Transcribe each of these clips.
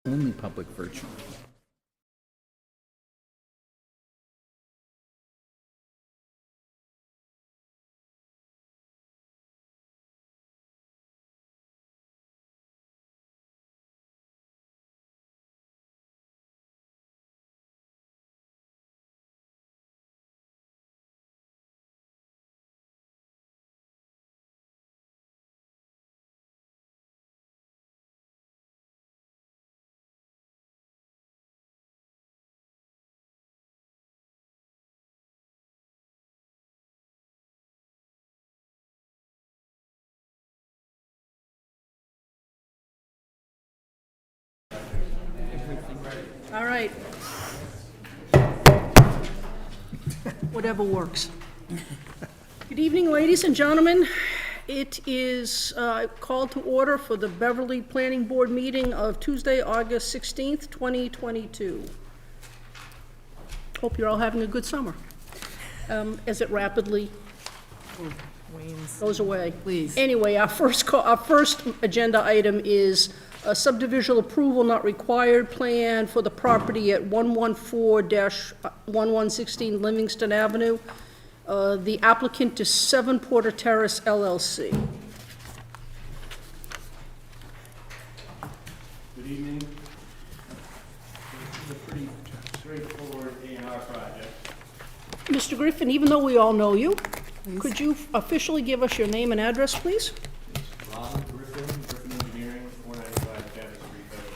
Only public virtual. All right. Whatever works. Good evening, ladies and gentlemen. It is called to order for the Beverly Planning Board meeting of Tuesday, August 16th, 2022. Hope you're all having a good summer. As it rapidly goes away. Please. Anyway, our first agenda item is a subdivision approval not required plan for the property at 114-1116 Livingston Avenue. The applicant is 7 Porter Terrace LLC. Good evening. This is a pretty straightforward A&R project. Mr. Griffin, even though we all know you, could you officially give us your name and address, please? Ron Griffin, Griffin Engineering, 495 Cabot Street, Beverly.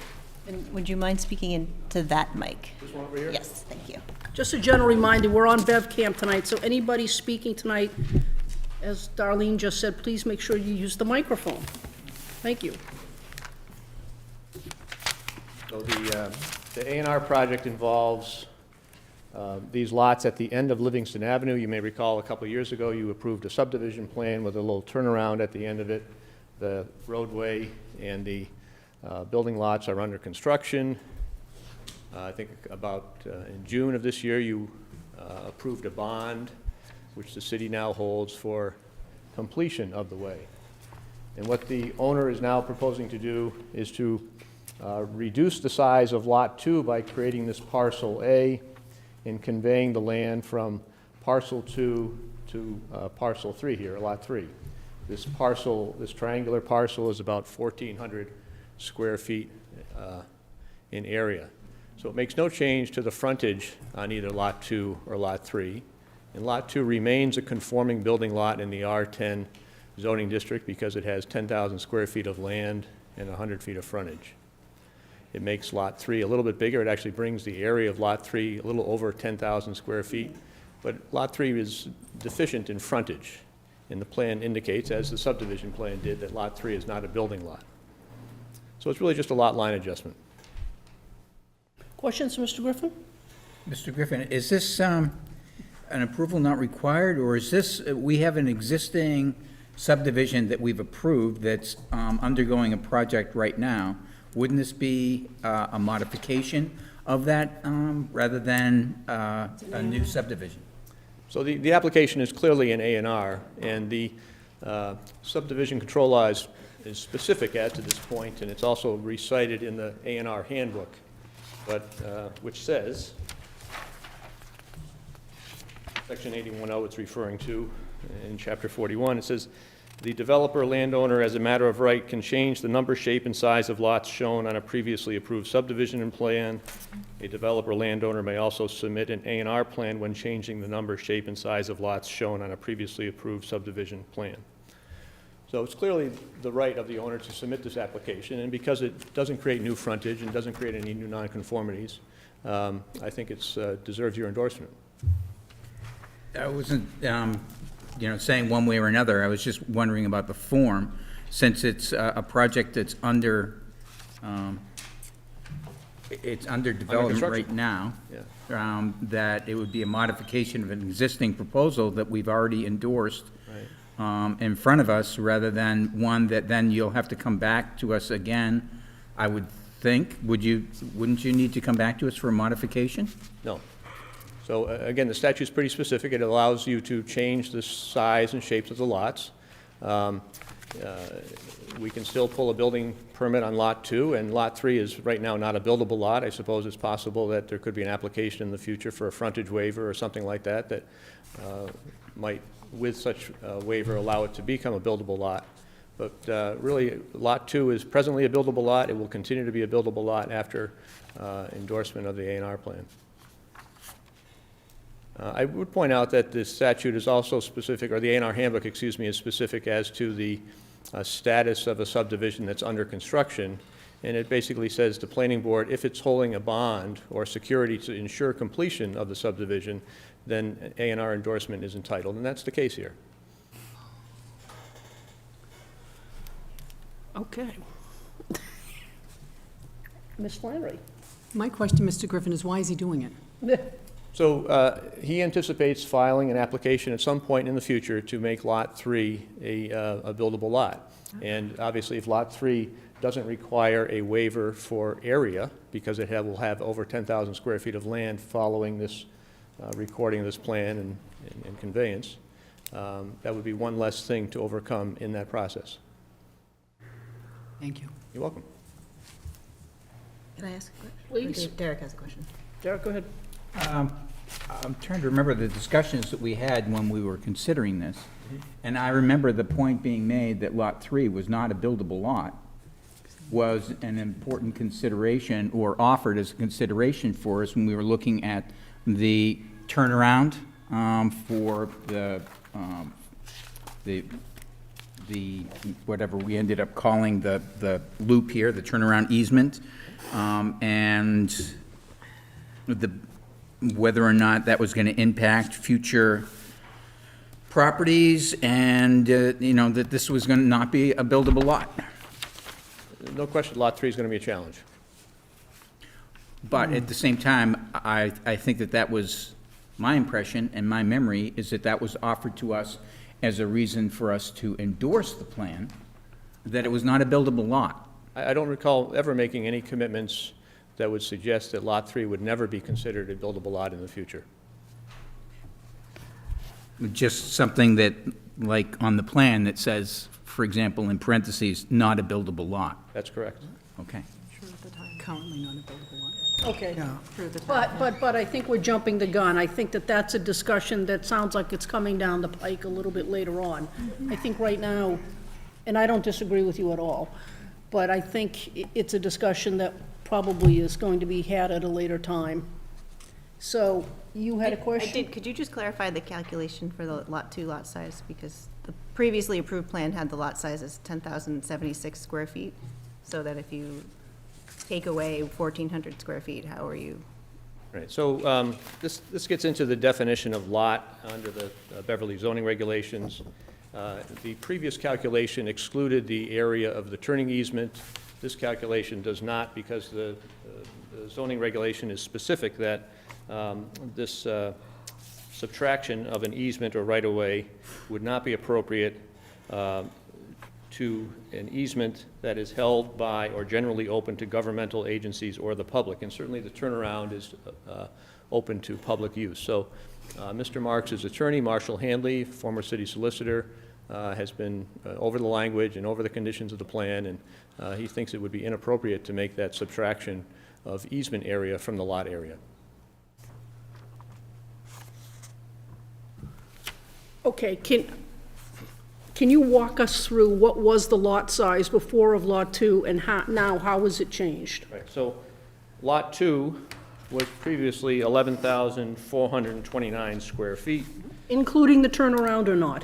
And would you mind speaking into that mic? This one over here? Yes, thank you. Just a general reminder, we're on BevCam tonight, so anybody speaking tonight, as Darlene just said, please make sure you use the microphone. Thank you. So the A&R project involves these lots at the end of Livingston Avenue. You may recall a couple of years ago, you approved a subdivision plan with a little turnaround at the end of it. The roadway and the building lots are under construction. I think about in June of this year, you approved a bond, which the city now holds for completion of the way. And what the owner is now proposing to do is to reduce the size of Lot 2 by creating this Parcel A and conveying the land from Parcel 2 to Parcel 3 here, Lot 3. This parcel, this triangular parcel is about 1,400 square feet in area. So it makes no change to the frontage on either Lot 2 or Lot 3. And Lot 2 remains a conforming building lot in the R10 zoning district because it has 10,000 square feet of land and 100 feet of frontage. It makes Lot 3 a little bit bigger. It actually brings the area of Lot 3 a little over 10,000 square feet. But Lot 3 is deficient in frontage. And the plan indicates, as the subdivision plan did, that Lot 3 is not a building lot. So it's really just a lot line adjustment. Questions, Mr. Griffin? Mr. Griffin, is this an approval not required, or is this, we have an existing subdivision that we've approved that's undergoing a project right now? Wouldn't this be a modification of that rather than a new subdivision? So the application is clearly an A&R, and the subdivision control law is specific as to this point, and it's also recited in the A&R handbook, but which says, Section 81.0 it's referring to in Chapter 41, it says, the developer landowner, as a matter of right, can change the number, shape, and size of lots shown on a previously approved subdivision and plan. A developer landowner may also submit an A&R plan when changing the number, shape, and size of lots shown on a previously approved subdivision plan. So it's clearly the right of the owner to submit this application, and because it doesn't create new frontage and doesn't create any new nonconformities, I think it's deserves your endorsement. I wasn't, saying one way or another. I was just wondering about the form, since it's a project that's under development right now. Yeah. That it would be a modification of an existing proposal that we've already endorsed. Right. In front of us, rather than one that then you'll have to come back to us again, I would think. Wouldn't you need to come back to us for a modification? No. So again, the statute's pretty specific. It allows you to change the size and shapes of the lots. we can still pull a building permit on Lot 2, and Lot 3 is right now not a buildable lot. I suppose it's possible that there could be an application in the future for a frontage waiver or something like that that might, with such a waiver, allow it to become a buildable lot. But really, Lot 2 is presently a buildable lot. It will continue to be a buildable lot after endorsement of the A&R plan. I would point out that this statute is also specific, or the A&R handbook, excuse me, is specific as to the status of a subdivision that's under construction. And it basically says the planning board, if it's holding a bond or security to ensure completion of the subdivision, then A&R endorsement is entitled, and that's the case here. Okay. Ms. Flannery? My question, Mr. Griffin, is why is he doing it? So he anticipates filing an application at some point in the future to make Lot 3 a buildable lot. And obviously, if Lot 3 doesn't require a waiver for area, because it will have over 10,000 square feet of land following this recording of this plan and conveyance, that would be one less thing to overcome in that process. Thank you. You're welcome. Can I ask a question? Please. Derek has a question. Derek, go ahead. I'm trying to remember the discussions that we had when we were considering this. And I remember the point being made that Lot 3 was not a buildable lot, was an important consideration, or offered as a consideration for us when we were looking at the turnaround for the whatever we ended up calling the loop here, the turnaround easement, and whether or not that was going to impact future properties, and that this was going to not be a buildable lot. No question, Lot 3 is going to be a challenge. But at the same time, I think that was my impression, and my memory is that was offered to us as a reason for us to endorse the plan, that it was not a buildable lot. I don't recall ever making any commitments that would suggest that Lot 3 would never be considered a buildable lot in the future. Just something that, like on the plan, that says, for example, in parentheses, not a buildable lot. That's correct. Okay. Currently not a buildable lot. Okay. Yeah. True at the time. But I think we're jumping the gun. I think that's a discussion that sounds like it's coming down the pike a little bit later on. I think right now, and I don't disagree with you at all, but I think it's a discussion that probably is going to be had at a later time. So, you had a question? I did. Could you just clarify the calculation for the Lot 2 lot size? Because the previously approved plan had the lot size as 10,076 square feet, so that if you take away 1,400 square feet, how are you? Right, so this gets into the definition of lot under the Beverly zoning regulations. The previous calculation excluded the area of the turning easement. This calculation does not, because the zoning regulation is specific that this subtraction of an easement or right-of-way would not be appropriate to an easement that is held by or generally open to governmental agencies or the public. And certainly the turnaround is open to public use. So Mr. Marks' attorney, Marshall Handley, former city solicitor, has been over the language and over the conditions of the plan, and he thinks it would be inappropriate to make that subtraction of easement area from the lot area. Okay, can you walk us through what was the lot size before of Lot 2, and how has it changed? Right, so Lot 2 was previously 11,429 square feet. Including the turnaround or not?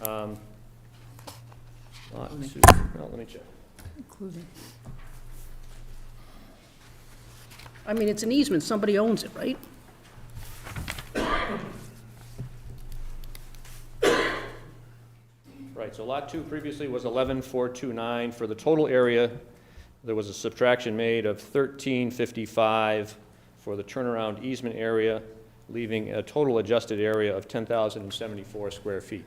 Lot 2, well, let me check. Including. I mean, it's an easement, somebody owns it, right? Right, so Lot 2 previously was 11,429. For the total area, there was a subtraction made of 1,355 for the turnaround easement area, leaving a total adjusted area of 10,074 square feet.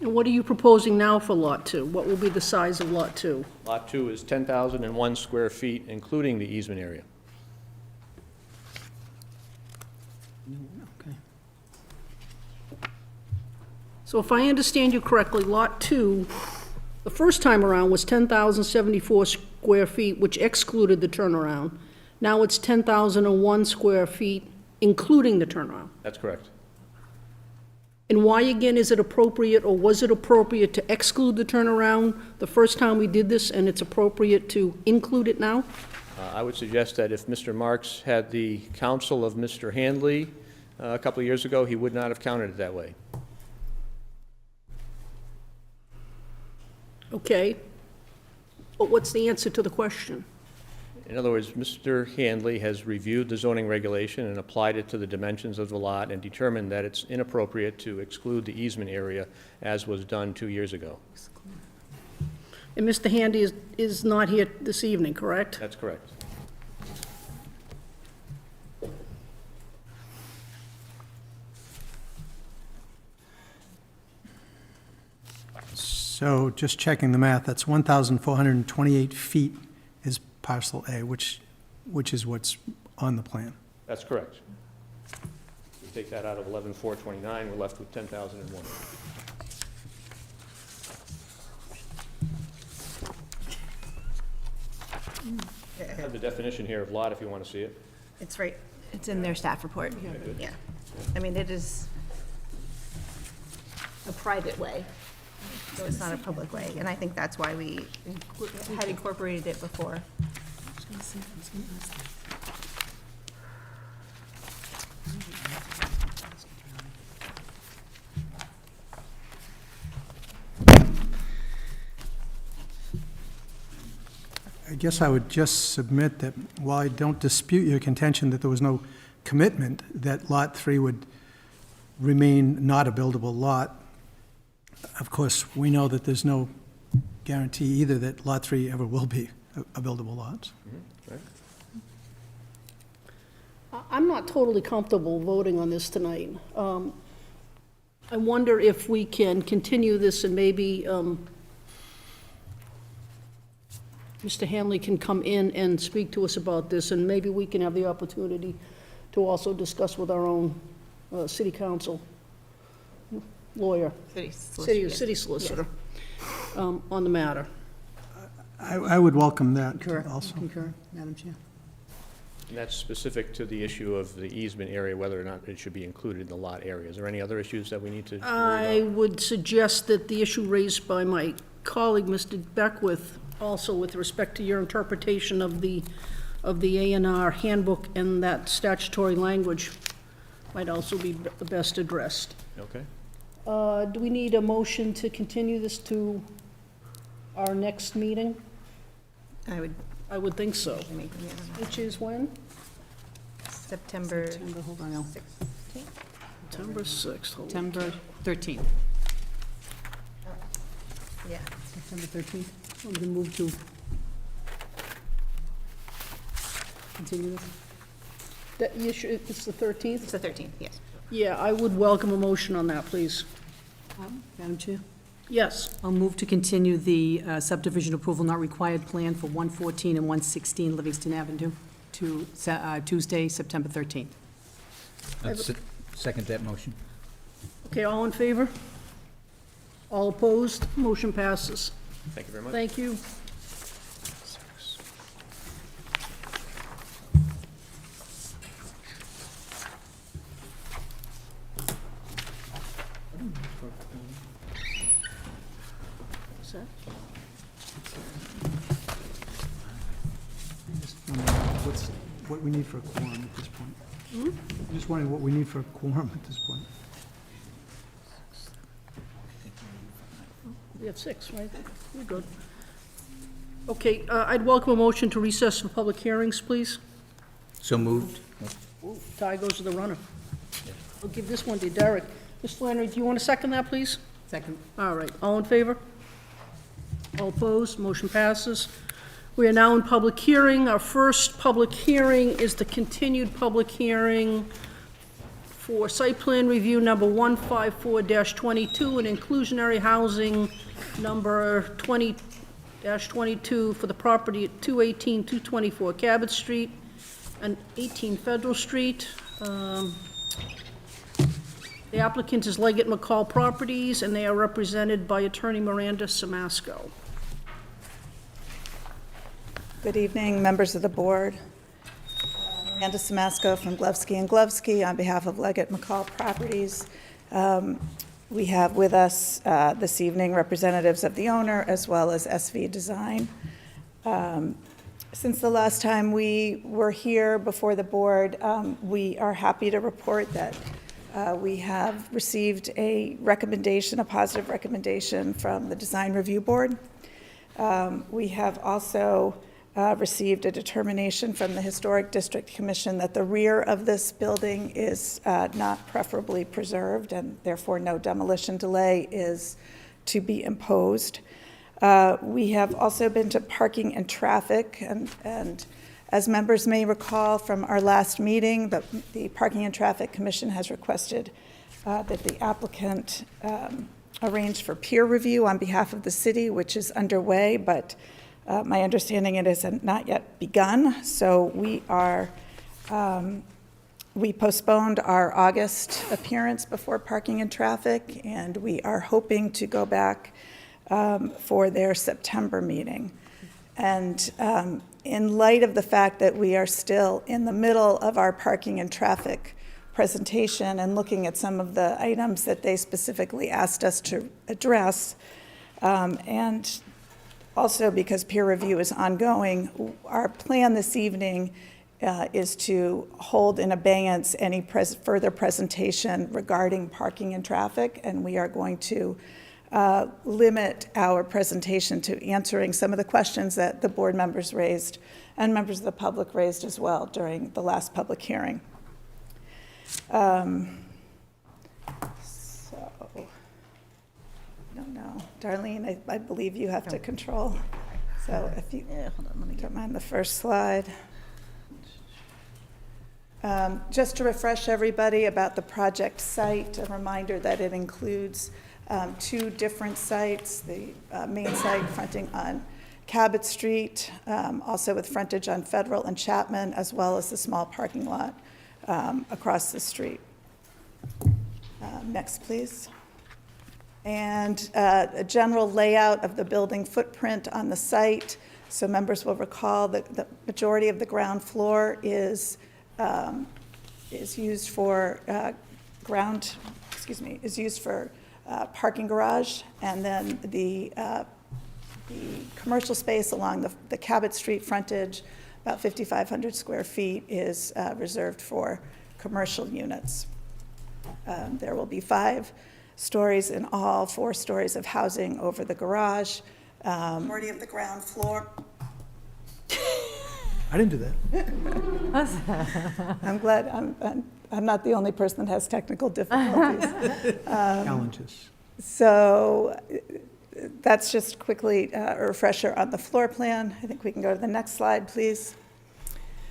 And what are you proposing now for Lot 2? What will be the size of Lot 2? Lot 2 is 10,001 square feet, including the easement area. Okay. So if I understand you correctly, Lot 2, the first time around was 10,074 square feet, which excluded the turnaround. Now it's 10,001 square feet, including the turnaround. That's correct. And why, again, is it appropriate, or was it appropriate to exclude the turnaround the first time we did this, and it's appropriate to include it now? I would suggest that if Mr. Marks had the counsel of Mr. Handley a couple of years ago, he would not have counted it that way. Okay. But what's the answer to the question? In other words, Mr. Handley has reviewed the zoning regulation and applied it to the dimensions of the lot and determined that it's inappropriate to exclude the easement area as was done 2 years ago. And Mr. Handy is not here this evening, correct? That's correct. So just checking the math, that's 1,428 feet is parcel A, which is what's on the plan. That's correct. We take that out of 11,429, we're left with 10,001. I have the definition here of lot if you want to see it. It's right, it's in their staff report. Yeah. I mean, it is a private way, so it's not a public way, and I think that's why we had incorporated it before. I guess I would just submit that while I don't dispute your contention that there was no commitment that Lot 3 would remain not a buildable lot, of course, we know that there's no guarantee either that Lot 3 ever will be a buildable lot. Right? I'm not totally comfortable voting on this tonight. I wonder if we can continue this and maybe Mr. Hanley can come in and speak to us about this, and maybe we can have the opportunity to also discuss with our own city council lawyer, city solicitor, on the matter. I would welcome that Concur, also. concur, Madam Chair. And that's specific to the issue of the easement area, whether or not it should be included in the lot area. Is there any other issues that we need to worry I about? would suggest that the issue raised by my colleague, Mr. Beckwith, also with respect to your interpretation of the A&R handbook and that statutory language, might also be the best addressed. Okay. Do we need a motion to continue this to our next meeting? I would I would think so. make them, Which is when? September September, hold on, now. 16th. September 6th. Holy September 13th. Yeah. September 13th. We're going to move to continue this. That issue, it's the 13th? It's the 13th, yes. Yeah, I would welcome a motion on that, please. Madam Chair? Yes. I'll move to continue the subdivision approval not required plan for 114 and 116 Livingston Avenue to Tuesday, September 13th. Second that motion. Okay, all in favor? All opposed? Motion passes. Thank you very much. Thank you. What's that? What we need for a quorum at this point. I'm just wondering what we need for a quorum at this point. We have 6, right? We're good. Okay, I'd welcome a motion to recess for public hearings, please. So moved. Ooh, tie goes to the runner. I'll give this one to Derek. Ms. Flannery, do you want to second that, please? Second. All right, all in favor? All opposed? Motion passes. We are now in public hearing. Our first public hearing is the continued public hearing for site plan review number 154-22 and inclusionary housing number 20-22 for the property at 218-224 Cabot Street and 18 Federal Street. The applicant is Leggett McCall Properties, and they are represented by Attorney Miranda Samasco. Good evening, members of the board. Miranda Samasco from Glovsky & Glovsky on behalf of Leggett McCall Properties. We have with us this evening representatives of the owner as well as SV Design. Since the last time we were here before the board, we are happy to report that we have received a recommendation, a positive recommendation from the Design Review Board. We have also received a determination from the Historic District Commission that the rear of this building is not preferably preserved, and therefore no demolition delay is to be imposed. We have also been to Parking and Traffic, and as members may recall from our last meeting, the Parking and Traffic Commission has requested that the applicant arrange for peer review on behalf of the city, which is underway, but my understanding it has not yet begun. So we postponed our August appearance before Parking and Traffic, and we are hoping to go back for their September meeting. And in light of the fact that we are still in the middle of our Parking and Traffic presentation and looking at some of the items that they specifically asked us to address, and also because peer review is ongoing, our plan this evening is to hold in abeyance any further presentation regarding parking and traffic, and we are going to limit our presentation to answering some of the questions that the board members raised and members of the public raised as well during the last public hearing. No, Darlene, I believe you have to control. So if you don't mind the first slide. Just to refresh everybody about the project site, a reminder that it includes two different sites, the main site fronting on Cabot Street, also with frontage on Federal and Chapman, as well as the small parking lot across the street. Next, please. And a general layout of the building footprint on the site. So members will recall that the majority of the ground floor is used for parking garage, and then the commercial space along the Cabot Street frontage, about 5,500 square feet, is reserved for commercial units. There will be 5 stories in all, 4 stories of housing over the garage. Majority of the ground floor. I didn't do that. I'm glad I'm not the only person that has technical difficulties. Challenges. So that's just quickly a refresher on the floor plan. I think we can go to the next slide, please.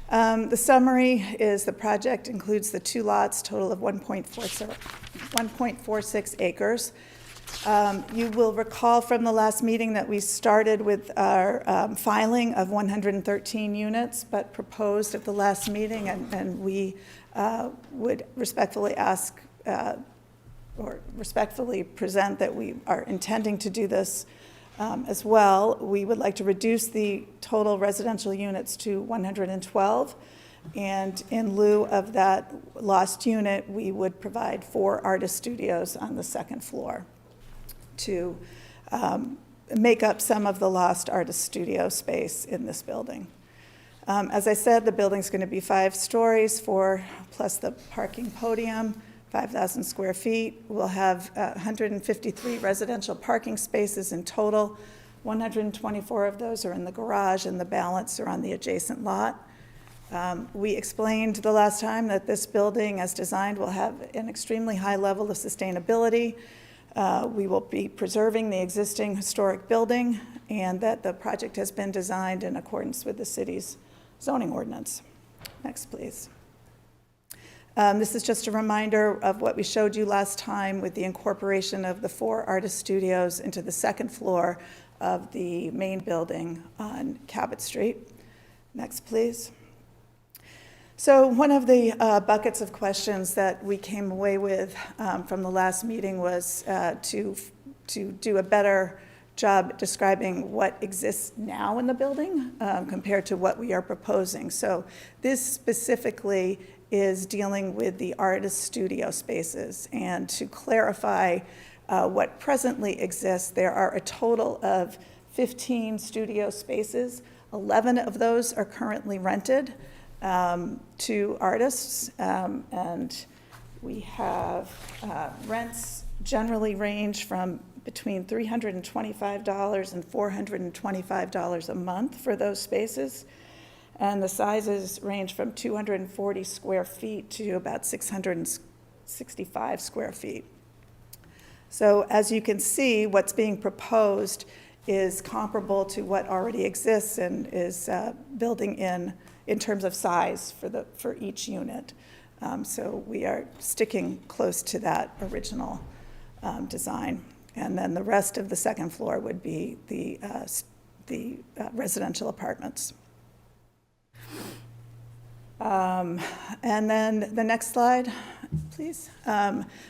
The summary is the project includes the 2 lots, total of 1.46 acres. You will recall from the last meeting that we started with our filing of 113 units, but proposed at the last meeting, and we would respectfully ask or respectfully present that we are intending to do this as well. We would like to reduce the total residential units to 112, and in lieu of that lost unit, we would provide 4 artist studios on the second floor to make up some of the lost artist studio space in this building. As I said, the building's going to be 5 stories, 4 plus the parking podium, 5,000 square feet. We'll have 153 residential parking spaces in total. 124 of those are in the garage, and the balance are on the adjacent lot. We explained the last time that this building, as designed, will have an extremely high level of sustainability. We will be preserving the existing historic building, and that the project has been designed in accordance with the city's zoning ordinance. Next, please. This is just a reminder of what we showed you last time with the incorporation of the 4 artist studios into the second floor of the main building on Cabot Street. Next, please. So one of the buckets of questions that we came away with from the last meeting was to do a better job describing what exists now in the building compared to what we are proposing. So this specifically is dealing with the artist studio spaces. And to clarify what presently exists, there are a total of 15 studio spaces. 11 of those are currently rented to artists, and we have rents generally range from between $325 and $425 a month for those spaces, and the sizes range from 240 square feet to about 665 square feet. So as you can see, what's being proposed is comparable to what already exists and is building in terms of size for each unit. So we are sticking close to that original design. And then the rest of the second floor would be the residential apartments. And then the next slide, please.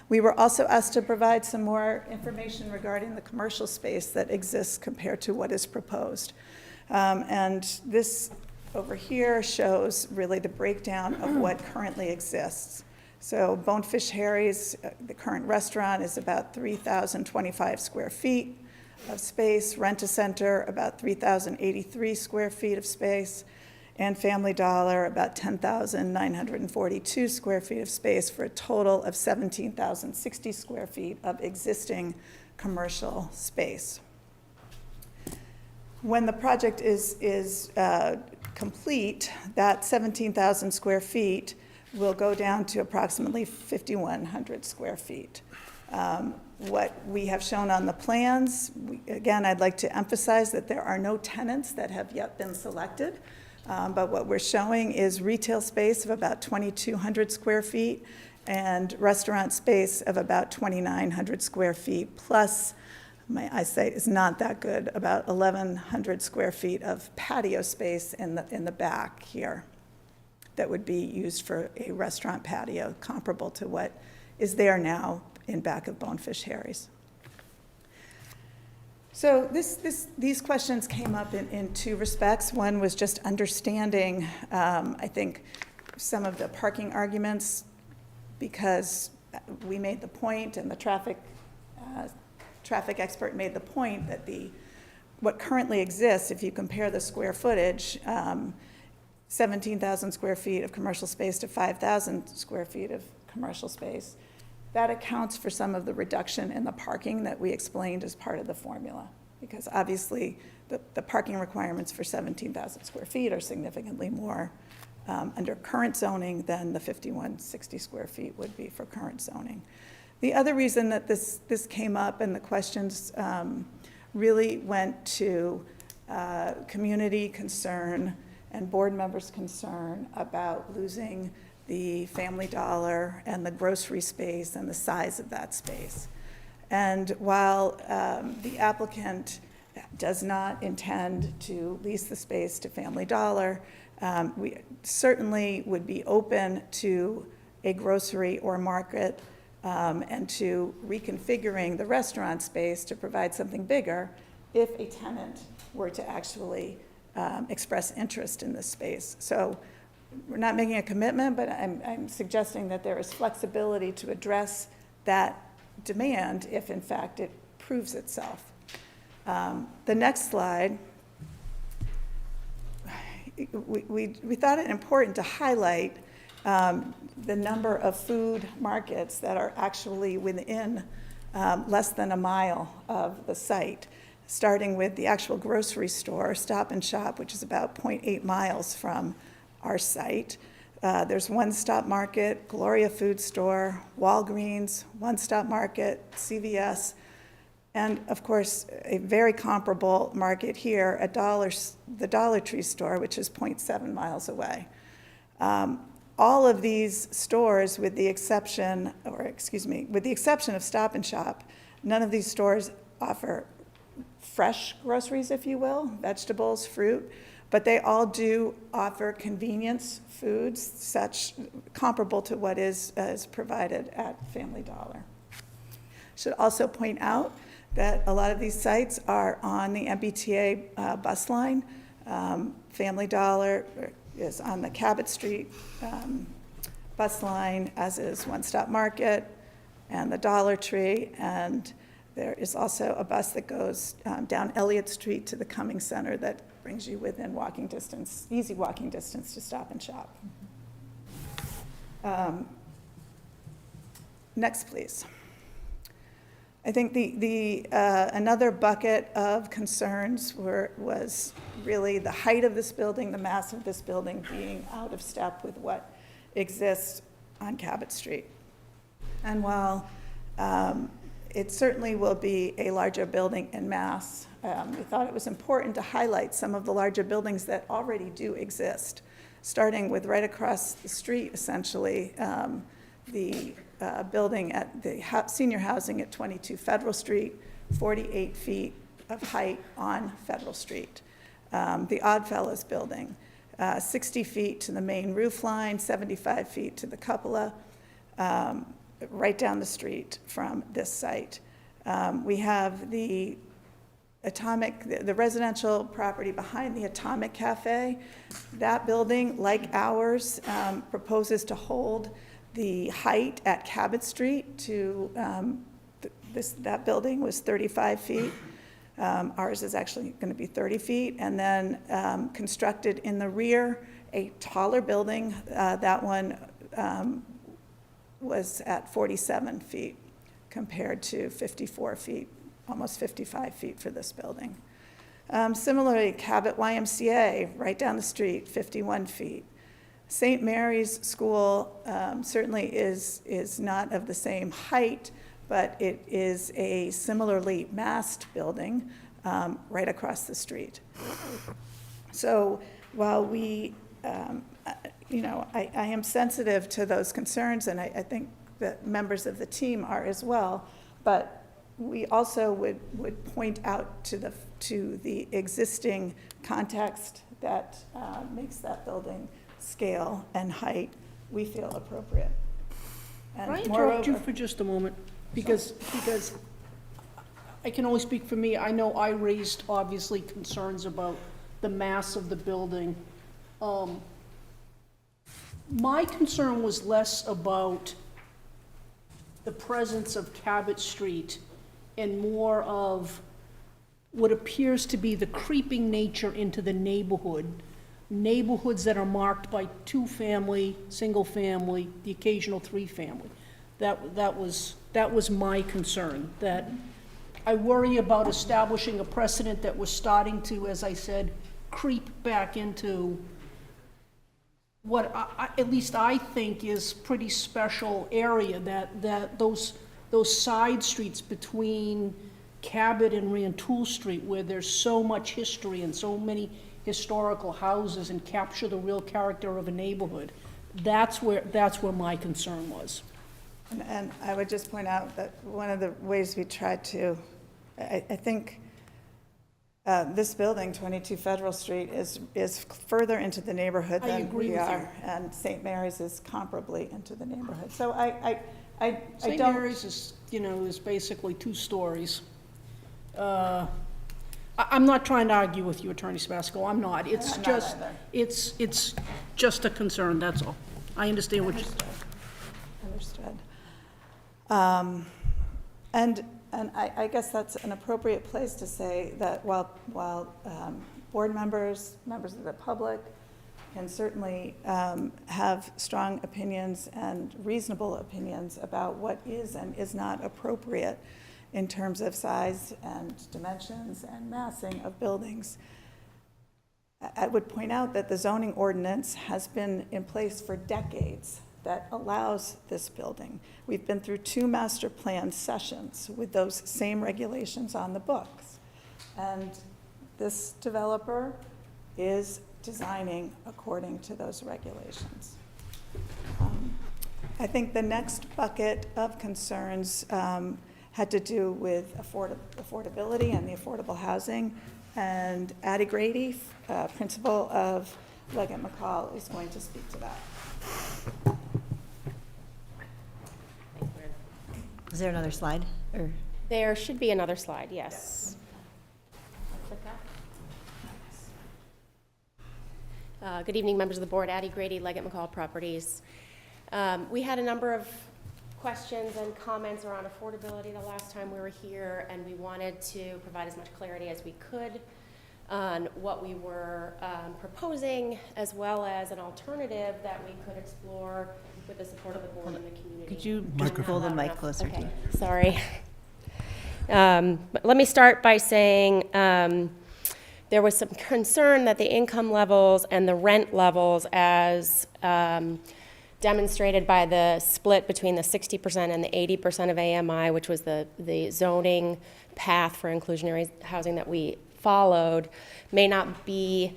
We were also asked to provide some more information regarding the commercial space that exists compared to what is proposed. And this over here shows really the breakdown of what currently exists. So Bonefish Harry's, the current restaurant, is about 3,025 square feet of space. Rent-A-Center, about 3,083 square feet of space. And Family Dollar, about 10,942 square feet of space, for a total of 17,060 square feet of existing commercial space. When the project is complete, that 17,000 square feet will go down to approximately 5,100 square feet. What we have shown on the plans, again, I'd like to emphasize that there are no tenants that have yet been selected. But what we're showing is retail space of about 2,200 square feet and restaurant space of about 2,900 square feet, plus, my eyesight is not that good, about 1,100 square feet of patio space in the back here that would be used for a restaurant patio comparable to what is there now in back of Bonefish Harry's. So these questions came up in two respects. One was just understanding, I think, some of the parking arguments, because we made the point, and the traffic expert made the point, that what currently exists, if you compare the square footage, 17,000 square feet of commercial space to 5,000 square feet of commercial space, that accounts for some of the reduction in the parking that we explained as part of the formula, because obviously the parking requirements for 17,000 square feet are significantly more under current zoning than the 5,160 square feet would be for current zoning. The other reason that this came up and the questions really went to community concern and board members' concern about losing the Family Dollar and the grocery space and the size of that space. And while the applicant does not intend to lease the space to Family Dollar, we certainly would be open to a grocery or market and to reconfiguring the restaurant space to provide something bigger if a tenant were to actually express interest in this space. So we're not making a commitment, but I'm suggesting that there is flexibility to address that demand if, in fact, it proves itself. The next slide, we thought it important to highlight the number of food markets that are actually within less than a mile of the site, starting with the actual grocery store, Stop and Shop, which is about 0.8 miles from our site. There's One Stop Market, Gloria Food Store, Walgreens, One Stop Market, CVS, and of course, a very comparable market here, the Dollar Tree store, which is 0.7 miles away. All of these stores, with the exception of Stop and Shop, none of these stores offer fresh groceries, if you will, vegetables, fruit, But they all do offer convenience foods, such comparable to what is provided at Family Dollar. Should also point out that a lot of these sites are on the MBTA bus line. Family Dollar is on the Cabot Street bus line, as is One Stop Market and the Dollar Tree. And there is also a bus that goes down Elliott Street to the Cummings Center that brings you within walking distance, easy walking distance to Stop and Shop. Next, please. I think the another bucket of concerns was really the height of this building, the mass of this building being out of step with what exists on Cabot Street. And while it certainly will be a larger building in mass, we thought it was important to highlight some of the larger buildings that already do exist, starting with right across the street, essentially, the building at the senior housing at 22 Federal Street, 48 feet of height on Federal Street. The Oddfellows building, 60 feet to the main roof line, 75 feet to the cupola, right down the street from this site. We have the residential property behind the Atomic Cafe. That building, like ours, proposes to hold the height at Cabot Street to, that building was 35 feet. Ours is actually going to be 30 feet. And then constructed in the rear, a taller building. That one was at 47 feet compared to 54 feet, almost 55 feet for this building. Similarly, Cabot YMCA, right down the street, 51 feet. St. Mary's School certainly is not of the same height, but it is a similarly massed building right across the street. So while we, I am sensitive to those concerns, and I think that members of the team are as well, but we also would point out to the existing context that makes that building scale and height, we feel appropriate. And Can I interrupt moreover- you for just a moment? Because I can only speak for me. I know I raised, obviously, concerns about the mass of the building. My concern was less about the presence of Cabot Street and more of what appears to be the creeping nature into the neighborhoods that are marked by two-family, single-family, the occasional three-family. That was my concern, that I worry about establishing a precedent that was starting to, as I said, creep back into what at least I think is pretty special area, that those side streets between Cabot and Rantoul Street, where there's so much history and so many historical houses and capture the real character of a neighborhood. That's where my concern was. And I would just point out that one of the ways we tried to, I think this building, 22 Federal Street, is further into the neighborhood I than agree we with are. And St. Mary's is comparably into the neighborhood. So I St. don't. Mary's is basically 2 stories. I'm not trying to argue with you, Attorney Spasco, I'm not. It's I'm not just, either. it's just a concern, that's all. I understand what you're Understood. And I guess that's an appropriate place to say that while board members of the public can certainly have strong opinions and reasonable opinions about what is and is not appropriate in terms of size and dimensions and massing of buildings, I would point out that the zoning ordinance has been in place for decades that allows this building. We've been through 2 master plan sessions with those same regulations on the books. And this developer is designing according to those regulations. I think the next bucket of concerns had to do with affordability and the affordable housing. And Addie Grady, principal of Leggett McCall, is going to speak to that. Is there another slide? Or There should be another slide, yes. Good evening, members of the board. Addie Grady, Leggett McCall Properties. We had a number of questions and comments around affordability the last time we were here, and we wanted to provide as much clarity as we could on what we were proposing, as well as an alternative that we could explore with the support of the board and the community. could you just pull the mic closer to you? Okay, sorry. Let me start by saying there was some concern that the income levels and the rent levels, as demonstrated by the split between the 60% and the 80% of AMI, which was the zoning path for inclusionary housing that we followed, may not be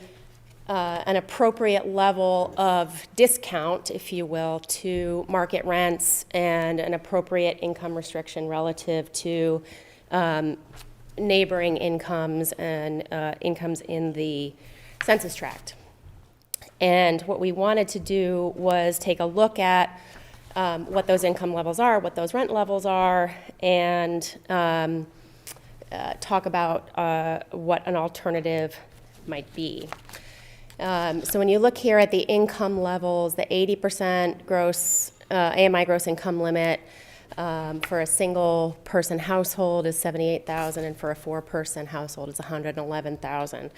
an appropriate level of discount, if you will, to market rents and an appropriate income restriction relative to neighboring incomes and incomes in the census tract. And what we wanted to do was take a look at what those income levels are, what those rent levels are, and talk about what an alternative might be. So when you look here at the income levels, the 80% gross AMI gross income limit for a single person household is $78,000, and for a 4-person household is $111,000.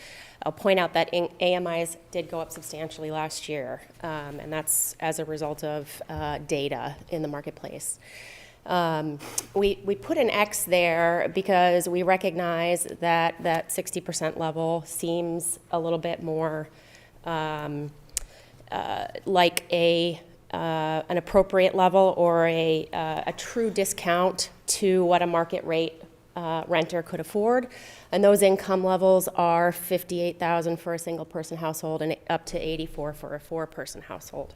I'll point out that AMIs did go up substantially last year, and that's as a result of data in the marketplace. We put an X there because we recognize that that 60% level seems a little bit more like an appropriate level or a true discount to what a market rate renter could afford. And those income levels are $58,000 for a single person household and up to $84,000 for a 4-person household.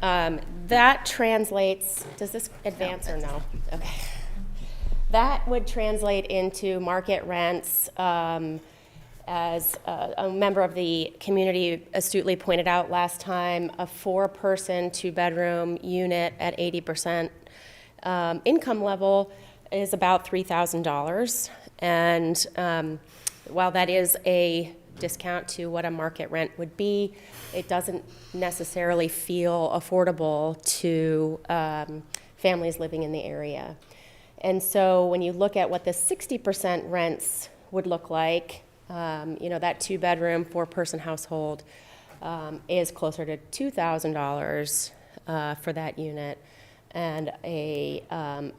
That translates, does this advance or no? Okay. That would translate into market rents, as a member of the community astutely pointed out last time, a 4-person, 2-bedroom unit at 80% income level is about $3,000. And while that is a discount to what a market rent would be, it doesn't necessarily feel affordable to families living in the area. And so when you look at what the 60% rents would look like, that 2-bedroom, 4-person household is closer to $2,000 for that unit, and a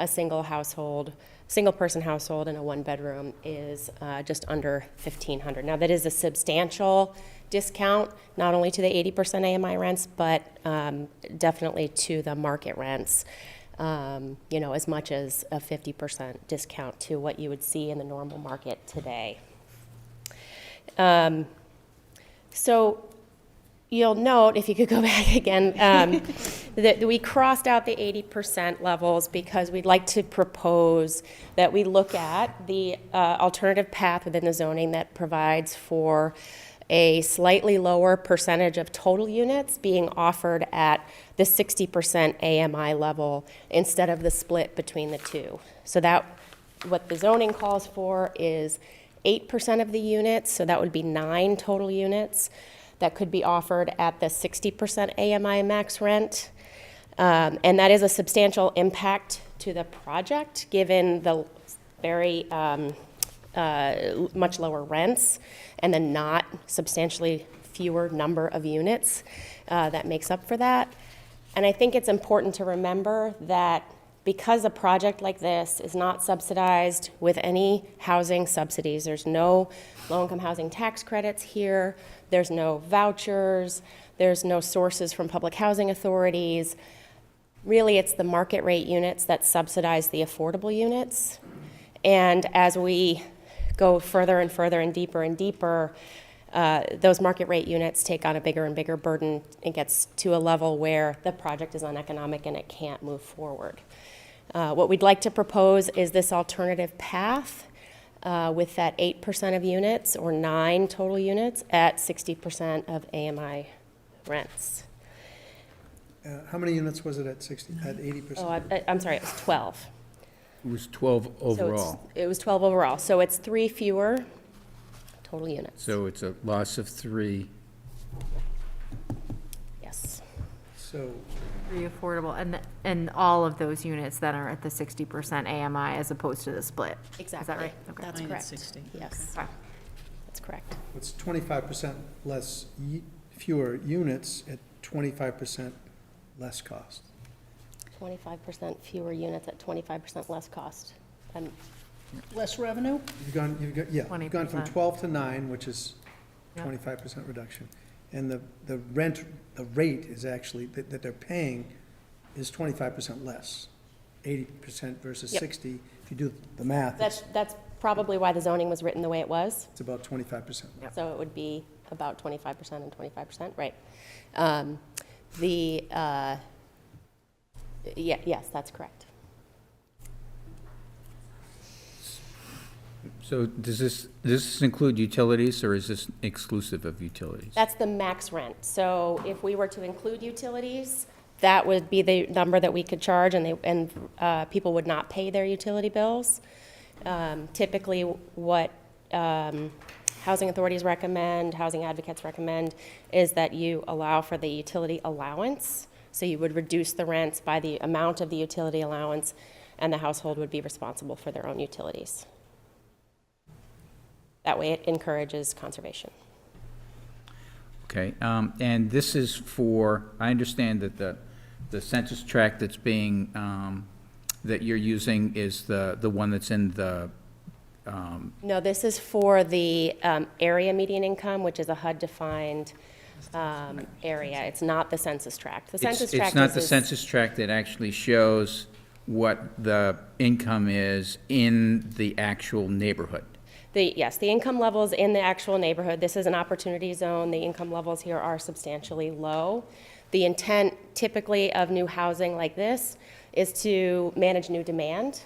single-person household in a 1-bedroom is just under $1,500. Now, that is a substantial discount, not only to the 80% AMI rents, but definitely to the market rents, as much as a 50% discount to what you would see in the normal market today. So you'll note, if you could go back again, that we crossed out the 80% levels because we'd like to propose that we look at the alternative path within the zoning that provides for a slightly lower percentage of total units being offered at the 60% AMI level instead of the split between the two. So that what the zoning calls for is 8% of the units, so that would be 9 total units that could be offered at the 60% AMI max rent. And that is a substantial impact to the project, given the very much lower rents and the not substantially fewer number of units that makes up for that. And I think it's important to remember that because a project like this is not subsidized with any housing subsidies, there's no low-income housing tax credits here, there's no vouchers, there's no sources from public housing authorities. Really, it's the market rate units that subsidize the affordable units. And as we go further and further and deeper, those market rate units take on a bigger and bigger burden. It gets to a level where the project is uneconomic and it can't move forward. What we'd like to propose is this alternative path with that 8% of units or 9 total units at 60% of AMI rents. How many units was it at 60, at 80%? Oh, I'm sorry, it was 12. It was 12 So overall. it was 12 overall, so it's 3 fewer total units. So it's a loss of 3. Yes. So, Pretty affordable, and all of those units then are at the 60% AMI as opposed to the split. Exactly. Is that right? Okay. That's correct. Yes, Okay. that's correct. it's 25% less, fewer units at 25% less cost. 25% fewer units at 25% less cost. And Less revenue? You've gone, you've gone from 20%. 12 to 9, which is Yep. 25% reduction. And the rent, the rate is actually, that they're paying is 25% less. 80% versus Yep. 60. If you do the math, that's probably why the zoning was written the way it was. it's about 25%. So it would be about 25% and 25%, right? Yes, that's correct. So does this include utilities, or is this exclusive of utilities? That's the max rent. So if we were to include utilities, that would be the number that we could charge, and people would not pay their utility bills. Typically, what housing authorities recommend, housing advocates recommend, is that you allow for the utility allowance. So you would reduce the rents by the amount of the utility allowance, and the household would be responsible for their own utilities. That way, it encourages conservation. Okay, and this is for, I understand that the census tract that's being, that you're using is the one that's in the, No, this is for the area median income, which is a HUD-defined area. It's not the census tract. The census tract it's not is the census tract that actually shows what the income is in the actual neighborhood. Yes, the income levels in the actual neighborhood, this is an opportunity zone, the income levels here are substantially low. The intent typically of new housing like this is to manage new demand.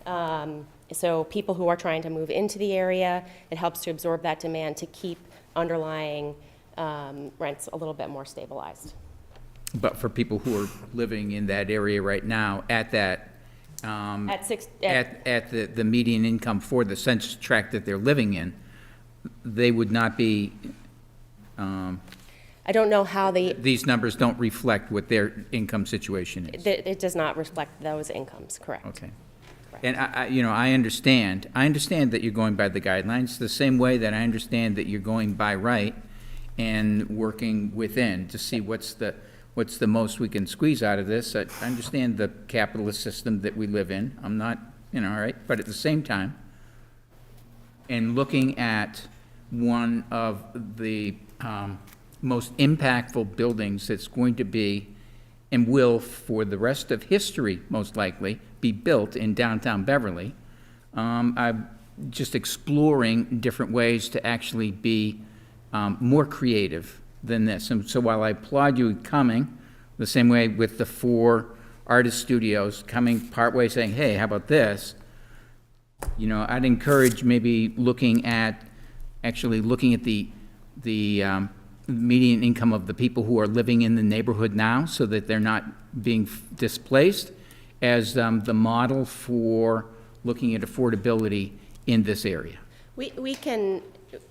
So people who are trying to move into the area, it helps to absorb that demand to keep underlying rents a little bit more stabilized. But for people who are living in that area right now, at that, at the median income for the census tract that they're living in, they would not be, I don't know how these numbers don't reflect what their income situation is. it does not reflect those incomes, correct? Okay. And I understand that you're going by the guidelines, the same way that I understand that you're going by right and working within to see what's the most we can squeeze out of this. I understand the capitalist system that we live in. I'm not, all right, but at the same time, and looking at one of the most impactful buildings that's going to be, and will for the rest of history, most likely, be built in downtown Beverly, I'm just exploring different ways to actually be more creative than this. And so while I applaud you coming, the same way with the 4 artist studios coming partway saying, hey, how about this? I'd encourage maybe looking at the median income of the people who are living in the neighborhood now, so that they're not being displaced, as the model for looking at affordability in this area. We can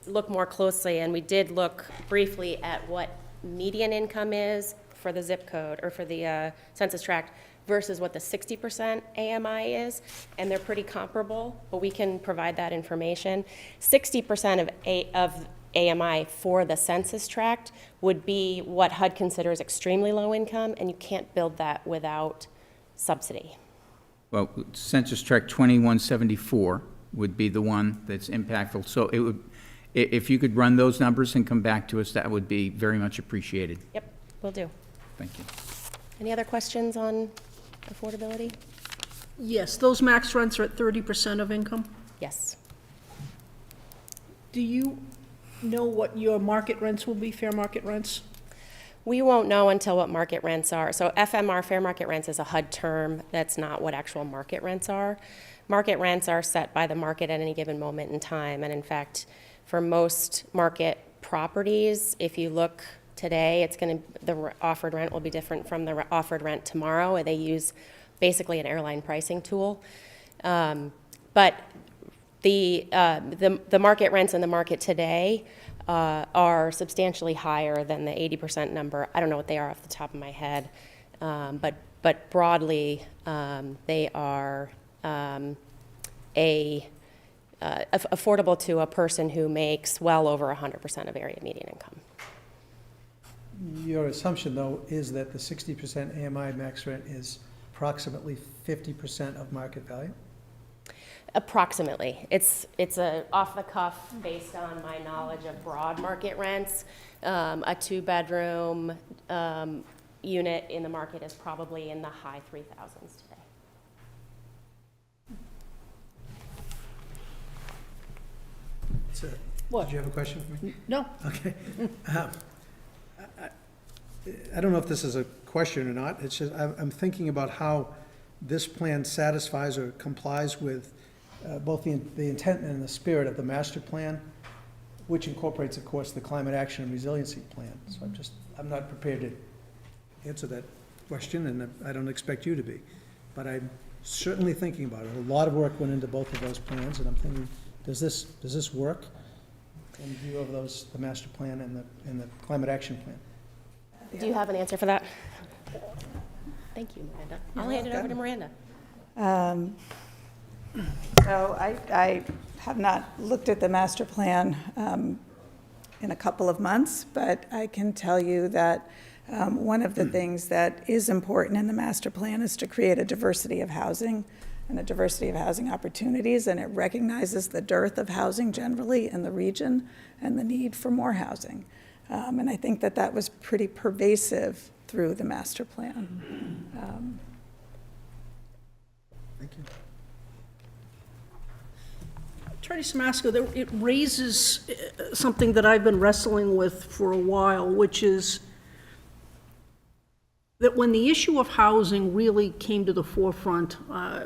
look more closely, and we did look briefly at what median income is for the zip code, or for the census tract, versus what the 60% AMI is, and they're pretty comparable, but we can provide that information. 60% of AMI for the census tract would be what HUD considers extremely low income, and you can't build that without subsidy. Well, census tract 2174 would be the one that's impactful. So it would, if you could run those numbers and come back to us, that would be very much appreciated. Yep, will do. Thank you. Any other questions on affordability? Yes, those max rents are at 30% of income. Yes. Do you know what your market rents will be, fair market rents? We won't know until what market rents are. So FMR, fair market rents, is a HUD term. That's not what actual market rents are. Market rents are set by the market at any given moment in time. And in fact, for most market properties, if you look today, the offered rent will be different from the offered rent tomorrow. They use basically an airline pricing tool. But the market rents in the market today are substantially higher than the 80% number. I don't know what they are off the top of my head, but broadly, they are affordable to a person who makes well over 100% of area median income. Your assumption, though, is that the 60% AMI max rent is approximately 50% of market value? Approximately. It's a off the cuff based on my knowledge of broad market rents. A 2-bedroom unit in the market is probably in the high 3,000s today. So, What? Did you have a question for me? No, Okay. I don't know if this is a question or not. It's just, I'm thinking about how this plan satisfies or complies with both the intent and the spirit of the master plan, which incorporates, of course, the climate action and resiliency plan. So I'm not prepared to answer that question, and I don't expect you to be. But I'm certainly thinking about it. A lot of work went into both of those plans, and I'm thinking, does this work in view of the master plan and the climate action plan? Do you have an answer for that? Thank you, Miranda. I'll hand it over to Miranda. So I have not looked at the master plan in a couple of months, but I can tell you that one of the things that is important in the master plan is to create a diversity of housing and a diversity of housing opportunities, and it recognizes the dearth of housing generally in the region and the need for more housing. And I think that was pretty pervasive through the master plan. Thank you. Attorney Samasco, it raises something that I've been wrestling with for a while, which is that when the issue of housing really came to the forefront,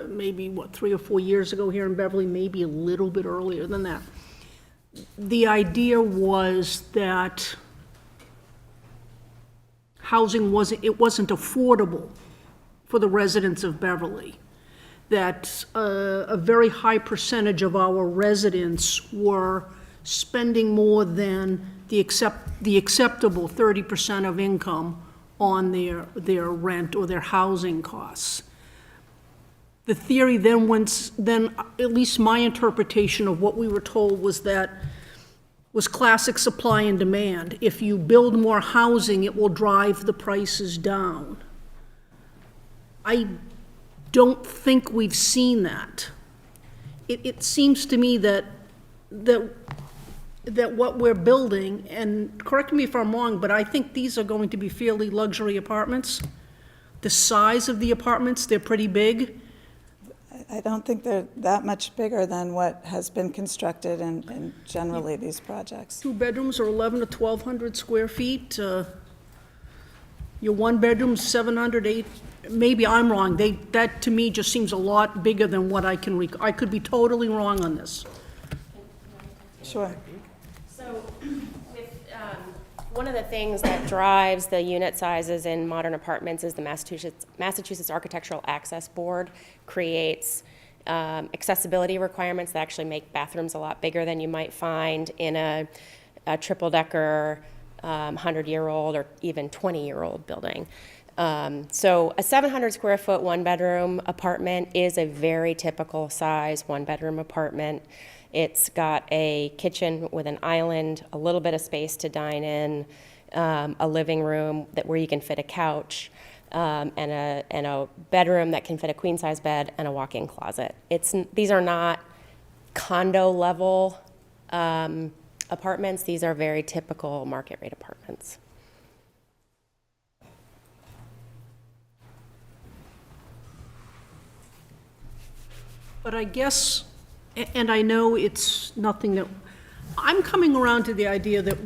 maybe, 3 or 4 years ago here in Beverly, maybe a little bit earlier than that, the idea was that housing wasn't affordable for the residents of Beverly, that a very high percentage of our residents were spending more than the acceptable 30% of income on their rent or their housing costs. The theory then at least my interpretation of what we were told was classic supply and demand. If you build more housing, it will drive the prices down. I don't think we've seen that. It seems to me that what we're building, and correct me if I'm wrong, but I think these are going to be fairly luxury apartments. The size of the apartments, they're pretty big. I don't think they're that much bigger than what has been constructed in generally these projects. 2 bedrooms are 1,100 to 1,200 square feet. Your 1 bedroom, 700, 800. Maybe I'm wrong. That to me just seems a lot bigger than what I can I could be totally wrong on this. Sure. So one of the things that drives the unit sizes in modern apartments is the Massachusetts Architectural Access Board creates accessibility requirements that actually make bathrooms a lot bigger than you might find in a triple-decker 100-year-old or even 20-year-old building. So a 700 square foot 1-bedroom apartment is a very typical size 1-bedroom apartment. It's got a kitchen with an island, a little bit of space to dine in, a living room where you can fit a couch, and a bedroom that can fit a queen-size bed and a walk-in closet. These are not condo-level apartments. These are very typical market-rate apartments. But I guess, and I know it's nothing that, I'm coming around to the idea that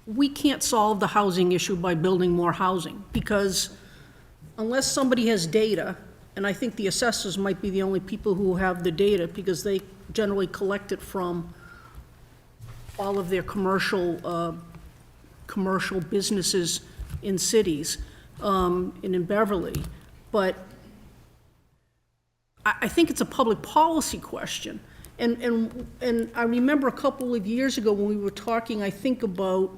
we can't solve the housing issue by building more housing, because unless somebody has data, and I think the assessors might be the only people who have the data, because they generally collect it from all of their commercial businesses in cities, and in Beverly. But I think it's a public policy question. And I remember a couple of years ago when we were talking, I think, about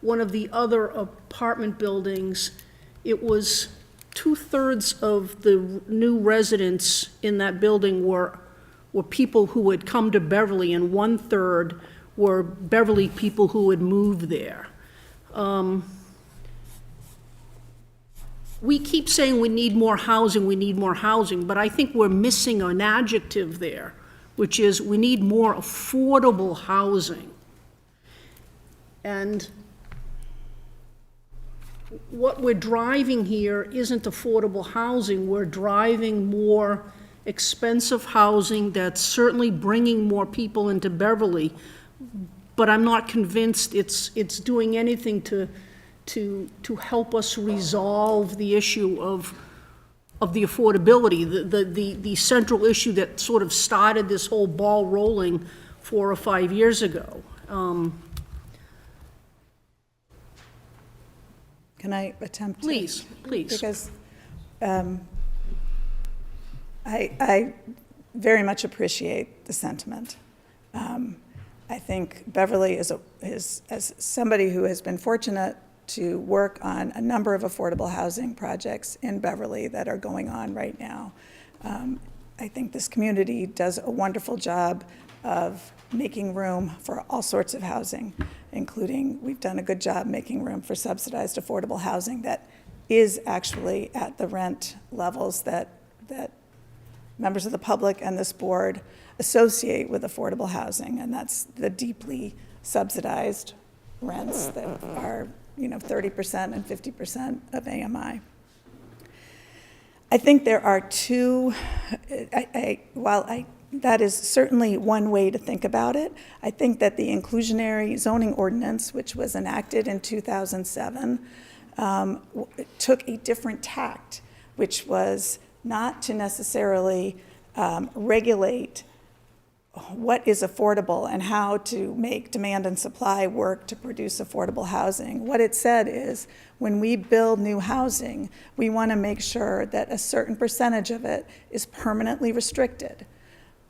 one of the other apartment buildings. It was 2/3 of the new residents in that building were people who had come to Beverly, and 1/3 were Beverly people who had moved there. We keep saying we need more housing, but I think we're missing an adjective there, which is we need more affordable housing. And what we're driving here isn't affordable housing. We're driving more expensive housing that's certainly bringing more people into Beverly, but I'm not convinced it's doing anything to help us resolve the issue of the affordability, the central issue that sort of started this whole ball rolling 4 or 5 years ago. Can I attempt to? Please. Because I very much appreciate the sentiment. I think Beverly is as somebody who has been fortunate to work on a number of affordable housing projects in Beverly that are going on right now. I think this community does a wonderful job of making room for all sorts of housing, including, we've done a good job making room for subsidized affordable housing that is actually at the rent levels that members of the public and this board associate with affordable housing, and that's the deeply subsidized rents that are 30% and 50% of AMI. I think there are two, that is certainly one way to think about it. I think that the inclusionary zoning ordinance, which was enacted in 2007, took a different tact, which was not to necessarily regulate what is affordable and how to make demand and supply work to produce affordable housing. What it said is, when we build new housing, we want to make sure that a certain percentage of it is permanently restricted.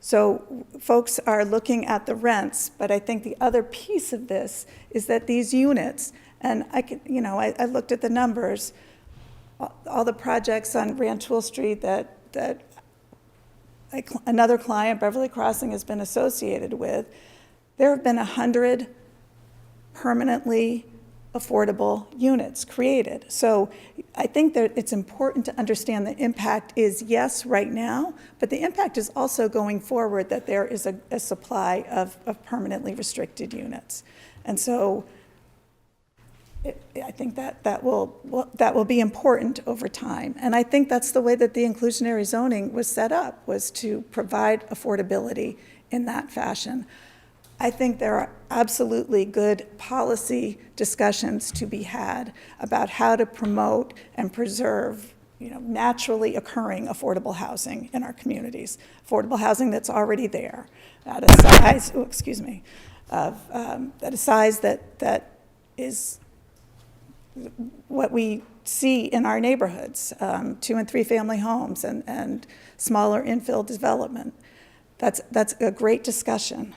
So folks are looking at the rents, but I think the other piece of this is that these units, and I looked at the numbers, all the projects on Rantoul Street that another client, Beverly Crossing, has been associated with, there have been 100 permanently affordable units created. So I think that it's important to understand the impact is, yes, right now, but the impact is also going forward, that there is a supply of permanently restricted units. And so I think that will be important over time. And I think that's the way that the inclusionary zoning was set up, was to provide affordability in that fashion. I think there are absolutely good policy discussions to be had about how to promote and preserve, naturally occurring affordable housing in our communities. Affordable housing that's already there at a size, at a size that is what we see in our neighborhoods, 2 and 3 family homes and smaller infill development. That's a great discussion.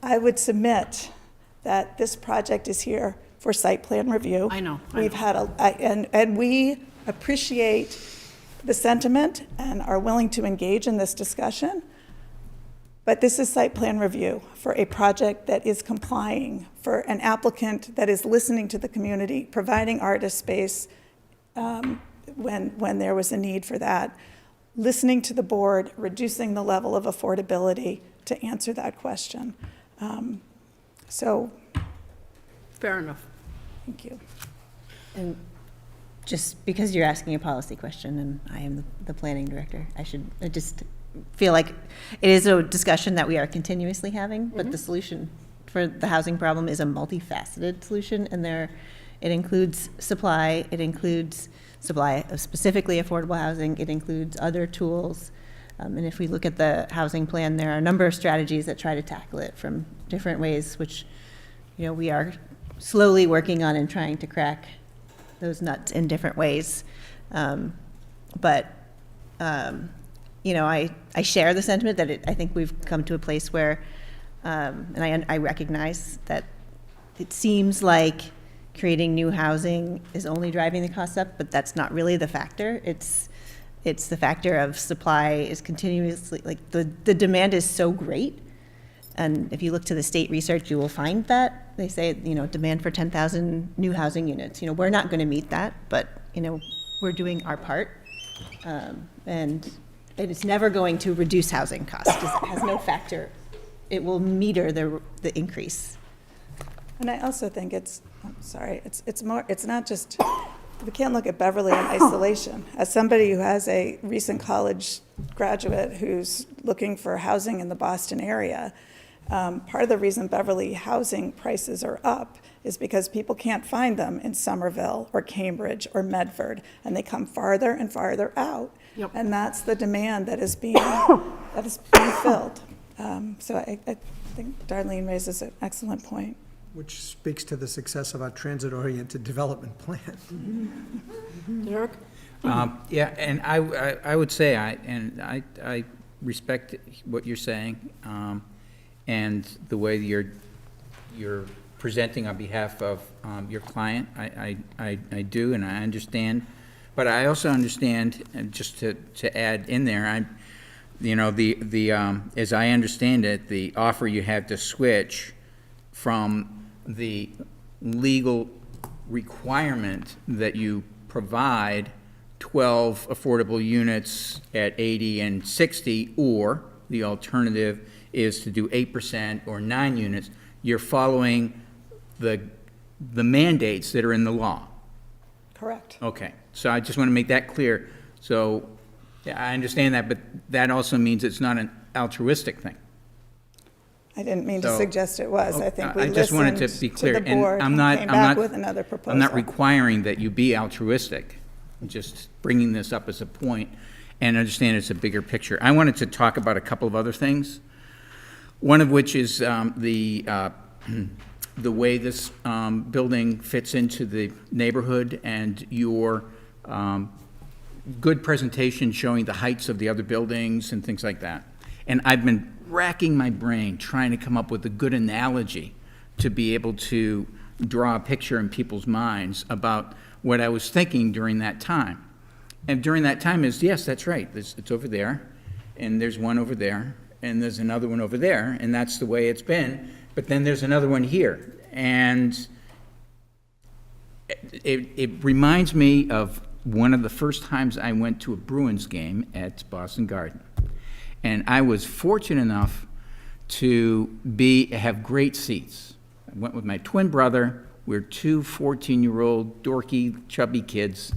I would submit that this project is here for site plan review. I know. We've had and we appreciate the sentiment and are willing to engage in this discussion. But this is site plan review for a project that is complying, for an applicant that is listening to the community, providing artist space when there was a need for that, listening to the board, reducing the level of affordability to answer that question. Fair enough. Thank you. And just because you're asking a policy question and I am the planning director, I just feel like it is a discussion that we are continuously having, but the solution for the housing problem is a multifaceted solution, and it includes supply, it includes supply of specifically affordable housing, it includes other tools. And if we look at the housing plan, there are a number of strategies that try to tackle it from different ways, which, we are slowly working on and trying to crack those nuts in different ways. But I share the sentiment that I think we've come to a place where, and I recognize that it seems like creating new housing is only driving the costs up, but that's not really the factor. It's the factor of supply is continuously, like the demand is so great. And if you look to the state research, you will find that. They say, demand for 10,000 new housing units. We're not going to meet that, but, we're doing our part. And it is never going to reduce housing costs. It has no factor. It will meter the increase. And I also think it's not just, we can't look at Beverly in isolation. As somebody who has a recent college graduate who's looking for housing in the Boston area, part of the reason Beverly housing prices are up is because people can't find them in Somerville or Cambridge or Medford, and they come farther and farther out. Yep. And that's the demand that is being filled. So I think Darlene raises an excellent point. Which speaks to the success of our transit-oriented development plan. Derek? Yeah, and I would say, I respect what you're saying, and the way you're presenting on behalf of your client. I do, and I understand. But I also understand, and just to add in there, as I understand it, the offer you have to switch from the legal requirement that you provide 12 affordable units at 80 and 60, or the alternative is to do 8% or 9 units, you're following the mandates that are in the law. Correct. Okay, so I just want to make that clear. So, yeah, I understand that, but that also means it's not an altruistic thing. I didn't mean to So, suggest it was. I think we I just wanted listened to be to clear, the and board I'm and not, came I'm back not, with another proposal. I'm not requiring that you be altruistic. I'm just bringing this up as a point, and understand it's a bigger picture. I wanted to talk about a couple of other things. One of which is the way this building fits into the neighborhood, and your good presentation showing the heights of the other buildings and things like that. And I've been racking my brain trying to come up with a good analogy to be able to draw a picture in people's minds about what I was thinking during that time. And during that time is, yes, that's right, it's over there, and there's one over there, and there's another one over there, and that's the way it's been. But then there's another one here. And it reminds me of one of the first times I went to a Bruins game at Boston Garden. And I was fortunate enough to have great seats. I went with my twin brother. We're two 14-year-old dorky, chubby kids,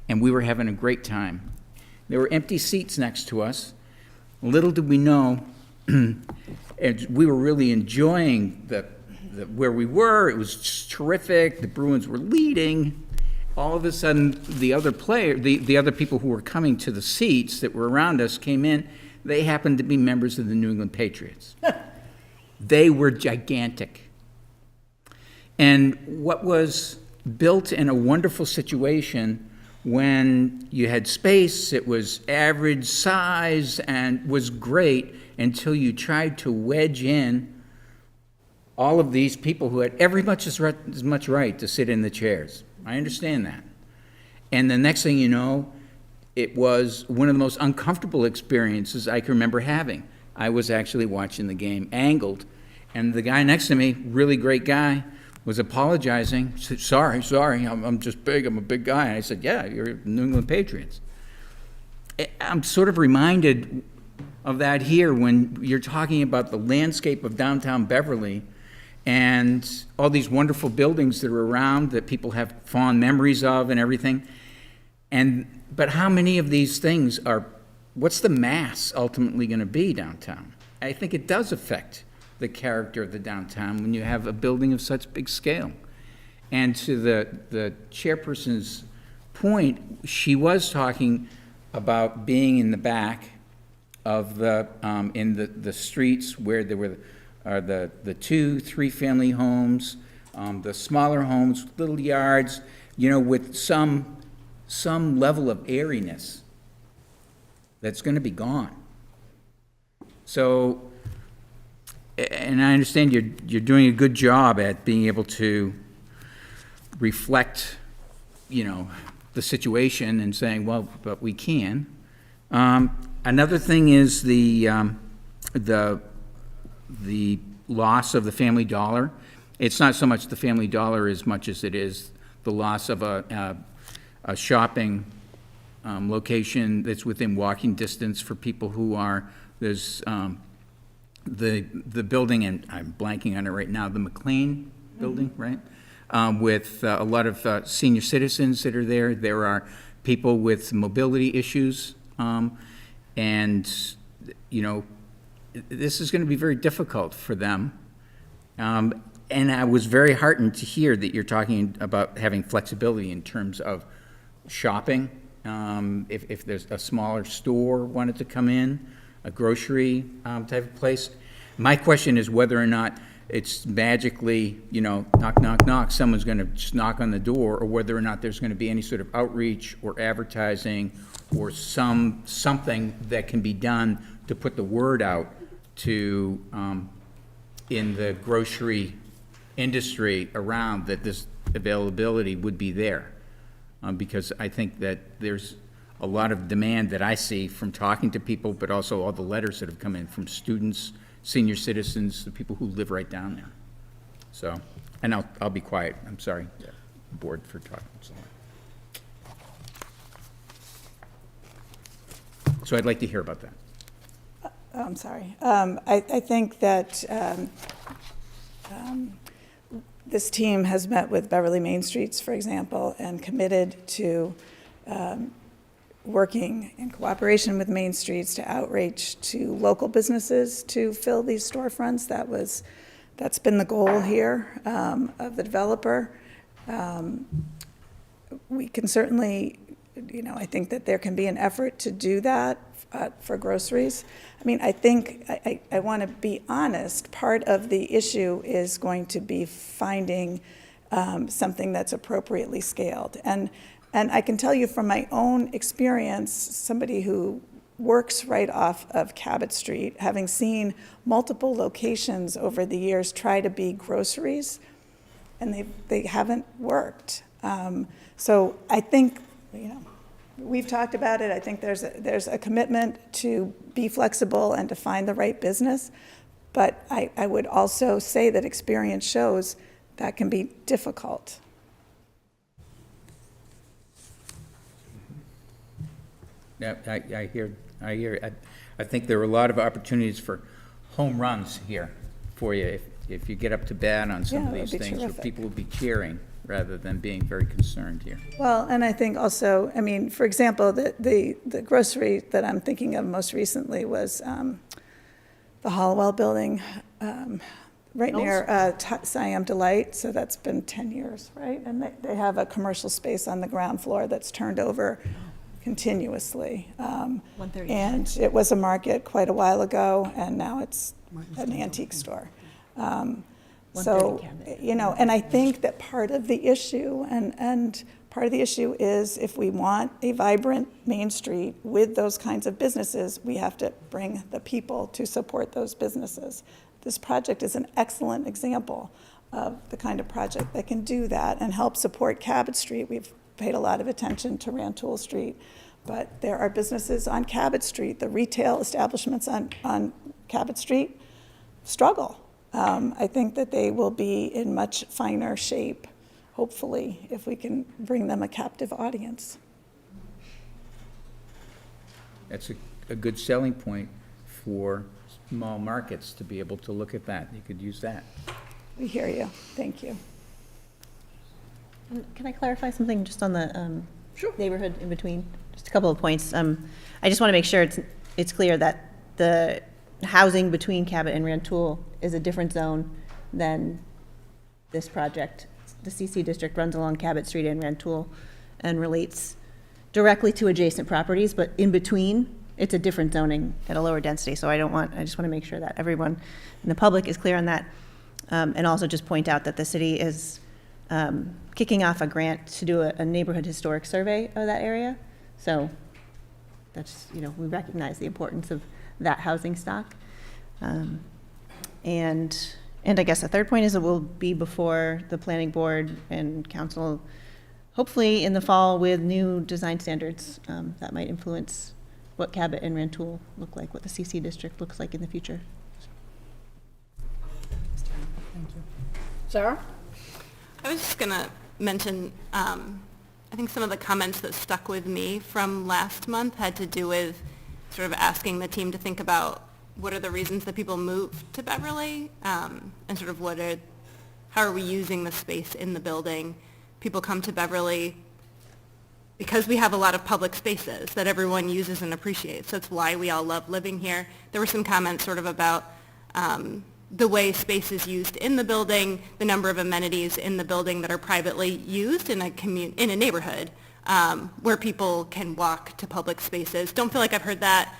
and we were having a great time. There were empty seats next to us. Little did we know, and we were really enjoying where we were. It was just terrific. The Bruins were leading. All of a sudden, the other people who were coming to the seats that were around us came in. They happened to be members of the New England Patriots. They were gigantic. And what was built in a wonderful situation when you had space, it was average size and was great until you tried to wedge in all of these people who had every as much right to sit in the chairs. I understand that. And the next thing you know, it was one of the most uncomfortable experiences I can remember having. I was actually watching the game angled, and the guy next to me, really great guy, was apologizing. He said, sorry, I'm just big, I'm a big guy. And I said, yeah, you're New England Patriots. I'm sort of reminded of that here when you're talking about the landscape of downtown Beverly and all these wonderful buildings that are around that people have fond memories of and everything. But how many of these things what's the mass ultimately going to be downtown? I think it does affect the character of the downtown when you have a building of such big scale. And to the chairperson's point, she was talking about being in the back of in the streets where there were the 2-3 family homes, the smaller homes, little yards, with some level of airiness that's going to be gone. So, and I understand you're doing a good job at being able to reflect, the situation and saying, well, but we can. Another thing is the loss of the Family Dollar. It's not so much the Family Dollar as much as it is the loss of a shopping location that's within walking distance for people who are, there's the building, and I'm blanking on it right now, the McLean building, right? With a lot of senior citizens that are there. There are people with mobility issues, and, this is going to be very difficult for them. And I was very heartened to hear that you're talking about having flexibility in terms of shopping. If there's a smaller store wanted to come in, a grocery type of place. My question is whether or not it's magically, knock, knock, knock, someone's going to just knock on the door, or whether or not there's going to be any sort of outreach or advertising or something that can be done to put the word out to, in the grocery industry around, that this availability would be there. Because I think that there's a lot of demand that I see from talking to people, but also all the letters that have come in from students, senior citizens, the people who live right down there. So, and I'll be quiet. I'm sorry, board, for talking so long. So I'd like to hear about that. I'm sorry. I think that this team has met with Beverly Main Streets, for example, and committed to working in cooperation with Main Streets to outreach to local businesses to fill these storefronts. That's been the goal here of the developer. We can certainly, I think that there can be an effort to do that for groceries. I mean, I think, I want to be honest, part of the issue is going to be finding something that's appropriately scaled. And I can tell you from my own experience, somebody who works right off of Cabot Street, having seen multiple locations over the years try to be groceries, and they haven't worked. So I think, we've talked about it. I think there's a commitment to be flexible and to find the right business. But I would also say that experience shows that can be difficult. Yeah, I hear. I think there are a lot of opportunities for home runs here for you if you get up to bat on some of these things, where people will be cheering rather than being very concerned here. Well, and I think also, for example, the grocery that I'm thinking of most recently was the Hollowell building right near Siam Delight. So that's been 10 years, right? And they have a commercial space on the ground floor that's turned over continuously. And it was a market quite a while ago, and now it's an antique store. So, and I think that part of the issue, and part of the issue is, if we want a vibrant Main Street with those kinds of businesses, we have to bring the people to support those businesses. This project is an excellent example of the kind of project that can do that and help support Cabot Street. We've paid a lot of attention to Rantoul Street, but there are businesses on Cabot Street. The retail establishments on Cabot Street struggle. I think that they will be in much finer shape, hopefully, if we can bring them a captive audience. That's a good selling point for small markets, to be able to look at that. You could use that. We hear you. Thank you. Can I clarify something just on the neighborhood in between? Just a couple of points. I just want to make sure it's clear that the housing between Cabot and Rantoul is a different zone than this project. The CC district runs along Cabot Street and Rantoul and relates directly to adjacent properties, but in between, it's a different zoning at a lower density. So I just want to make sure that everyone in the public is clear on that. And also just point out that the city is kicking off a grant to do a neighborhood historic survey of that area. So that's, we recognize the importance of that housing stock. And I guess the third point is it will be before the planning board and council, hopefully in the fall, with new design standards that might influence what Cabot and Rantoul look like, what the CC district looks like in the future. Sarah? I was just going to mention, I think some of the comments that stuck with me from last month had to do with sort of asking the team to think about what are the reasons that people move to Beverly, and sort of how are we using the space in the building. People come to Beverly because we have a lot of public spaces that everyone uses and appreciates. That's why we all love living here. There were some comments sort of about the way space is used in the building, the number of amenities in the building that are privately used in a neighborhood where people can walk to public spaces. Don't feel like I've heard that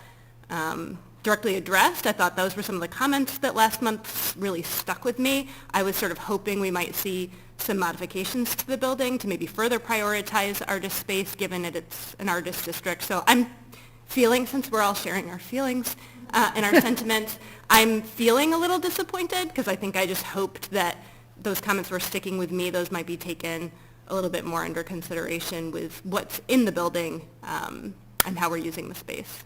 directly addressed. I thought those were some of the comments that last month really stuck with me. I was sort of hoping we might see some modifications to the building to maybe further prioritize artist space, given that it's an artist district. So I'm feeling, since we're all sharing our feelings and our sentiments, I'm feeling a little disappointed because I think I just hoped that those comments were sticking with me. Those might be taken a little bit more under consideration with what's in the building and how we're using the space.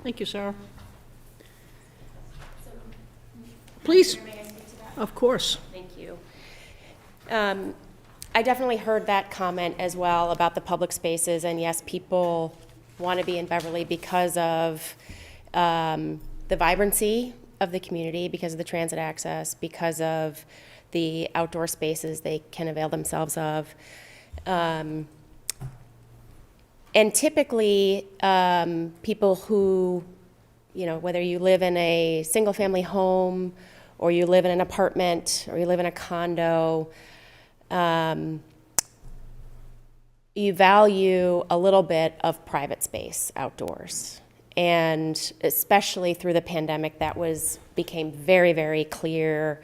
Thank you, Sarah. Please. Of course. Thank you. I definitely heard that comment as well about the public spaces, and yes, people want to be in Beverly because of the vibrancy of the community, because of the transit access, because of the outdoor spaces they can avail themselves of. And typically, people who, whether you live in a single-family home or you live in an apartment or you live in a condo, you value a little bit of private space outdoors. And especially through the pandemic, that became very, very clear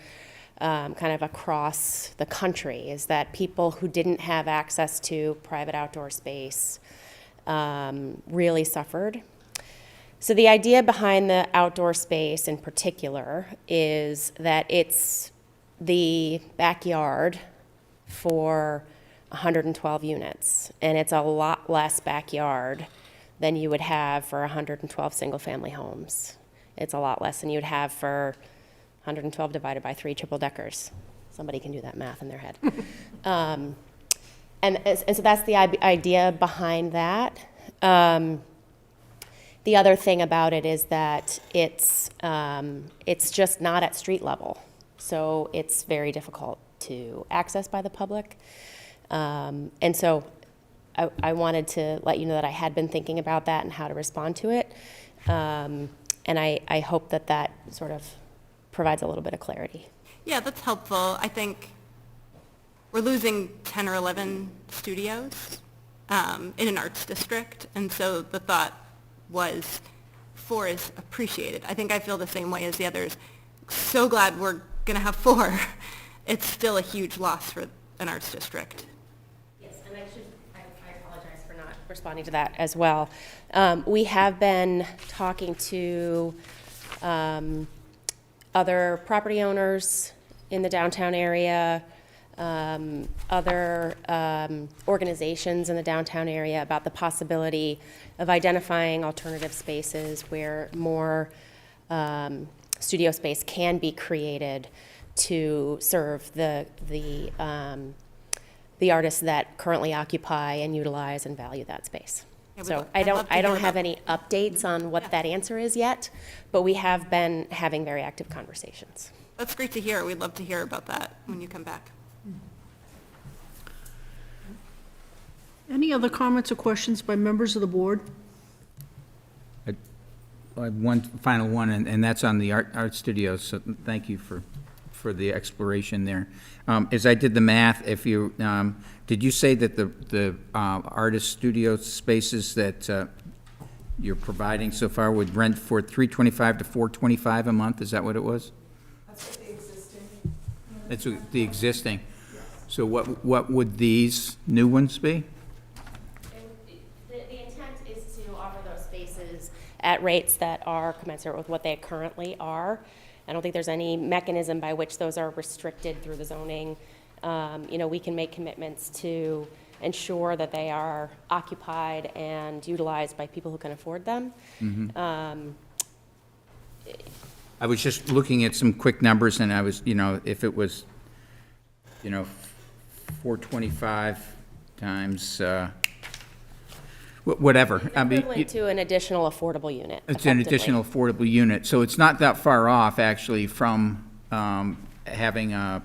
kind of across the country, is that people who didn't have access to private outdoor space really suffered. So the idea behind the outdoor space in particular is that it's the backyard for 112 units, and it's a lot less backyard than you would have for 112 single-family homes. It's a lot less than you would have for 112 divided by 3 triple-deckers. Somebody can do that math in their head. And so that's the idea behind that. The other thing about it is that it's just not at street level, so it's very difficult to access by the public. And so I wanted to let you know that I had been thinking about that and how to respond to it. And I hope that sort of provides a little bit of clarity. Yeah, that's helpful. I think we're losing 10 or 11 studios in an arts district, and so the thought was 4 is appreciated. I think I feel the same way as the others. So glad we're going to have 4. It's still a huge loss for an arts district. Yes, and I apologize for not responding to that as well. We have been talking to other property owners in the downtown area, other organizations in the downtown area about the possibility of identifying alternative spaces where more studio space can be created to serve the artists that currently occupy and utilize and value that space. Yeah, So I'd love to I don't hear have about- any updates on what that answer is yet, but we have been having very active conversations. That's great to hear. We'd love to hear about that when you come back. Any other comments or questions by members of the board? one final one, and that's on the art studios, so thank you for the exploration there. As I did the math, if you, did you say that the artist studio spaces that you're providing so far would rent for $325 to $425 a month? Is that what it was? That's what the existing. That's the existing. So what would these new ones be? The intent is to offer those spaces at rates that are commensurate with what they currently are. I don't think there's any mechanism by which those are restricted through the zoning. We can make commitments to ensure that they are occupied and utilized by people who can afford them. I was just looking at some quick numbers, and I was, if it was, 425 times, whatever. I mean, Equivalent to an additional affordable unit. it's an additional affordable unit, so it's not that far off, actually, from having An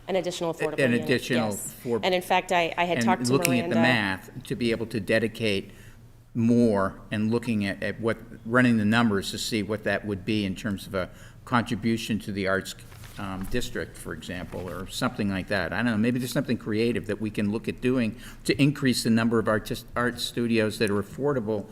additional affordable an unit, additional yes. for. And in fact, I had talked to And looking at the Miranda. math, to be able to dedicate more and looking at what, running the numbers to see what that would be in terms of a contribution to the arts district, for example, or something like that. I don't know, maybe there's something creative that we can look at doing to increase the number of art studios that are affordable.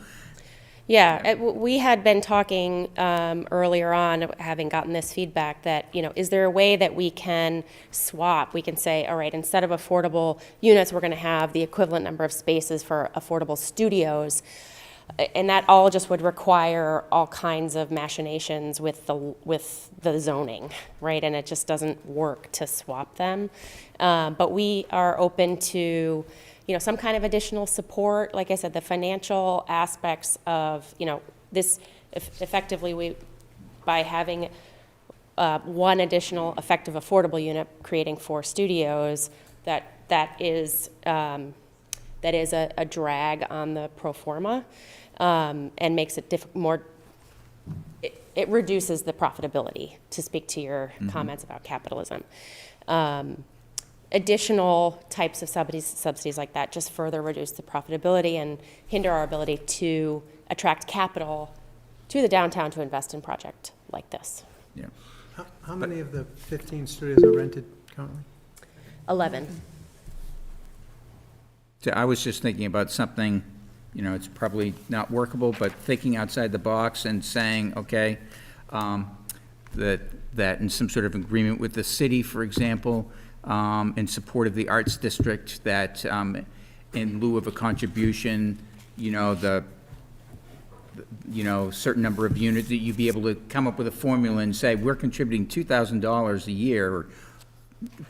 Yeah, we had been talking earlier on, having gotten this feedback, that, is there a way that we can swap? We can say, all right, instead of affordable units, we're going to have the equivalent number of spaces for affordable studios. And that all just would require all kinds of machinations with the zoning, right? And it just doesn't work to swap them. But we are open to, some kind of additional support. Like I said, the financial aspects of, this effectively, by having one additional effective affordable unit, creating 4 studios, that is a drag on the pro forma, and makes it more. It reduces the profitability, to speak to your comments about capitalism. Additional types of subsidies like that just further reduce the profitability and hinder our ability to attract capital to the downtown to invest in project like this. Yeah. How many of the 15 studios are rented currently? 11. So I was just thinking about something, it's probably not workable, but thinking outside the box and saying, okay, that in some sort of agreement with the city, for example, in support of the arts district, that in lieu of a contribution, certain number of units, that you'd be able to come up with a formula and say, we're contributing $2,000 a year or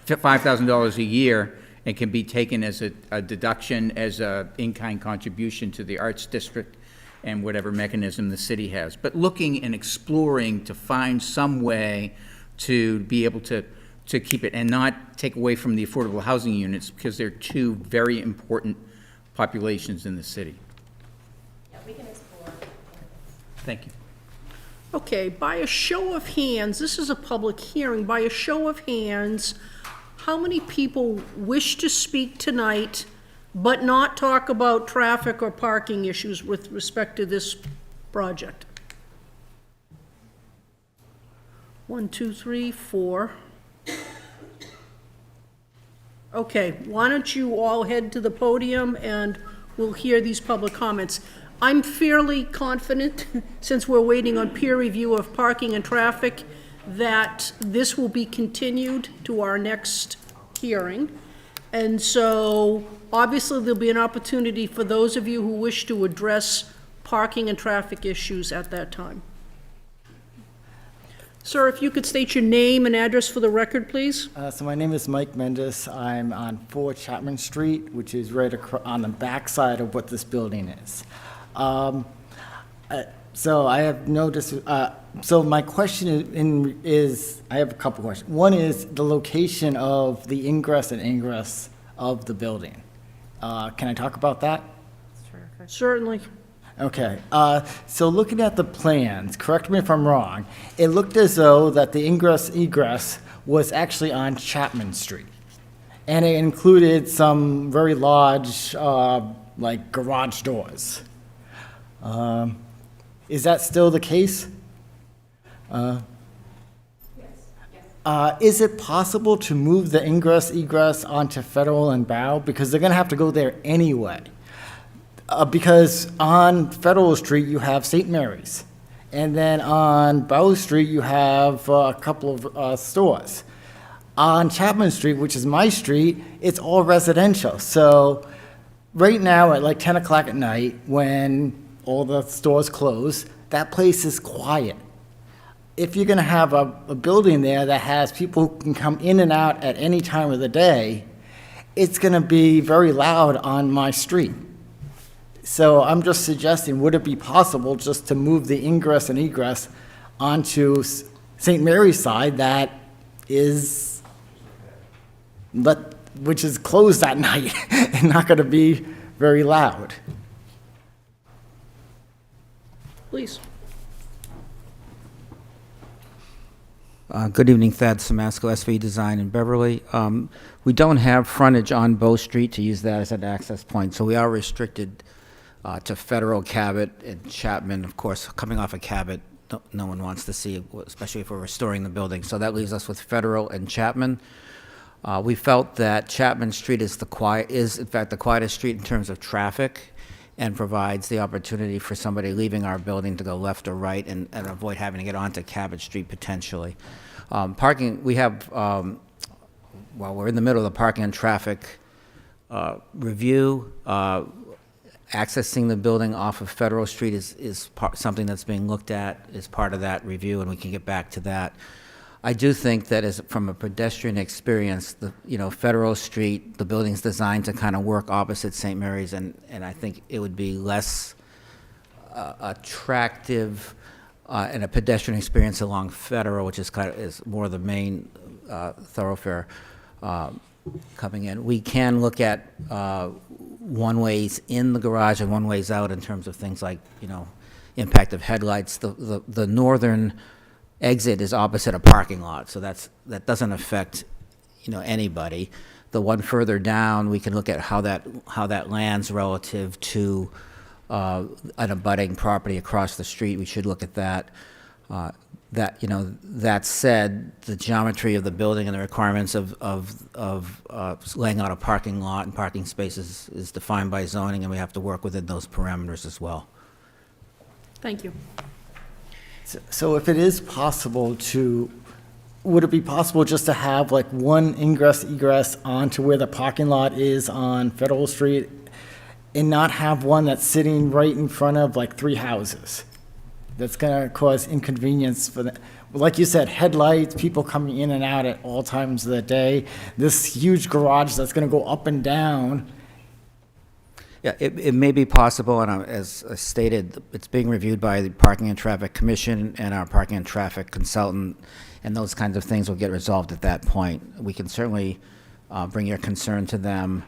$5,000 a year, and can be taken as a deduction, as a in-kind contribution to the arts district and whatever mechanism the city has. But looking and exploring to find some way to be able to keep it and not take away from the affordable housing units, because they're 2 very important populations in the city. Yeah, we can explore. Thank you. Okay, by a show of hands, this is a public hearing, by a show of hands, how many people wish to speak tonight but not talk about traffic or parking issues with respect to this project? 1, 2, 3, 4. Okay, why don't you all head to the podium and we'll hear these public comments. I'm fairly confident, since we're waiting on peer review of parking and traffic, that this will be continued to our next hearing. And so, obviously, there'll be an opportunity for those of you who wish to address parking and traffic issues at that time. Sir, if you could state your name and address for the record, please. So my name is Mike Mendes. I'm on 4 Chapman Street, which is right on the back side of what this building is. So I have noticed, so my question is, I have a couple questions. One is the location of the ingress and ingress of the building. Can I talk about that? Certainly. Okay, so looking at the plans, correct me if I'm wrong, it looked as though that the ingress egress was actually on Chapman Street. And it included some very large, like garage doors. Is that still the case? Is it possible to move the ingress egress onto Federal and Bow? Because they're gonna have to go there anyway. Because on Federal Street, you have St. Mary's. And then on Bow Street, you have a couple of stores. On Chapman Street, which is my street, it's all residential. So right now at like 10 o'clock at night, when all the stores close, that place is quiet. If you're going to have a building there that has people who can come in and out at any time of the day, it's going to be very loud on my street. So I'm just suggesting, would it be possible just to move the ingress and egress onto St. Mary's side that is, which is closed at night and not going to be very loud? Please. Good evening, Thad Samasco, SV Design in Beverly. We don't have frontage on Bow Street to use that as an access point, so we are restricted to Federal, Cabot, and Chapman. Of course, coming off of Cabot, no one wants to see, especially if we're restoring the building. So that leaves us with Federal and Chapman. We felt that Chapman Street is in fact the quietest street in terms of traffic, and provides the opportunity for somebody leaving our building to go left or right and avoid having to get onto Cabot Street potentially. Parking, we have, we're in the middle of the parking and traffic review. Accessing the building off of Federal Street is something that's being looked at as part of that review, and we can get back to that. I do think that from a pedestrian experience, Federal Street, the building's designed to kind of work opposite St. Mary's, and I think it would be less attractive and a pedestrian experience along Federal, which is more the main thoroughfare coming in. We can look at one-ways in the garage and one-ways out in terms of things like, impact of headlights. The northern exit is opposite a parking lot, so that doesn't affect, anybody. The one further down, we can look at how that lands relative to an abutting property across the street. We should look at that. That said, the geometry of the building and the requirements of laying out a parking lot and parking spaces is defined by zoning, and we have to work within those parameters as well. Thank you. So if it is possible would it be possible just to have like one ingress egress onto where the parking lot is on Federal Street and not have one that's sitting right in front of like 3 houses? That's going to cause inconvenience for the, like you said, headlights, people coming in and out at all times of the day, this huge garage that's going to go up and down. Yeah, it may be possible, and as stated, it's being reviewed by the Parking and Traffic Commission and our Parking and Traffic Consultant, and those kinds of things will get resolved at that point. We can certainly bring your concern to them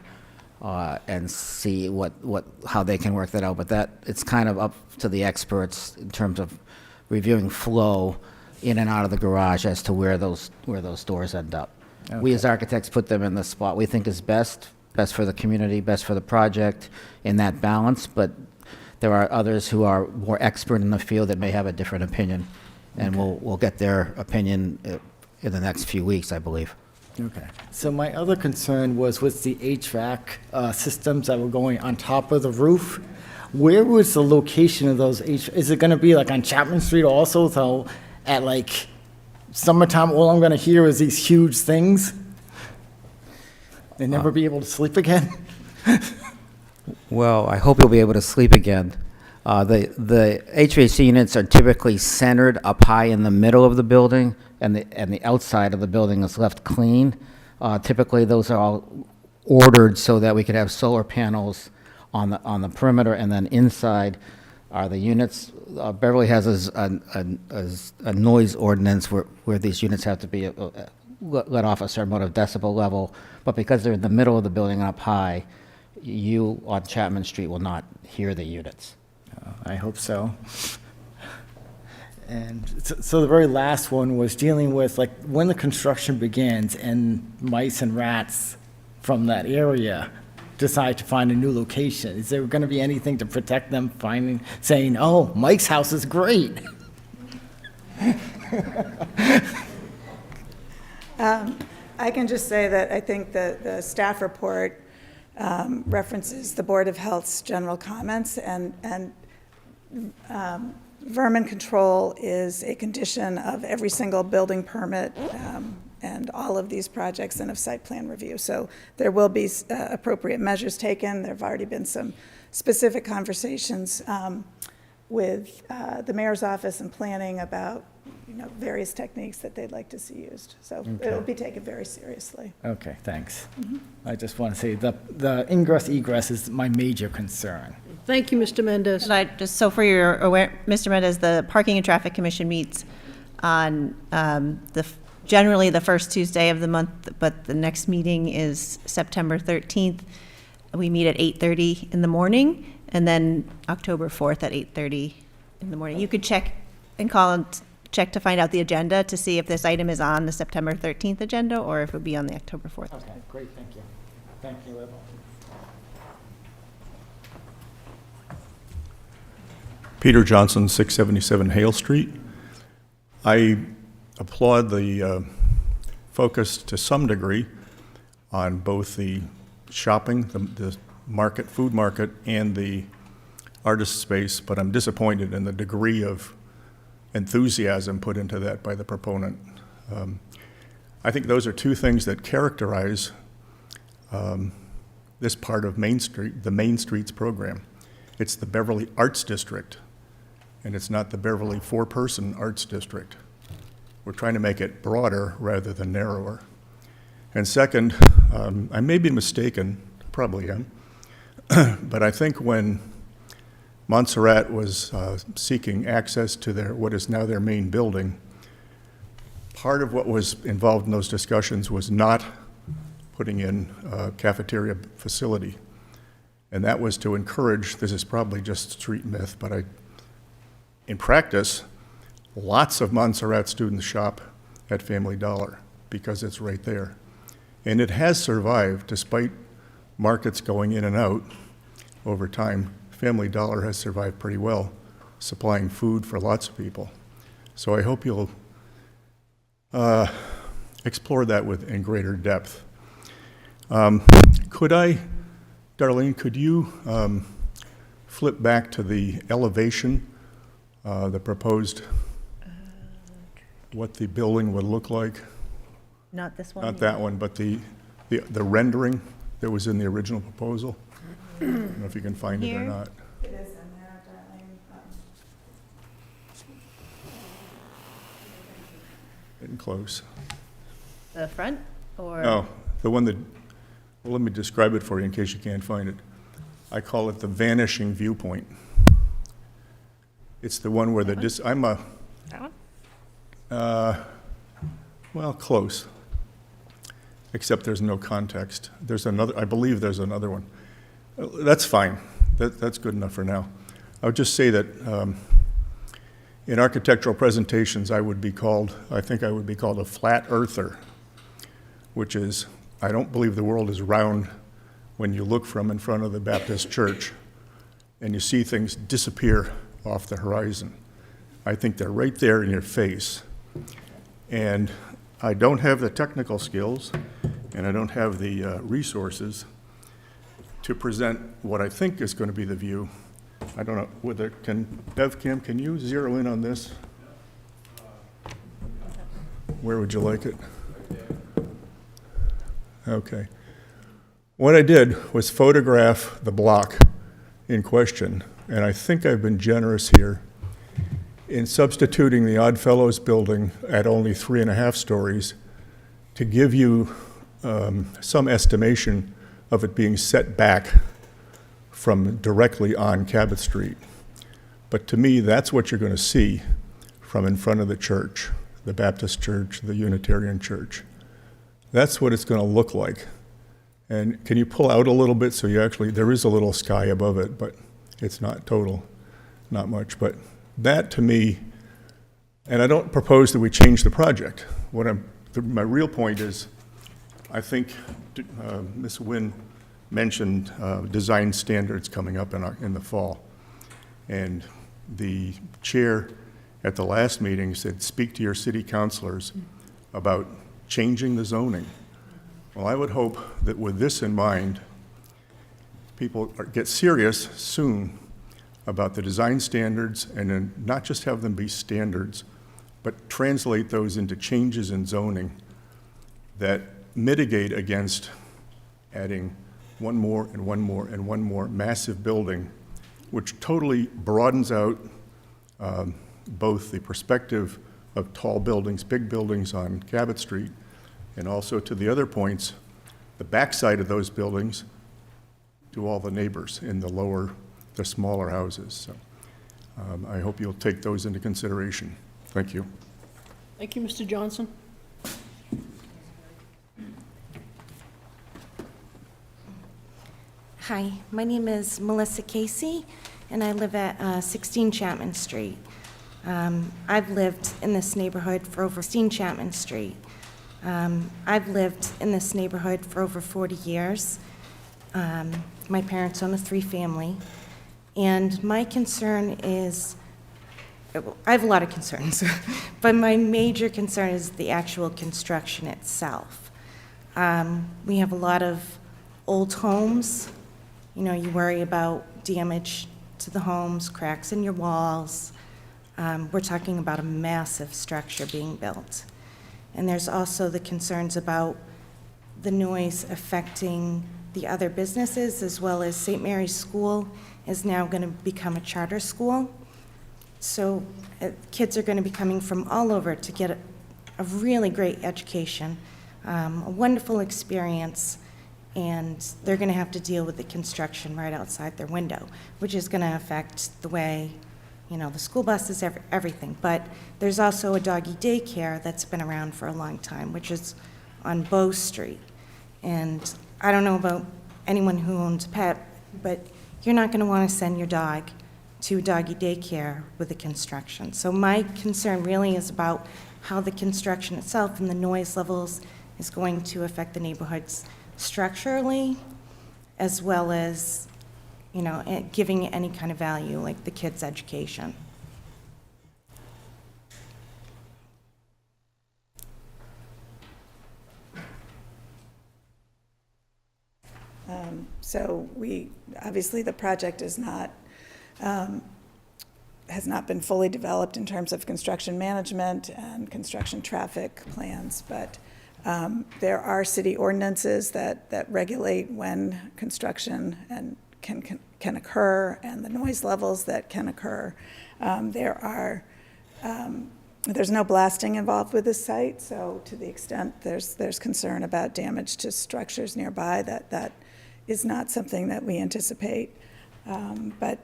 and see how they can work that out, but it's kind of up to the experts in terms of reviewing flow in and out of the garage as to where those doors end up. Okay. We as architects put them in the spot we think is best for the community, best for the project in that balance, but there are others who are more expert in the field that may have a different opinion, and okay. we'll get their opinion in the next few weeks, I believe. Okay. So my other concern was with the HVAC systems that were going on top of the roof. Where was the location of those is it going to be like on Chapman Street also? So at like summertime, all I'm going to hear is these huge things? And never be able to sleep again? Well, I hope you'll be able to sleep again. The HVAC units are typically centered up high in the middle of the building, and the outside of the building is left clean. Typically, those are all ordered so that we could have solar panels on the perimeter, and then inside are the units. Beverly has a noise ordinance where these units have to be let off a certain amount of decibel level, but because they're in the middle of the building up high, you on Chapman Street will not hear the units. I hope so. And so the very last one was dealing with like when the construction begins and mice and rats from that area, decide to find a new location? Is there going to be anything to protect them saying, oh, Mike's house is great? I can just say that I think the staff report references the Board of Health's general comments, and vermin control is a condition of every single building permit and all of these projects and of site plan review. So there will be appropriate measures taken. There have already been some specific conversations with the mayor's office and planning about various techniques that they'd like to see used. So it'll be taken very seriously. Okay, thanks. I just want to say the ingress egress is my major concern. Thank you, Mr. Mendez. And just so for your aware, Mr. Mendez, the Parking and Traffic Commission meets on generally the first Tuesday of the month, but the next meeting is September 13th. We meet at 8:30 in the morning, and then October 4th at 8:30 in the morning. You could check and call and check to find out the agenda to see if this item is on the September 13th agenda or if it would be on the October 4th. Okay, great, thank you. Thank you, Eva. Peter Johnson, 677 Hale Street. I applaud the focus to some degree on both the shopping, the market, food market, and the artist space, but I'm disappointed in the degree of enthusiasm put into that by the proponent. I think those are two things that characterize this part of Main Street, the Main Streets program. It's the Beverly Arts District, and it's not the Beverly four-person Arts District. We're trying to make it broader rather than narrower. And second, I may be mistaken, probably am, but I think when Montserrat was seeking access to what is now their main building, part of what was involved in those discussions was not putting in a cafeteria facility. And that was to encourage, this is probably just street myth, but in practice, lots of Montserrat students shop at Family Dollar because it's right there. And it has survived despite markets going in and out over time. Family Dollar has survived pretty well, supplying food for lots of people. So I hope you'll explore that in greater depth. Darlene, could you flip back to the elevation, the proposed, what the building would look like? Not this one? Not that one, but the rendering that was in the original proposal? I don't know if you can find it or Here? not. It is in there, Darlene. Getting close. The front or? No, the one that, well, let me describe it for you in case you can't find it. I call it the Vanishing Viewpoint. It's the one where That one? Well, close. Except there's no context. There's another, I believe there's another one. That's fine. That's good enough for now. I would just say that in architectural presentations, I think I would be called a flat earther, which is, I don't believe the world is round when you look from in front of the Baptist church and you see things disappear off the horizon. I think they're right there in your face. And I don't have the technical skills and I don't have the resources to present what I think is going to be the view. I don't know whether, BevCam, can you zero in on this? Where would you like it? Okay. What I did was photograph the block in question, and I think I've been generous here in substituting the Oddfellows building at only 3.5 stories to give you some estimation of it being set back from directly on Cabot Street. But to me, that's what you're going to see from in front of the church, the Baptist church, the Unitarian church. That's what it's going to look like. And can you pull out a little bit so you actually, there is a little sky above it, but it's not total, not much. But that to me, and I don't propose that we change the project. My real point is, I think Ms. Wynn mentioned design standards coming up in the fall. And the chair at the last meeting said, speak to your city councilors about changing the zoning. Well, I would hope that with this in mind, people get serious soon about the design standards, and then not just have them be standards, but translate those into changes in zoning that mitigate against adding one more and one more and one more massive building, which totally broadens out both the perspective of tall buildings, big buildings on Cabot Street, and also to the other points, the backside of those buildings to all the neighbors in the smaller houses. So I hope you'll take those into consideration. Thank you. Thank you, Mr. Johnson. Hi, my name is Melissa Casey, and I live at 16 Chapman Street. I've lived in this neighborhood for over 16 Chapman Street. I've lived in this neighborhood for over 40 years. My parents own a 3-family, and my concern is, I have a lot of concerns, but my major concern is the actual construction itself. We have a lot of old homes. You know, you worry about damage to the homes, cracks in your walls. We're talking about a massive structure being built. And there's also the concerns about the noise affecting the other businesses, as well as St. Mary's School is now going to become a charter school. So kids are going to be coming from all over to get a really great education, a wonderful experience, and they're going to have to deal with the construction right outside their window, which is going to affect the way, you know, the school buses, everything. But there's also a doggy daycare that's been around for a long time, which is on Bow Street. And I don't know about anyone who owns a pet, but you're not going to want to send your dog to doggy daycare with the construction. So my concern really is about how the construction itself and the noise levels is going to affect the neighborhoods structurally, as well as, you know, giving any kind of value, like the kids' education. So obviously the project is not, has not been fully developed in terms of construction management and construction traffic plans, but there are city ordinances that regulate when construction and can occur and the noise levels that can occur. There's no blasting involved with this site, so to the extent there's concern about damage to structures nearby, that is not something that we anticipate. But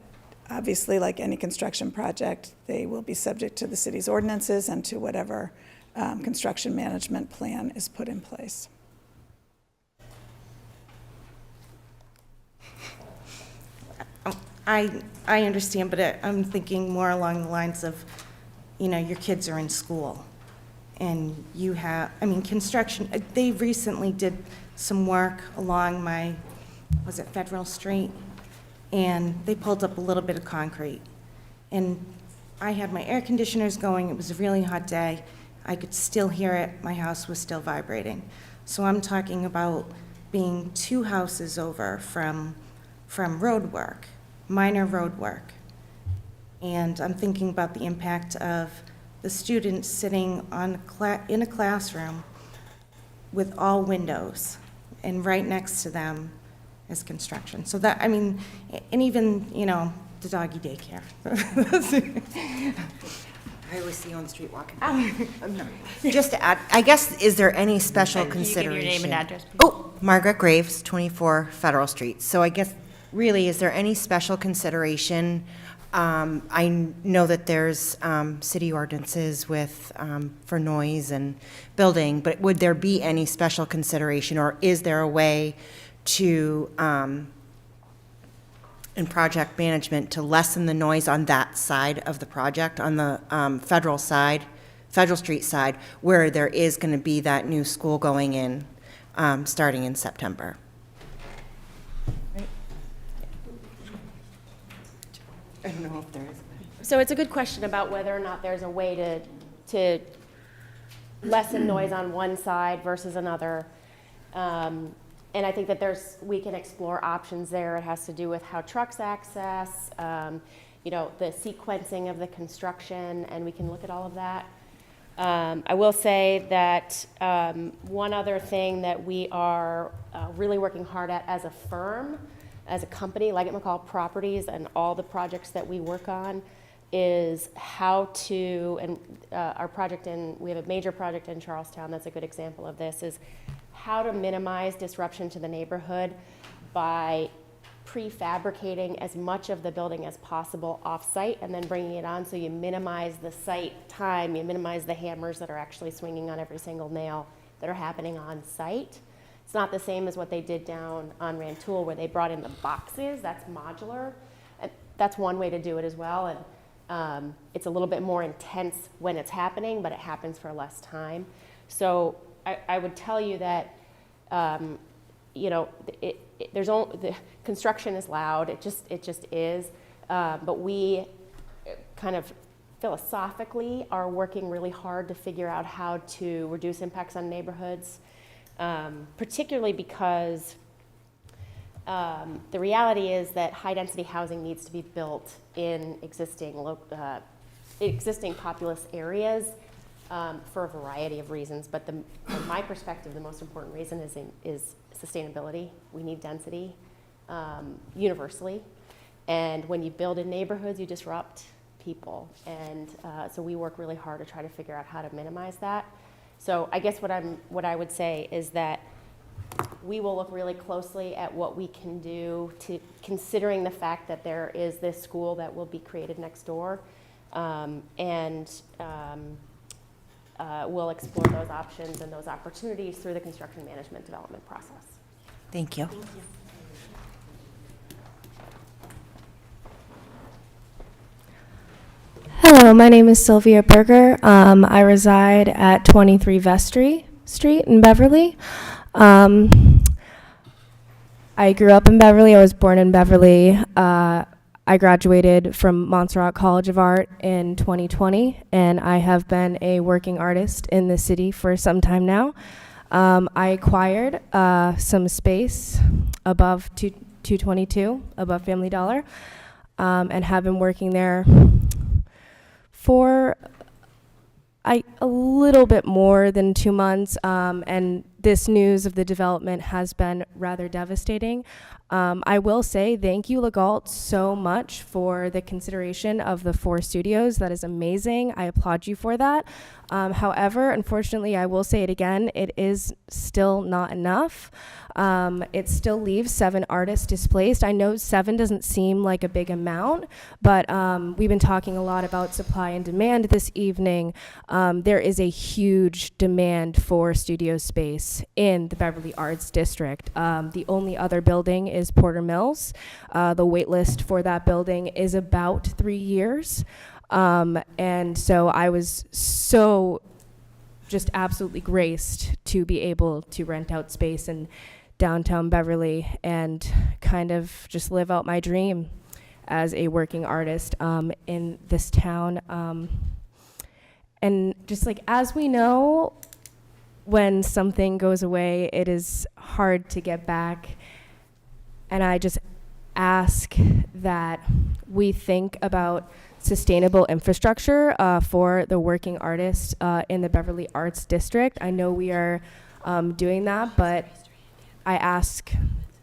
obviously, like any construction project, they will be subject to the city's ordinances and to whatever construction management plan is put in place. I understand, but I'm thinking more along the lines of, you know, your kids are in school, and you have, I mean, construction, they recently did some work along was it Federal Street? And they pulled up a little bit of concrete. And I had my air conditioners going, it was a really hot day, I could still hear it, my house was still vibrating. So I'm talking about being 2 houses over from road work, minor road work. And I'm thinking about the impact of the students sitting in a classroom with all windows, and right next to them is construction. So that, I mean, and even, you know, the doggy daycare. I always see you on the street walking. Just to add, I guess, is there any special consideration? Can you give your name and address, please? Oh, Margaret Graves, 24 Federal Street. So I guess, really, is there any special consideration? I know that there's city ordinances for noise and building, but would there be any special consideration, or is there a way to, in project management, to lessen the noise on that side of the project, on the Federal Street side, where there is going to be that new school going in, starting in September? I don't know if there is. So it's a good question about whether or not there's a way to lessen noise on one side versus another. And I think that we can explore options there. It has to do with how trucks access, you know, the sequencing of the construction, and we can look at all of that. I will say that one other thing that we are really working hard at as a firm, as a company, Leggett McCall Properties, and all the projects that we work on, is how to, and our project we have a major project in Charlestown that's a good example of this, is how to minimize disruption to the neighborhood by prefabricating as much of the building as possible off-site and then bringing it on, so you minimize the site time, you minimize the hammers that are actually swinging on every single nail that are happening on site. It's not the same as what they did down on Rantoul where they brought in the boxes. That's modular. And that's one way to do it as well. And it's a little bit more intense when it's happening, but it happens for less time. So I would tell you that, you know, the construction is loud. It just is. But we kind of philosophically are working really hard to figure out how to reduce impacts on neighborhoods, particularly because the reality is that high-density housing needs to be built in existing populous areas for a variety of reasons. But from my perspective, the most important reason is sustainability. We need density universally. And when you build in neighborhoods, you disrupt people. And so we work really hard to try to figure out how to minimize that. So I guess what I would say is that we will look really closely at what we can do to, considering the fact that there is this school that will be created next door, we'll explore those options and those opportunities through the construction management development process. Thank you. Hello, my name is Sylvia Berger. I reside at 23 Vestry Street in Beverly. I grew up in Beverly. I was born in Beverly. I graduated from Montserrat College of Art in 2020, and I have been a working artist in the city for some time now. I acquired some space above 222, above Family Dollar, and have been working there for a little bit more than 2 months, and this news of the development has been rather devastating. I will say thank you, Legault, so much for the consideration of the 4 studios. That is amazing. I applaud you for that. However, unfortunately, I will say it again, it is still not enough. It still leaves 7 artists displaced. I know 7 doesn't seem like a big amount, but we've been talking a lot about supply and demand this evening. There is a huge demand for studio space in the Beverly Arts District. The only other building is Porter Mills. The wait list for that building is about 3 years. And so I was so just absolutely graced to be able to rent out space in downtown Beverly and kind of just live out my dream as a working artist in this town. And just like, as we know, when something goes away, it is hard to get back. And I just ask that we think about sustainable infrastructure for the working artists in the Beverly Arts District. I know we are doing that, but I ask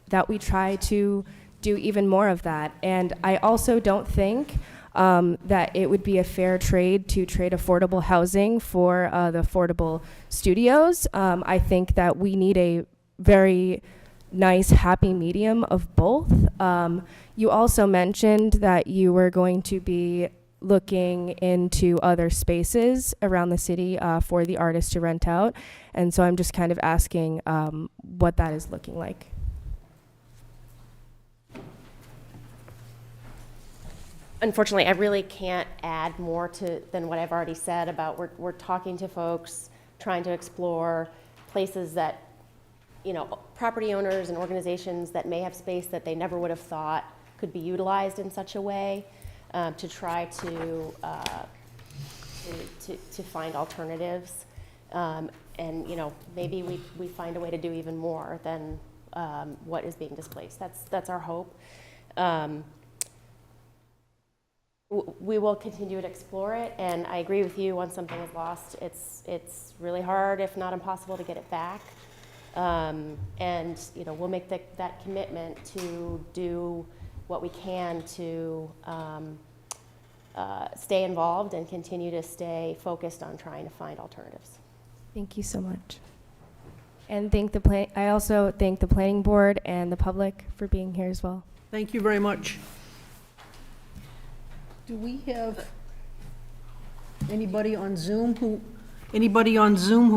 that we try to do even more of that. And I also don't think that it would be a fair trade to trade affordable housing for the affordable studios. I think that we need a very nice, happy medium of both. You also mentioned that you were going to be looking into other spaces around the city for the artists to rent out. And so I'm just kind of asking what that is looking like. Unfortunately, I really can't add more than what I've already said about we're talking to folks, trying to explore places that, you know, property owners and organizations that may have space that they never would have thought could be utilized in such a way. to try to find alternatives. And, you know, maybe we find a way to do even more than what is being displaced. That's our hope. We will continue to explore it, and I agree with you, once something is lost, it's really hard, if not impossible, to get it back. And, you know, we'll make that commitment to do what we can to stay involved and continue to stay focused on trying to find alternatives. Thank you so much. And I also thank the planning board and the public for being here as well. Thank you very much. Do we have anybody on Zoom who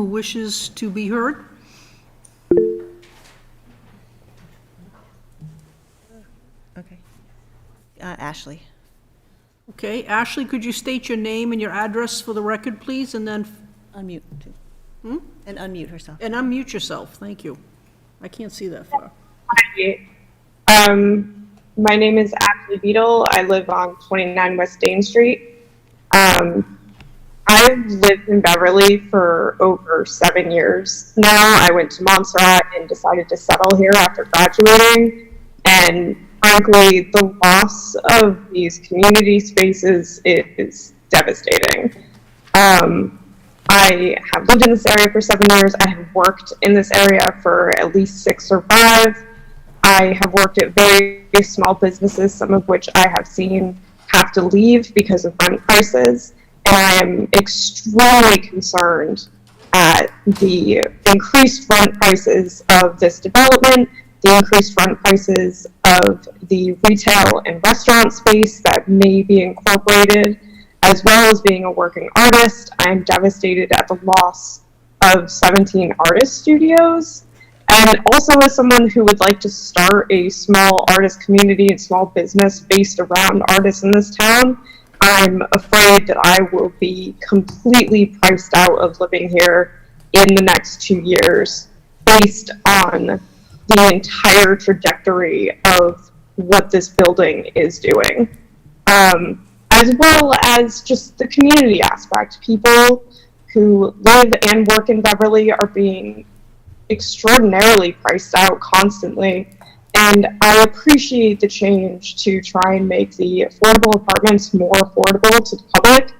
wishes to be heard? Okay. Ashley. Okay, Ashley, could you state your name and your address for the record, please, and then... Unmute, too. And unmute herself. And unmute yourself, thank you. I can't see that far. Hi. My name is Ashley Beadle. I live on 29 West Dane Street. I've lived in Beverly for over 7 years now. I went to Montserrat and decided to settle here after graduating. And frankly, the loss of these community spaces is devastating. I have lived in this area for 7 years. I have worked in this area for at least 6 or 5. I have worked at very small businesses, some of which I have seen have to leave because of rent prices. And I am extremely concerned at the increased rent prices of this development, the increased rent prices of the retail and restaurant space that may be incorporated, as well as being a working artist. I am devastated at the loss of 17 artist studios. And also as someone who would like to start a small artist community and small business based around artists in this town, I'm afraid that I will be completely priced out of living here in the next 2 years based on the entire trajectory of what this building is doing. As well as just the community aspect. People who live and work in Beverly are being extraordinarily priced out constantly, and I appreciate the change to try and make the affordable apartments more affordable to the public.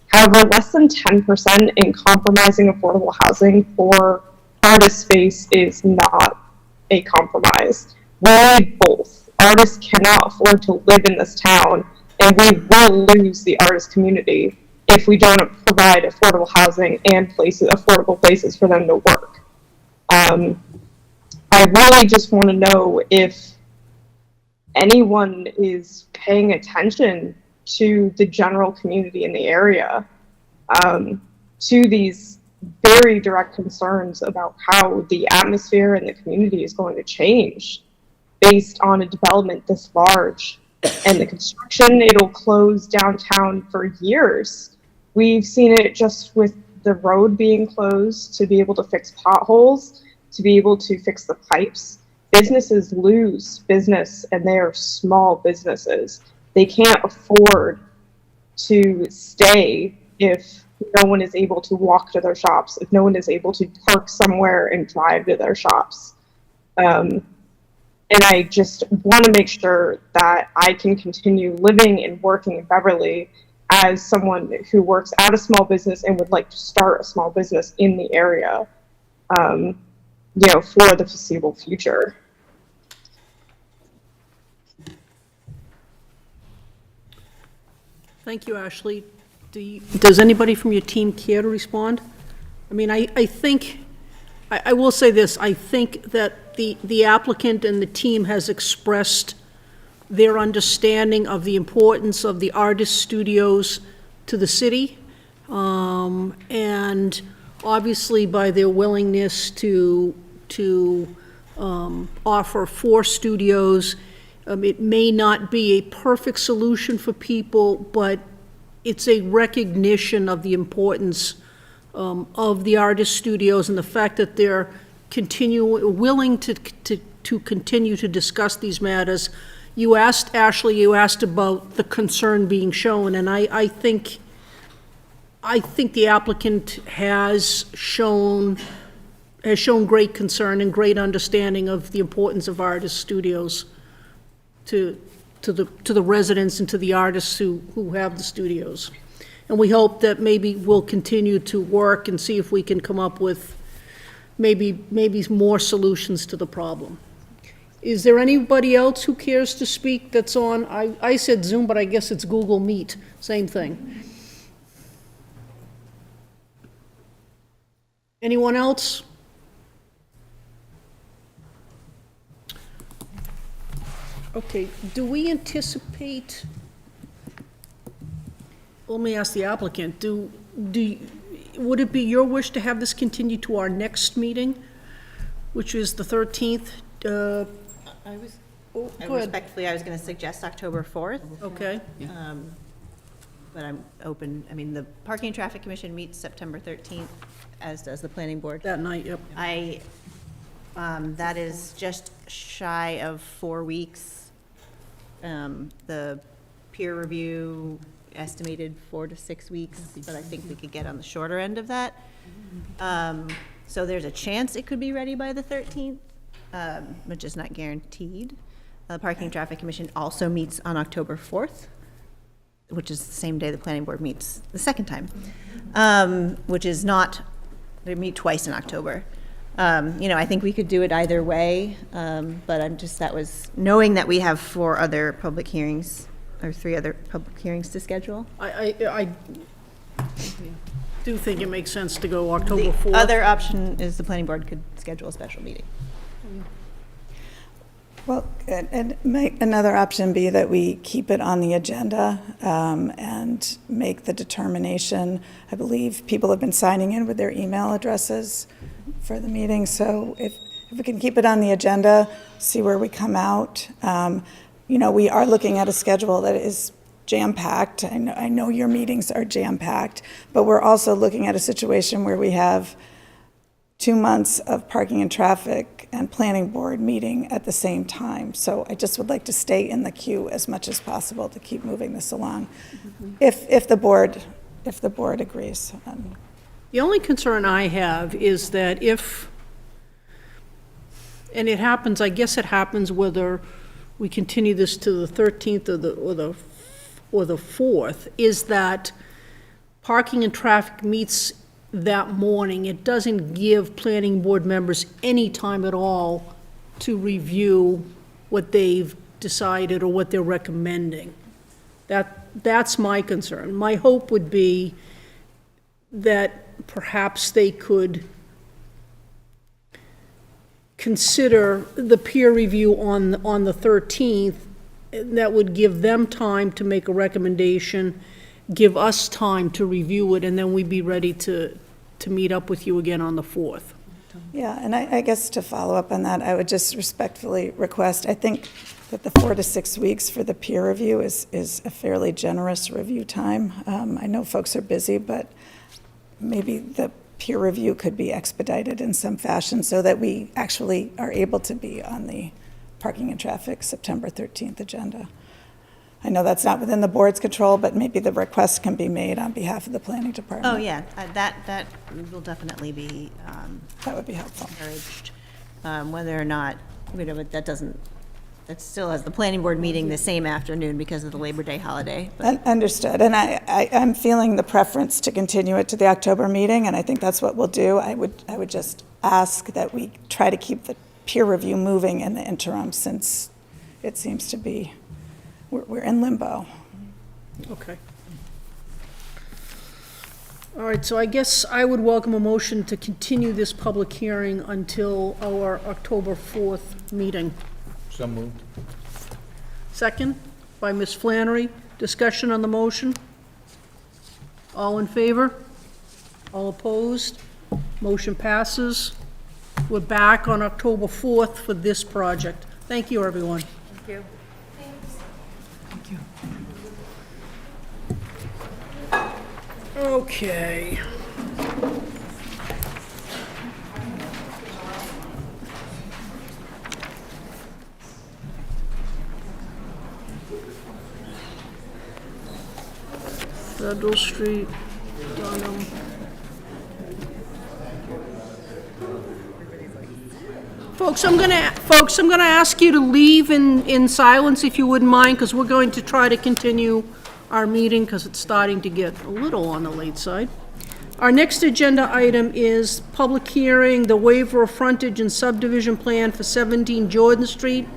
However, less than 10% in compromising affordable housing for artist space is not a compromise. We need both. Artists cannot afford to live in this town, and we will lose the artist community if we don't provide affordable housing and affordable places for them to work. I really just want to know if anyone is paying attention to the general community in the area, to these very direct concerns about how the atmosphere and the community is going to change based on a development this large. And the construction, it'll close downtown for years. We've seen it just with the road being closed to be able to fix potholes, to be able to fix the pipes. Businesses lose business, and they are small businesses. They can't afford to stay if no one is able to walk to their shops, if no one is able to park somewhere and drive to their shops. And I just want to make sure that I can continue living and working in Beverly as someone who works at a small business and would like to start a small business in the area, for the foreseeable future. Thank you, Ashley. Does anybody from your team care to respond? I mean, I think, I will say this, I think that the applicant and the team has expressed their understanding of the importance of the artist studios to the city, and obviously by their willingness to offer 4 studios. It may not be a perfect solution for people, but it's a recognition of the importance of the artist studios and the fact that they're willing to continue to discuss these matters, You asked, Ashley, you asked about the concern being shown, and I think the applicant has shown great concern and great understanding of the importance of artist studios to the residents and to the artists who have the studios. And we hope that maybe we'll continue to work and see if we can come up with maybe more solutions to the problem. Is there anybody else who cares to speak that's on, I said Zoom, but I guess it's Google Meet, same thing. Anyone else? Okay, do we anticipate, let me ask the applicant, would it be your wish to have this continue to our next meeting, which is the 13th? Respectfully, I was going to suggest October 4th. Okay. But I'm open, I mean, the Parking and Traffic Commission meets September 13th, as does the Planning Board. That night, yep. That is just shy of 4 weeks. The peer review estimated 4 to 6 weeks, but I think we could get on the shorter end of that. So there's a chance it could be ready by the 13th, which is not guaranteed. The Parking and Traffic Commission also meets on October 4th, which is the same day the Planning Board meets the second time, which is not, they meet twice in October. I think we could do it either way, but that was, knowing that we have 4 other public hearings, or 3 other public hearings to schedule. I do think it makes sense to go October 4th. The other option is the Planning Board could schedule a special meeting. Well, and might another option be that we keep it on the agenda and make the determination. I believe people have been signing in with their email addresses for the meeting, so if we can keep it on the agenda, see where we come out. We are looking at a schedule that is jam-packed. I know your meetings are jam-packed, but we're also looking at a situation where we have 2 months of Parking and Traffic and Planning Board meeting at the same time. So I just would like to stay in the queue as much as possible to keep moving this along, if the board agrees. The only concern I have is that and it happens, I guess it happens whether we continue this to the 13th or the 4th, is that Parking and Traffic meets that morning. It doesn't give Planning Board members any time at all to review what they've decided or what they're recommending. That's my concern. My hope would be that perhaps they could consider the peer review on the 13th. That would give them time to make a recommendation, give us time to review it, and then we'd be ready to meet up with you again on the 4th. Yeah, and I guess to follow up on that, I would just respectfully request, I think that the 4 to 6 weeks for the peer review is a fairly generous review time. I know folks are busy, but maybe the peer review could be expedited in some fashion so that we actually are able to be on the Parking and Traffic September 13th agenda. I know that's not within the board's control, but maybe the request can be made on behalf of the planning department. Oh, yeah, that will definitely be that would be helpful. Encouraged. Whether or not, that still has the planning board meeting the same afternoon because of the Labor Day holiday. Understood, and I'm feeling the preference to continue it to the October meeting, and I think that's what we'll do. I would just ask that we try to keep the peer review moving in the interim, since it seems to be, we're in limbo. Okay. All right, so I guess I would welcome a motion to continue this public hearing until our October 4th meeting. So moved. Second, by Ms. Flannery. Discussion on the motion? All in favor? All opposed? Motion passes. We're back on October 4th for this project. Thank you, everyone. Thank you. Okay. Federal Street, Dunham. Folks, I'm gonna ask you to leave in silence if you wouldn't mind, because we're going to try to continue our meeting, because it's starting to get a little on the late side. Our next agenda item is public hearing, the waiver of frontage and subdivision plan for 17 Jordan Street.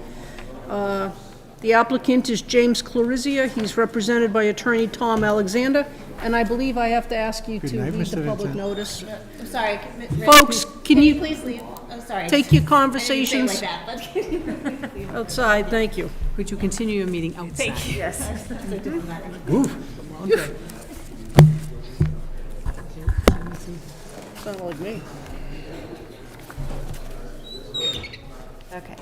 The applicant is James Clarizia. He's represented by attorney Tom Alexander, and I believe I have to ask you to night, read the Mr. public Vincent. notice. I'm sorry. Folks, can you please leave? I'm sorry. take your I conversations didn't say it like that, but. outside? Thank you. Would you continue your meeting outside? Thank you. Yes. Sound like me. Okay.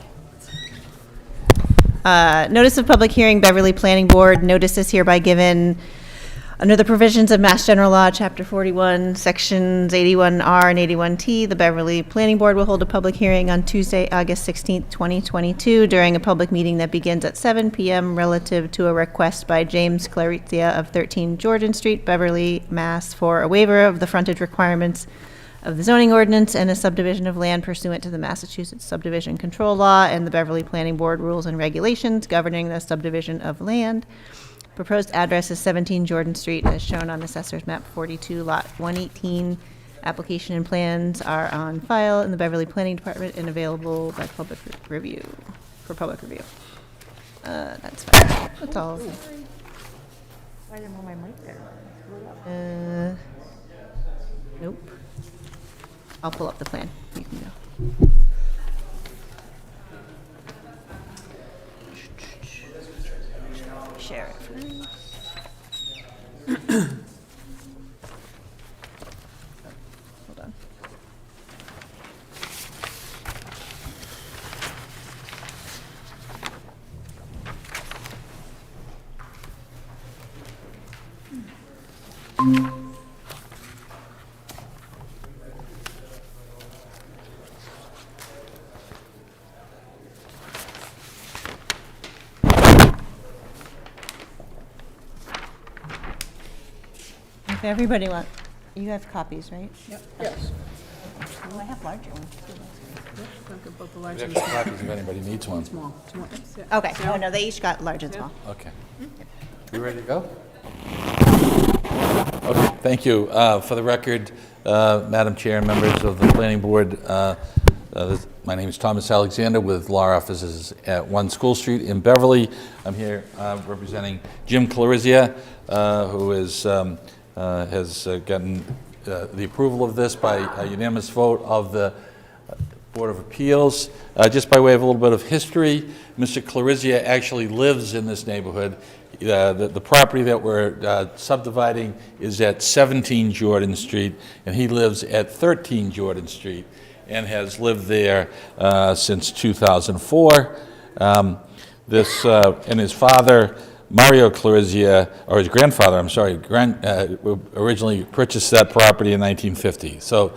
Notice of public hearing, Beverly Planning Board. Notice is hereby given under the provisions of Mass General Law, Chapter 41, Sections 81R and 81T. The Beverly Planning Board will hold a public hearing on Tuesday, August 16th, 2022, during a public meeting that begins at 7 p.m. relative to a request by James Clarizia of 13 Jordan Street, Beverly, Mass. for a waiver of the frontage requirements of the zoning ordinance and a subdivision of land pursuant to the Massachusetts Subdivision Control Law and the Beverly Planning Board rules and regulations governing the subdivision of land. Proposed address is 17 Jordan Street, as shown on Assessor's Map 42, Lot 118. Application and plans are on file in the Beverly Planning Department and available by public review, for public review. That's fine. That's all. I didn't move my mic there. Nope. I'll pull up the plan. You can go. Share it first. Hold on. If everybody want, you have copies, right? Yes. Oh, I have larger ones too. About the large There's and extra copies if anybody needs one. small. Okay, oh, no, they each got large and small. Okay. You ready to go? Okay, thank you. For the record, Madam Chair and members of the Planning Board, my name is Thomas Alexander with law offices at 1 School Street in Beverly. I'm here representing Jim Clarizia, who has gotten the approval of this by a unanimous vote of the Board of Appeals. Just by way of a little bit of history, Mr. Clarizia actually lives in this neighborhood. The property that we're subdividing is at 17 Jordan Street, and he lives at 13 Jordan Street and has lived there since 2004. And his father, Mario Clarizia, or his grandfather, I'm sorry, originally purchased that property in 1950. So,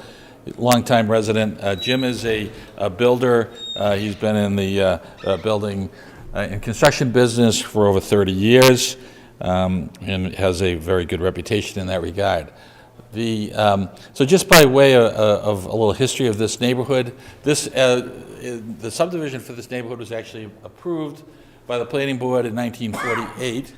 longtime resident. Jim is a builder. He's been in the building and construction business for over 30 years and has a very good reputation in that regard. So just by way of a little history of this neighborhood, the subdivision for this neighborhood was actually approved by the Planning Board in 1948.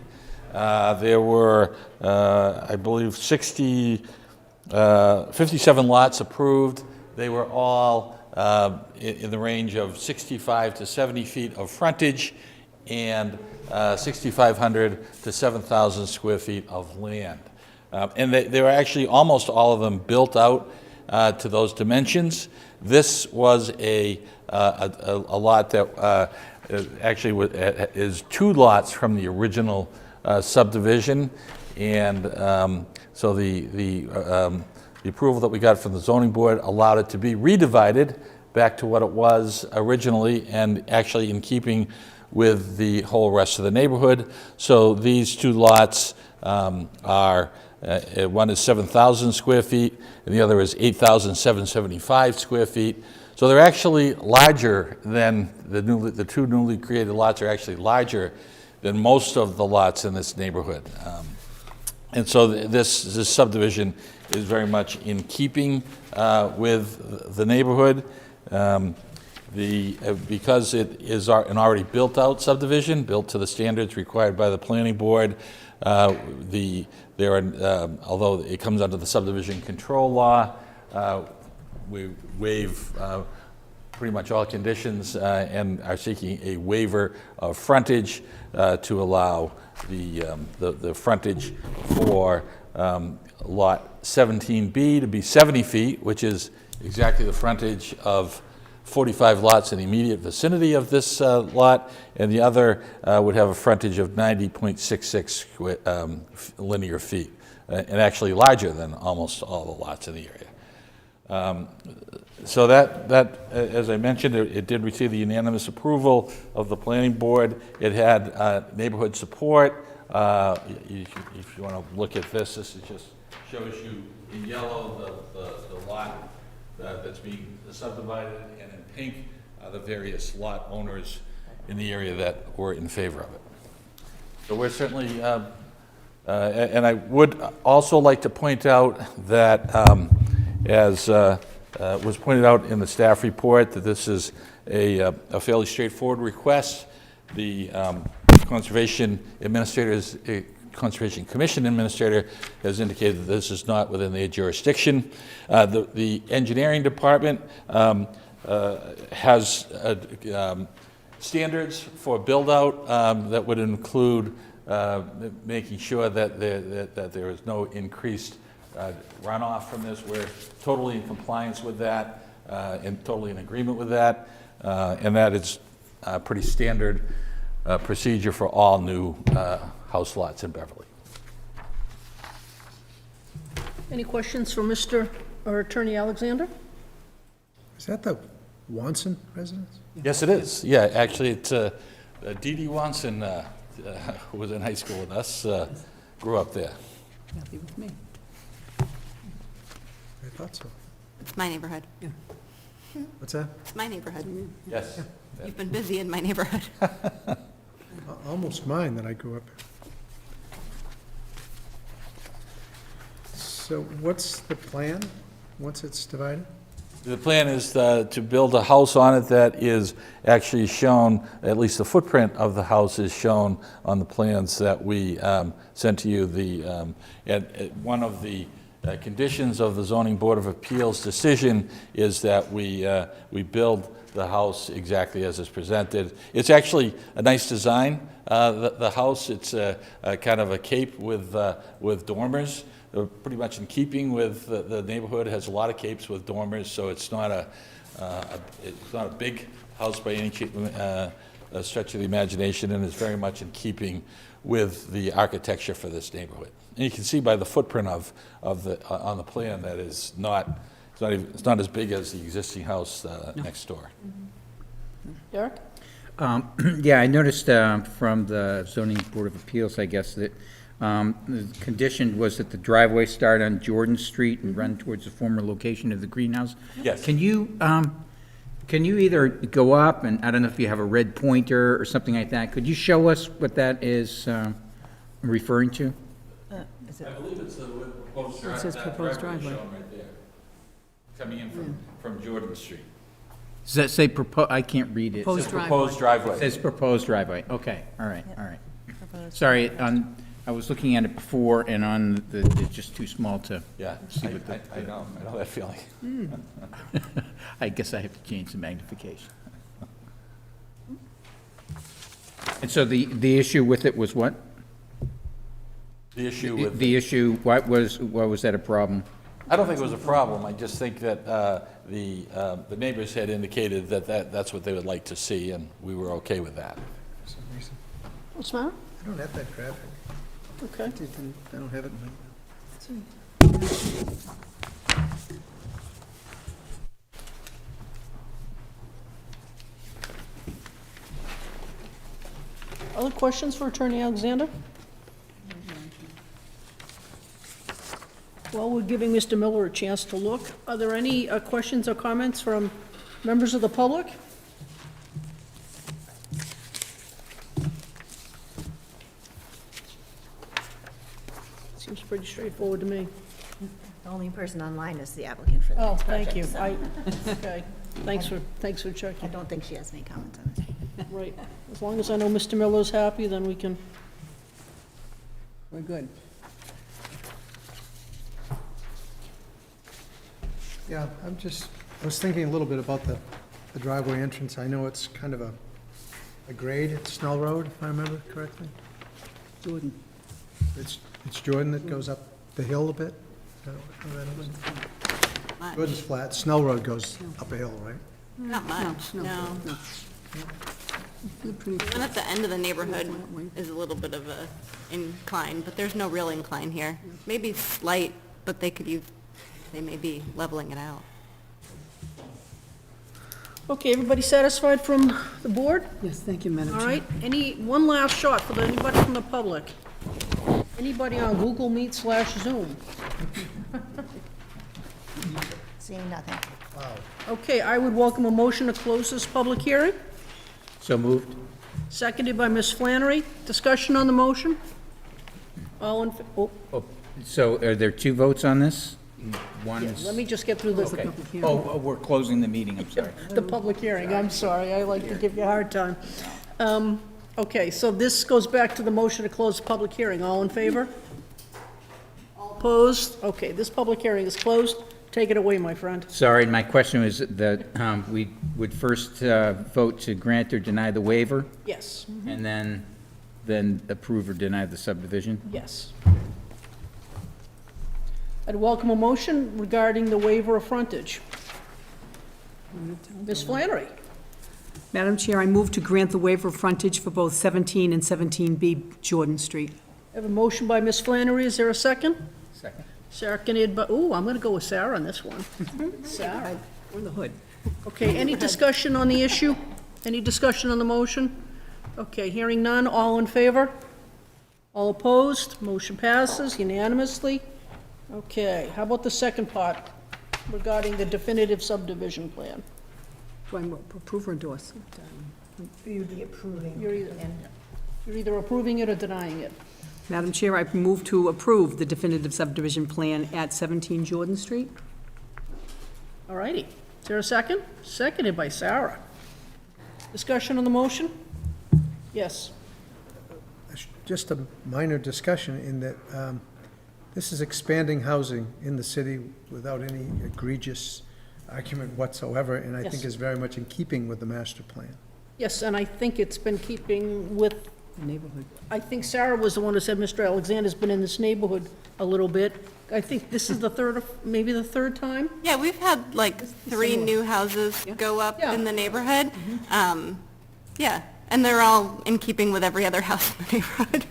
There were, I believe, 57 lots approved. They were all in the range of 65 to 70 feet of frontage and 6,500 to 7,000 square feet of land. And they were actually almost all of them built out to those dimensions. This was a lot that actually is 2 lots from the original subdivision, and so the approval that we got from the zoning board allowed it to be redivided back to what it was originally, and actually in keeping with the whole rest of the neighborhood. So these 2 lots are, one is 7,000 square feet, and the other is 8,775 square feet. So they're actually larger than the 2 newly created lots are actually larger than most of the lots in this neighborhood. And so this subdivision is very much in keeping with the neighborhood. Because it is an already built-out subdivision, built to the standards required by the planning board, although it comes under the subdivision control law, we waive pretty much all conditions and are seeking a waiver of frontage to allow the frontage for lot 17B to be 70 feet, which is exactly the frontage of 45 lots in the immediate vicinity of this lot, and the other would have a frontage of 90.66 linear feet, and actually larger than almost all the lots in the area. So that, as I mentioned, it did receive the unanimous approval of the planning board. It had neighborhood support. If you want to look at this just shows you in yellow the lot that's being subdivided, and in pink are the various lot owners in the area that were in favor of it. So we're certainly, and I would also like to point out that, as was pointed out in the staff report, that this is a fairly straightforward request. The Conservation Commission Administrator has indicated that this is not within their jurisdiction. The engineering department has standards for build-out that would include making sure that there is no increased runoff from this. We're totally in compliance with that and totally in agreement with that, and that is pretty standard procedure for all new house lots in Beverly. Any questions for Mr. or Attorney Alexander? Is that the Wanson residence? Yes, it is. Yeah, actually, it's D.D. Wanson, who was in high school with us, grew up there. Happy with me. I thought so. It's my neighborhood. Yeah. What's that? It's my neighborhood. Yes. You've been busy in my neighborhood. Almost mine that I grew up in. So what's the plan once it's divided? The plan is to build a house on it that is actually shown, at least the footprint of the house is shown on the plans that we sent to you. One of the conditions of the Zoning Board of Appeals decision is that we build the house exactly as is presented. It's actually a nice design, the house. It's kind of a cape with dormers. They're pretty much in keeping with the neighborhood. It has a lot of capes with dormers, so it's not a big house by any stretch of the imagination, and it's very much in keeping with the architecture for this neighborhood. And you can see by the footprint on the plan that it's not as big as the existing house next door. Derek? Yeah, I noticed from the Zoning Board of Appeals, I guess, that the condition was that the driveway start on Jordan Street and run towards the former location of the greenhouse. Yes. Can you either go up, and I don't know if you have a red pointer or something like that, could you show us what that is referring to? I believe it's the proposed driveway. It says proposed driveway. Shown right there, coming in from Jordan Street. Does that say I can't read it. Proposed It says proposed driveway. It says proposed driveway, okay, all right. Sorry, I was looking at it before, and on it's just too small to Yeah, see what I know that feeling. I guess I have to change the magnification. And so the issue with it was what? The issue with why was that a problem? I don't think it was a problem. I just think that the neighbors had indicated that's what they would like to see, and we were okay with that. For some reason. What's the matter? I don't have that graphic. Okay. I don't have it in my... Other questions for Attorney Alexander? Well, we're giving Mr. Miller a chance to look. Are there any questions or comments from members of the public? Seems pretty straightforward to me. The only person online is the applicant for the Oh, next thank project, you. so Okay, thanks for I checking. don't think she has any comments on it. Right, as long as I know Mr. Miller's happy, then we're good. Yeah, I was thinking a little bit about the driveway entrance. I know it's kind of a grade, it's Snell Road, if I remember correctly. Jordan. It's Jordan that goes up the hill a bit? Is that what that is? Jordan's flat, Snell Road goes up a hill, right? Not much, no. Even at the end of the neighborhood is a little bit of a incline, but there's no real incline here. Maybe slight, but they may be leveling it out. Okay, everybody satisfied from the board? Yes, thank you, Madam All Chair. right, one last shot for anybody from the public. Anybody on Google Meet/Zoom? Seeing nothing. Okay, I would welcome a motion to close this public hearing. So moved? Seconded by Ms. Flannery. Discussion on the motion? All in, Oh, so are there two votes on this? One's... let me just get through this. Okay. Oh, we're closing the meeting, I'm sorry. The public hearing, I'm sorry, I like to give you a hard time. Okay, so this goes back to the motion to close the public hearing. All in favor? All opposed? Okay, this public hearing is closed. Take it away, my friend. Sorry, my question was that we would first vote to grant or deny the waiver, Yes, and then approve or deny the subdivision? yes. I'd welcome a motion regarding the waiver of frontage. Ms. Flannery? Madam Chair, I move to grant the waiver of frontage for both 17 and 17B Jordan Street. I have a motion by Ms. Flannery. Is there a second? Second. Seconded by, I'm going to go with Sarah on this one. Sarah. Or the hood. Okay, any discussion on the issue? Any discussion on the motion? Okay, hearing none, all in favor? All opposed? Motion passes unanimously. Okay, how about the second part regarding the definitive subdivision plan? Do I approve or endorse? You'd be approving. You're either approving it or denying it. Madam Chair, I move to approve the definitive subdivision plan at 17 Jordan Street. All righty. Is there a second? Seconded by Sarah. Discussion on the motion? Yes. Just a minor discussion in that this is expanding housing in the city without any egregious argument whatsoever, and I think Yes. is very much in keeping with the master plan. Yes, and I think it's been keeping with, Neighborhood. I think Sarah was the one who said Mr. Alexander's been in this neighborhood a little bit. I think this is maybe the third time? Yeah, we've had like 3 new houses go up Yeah. in the neighborhood. Yeah, and they're all in keeping with every other house in the neighborhood.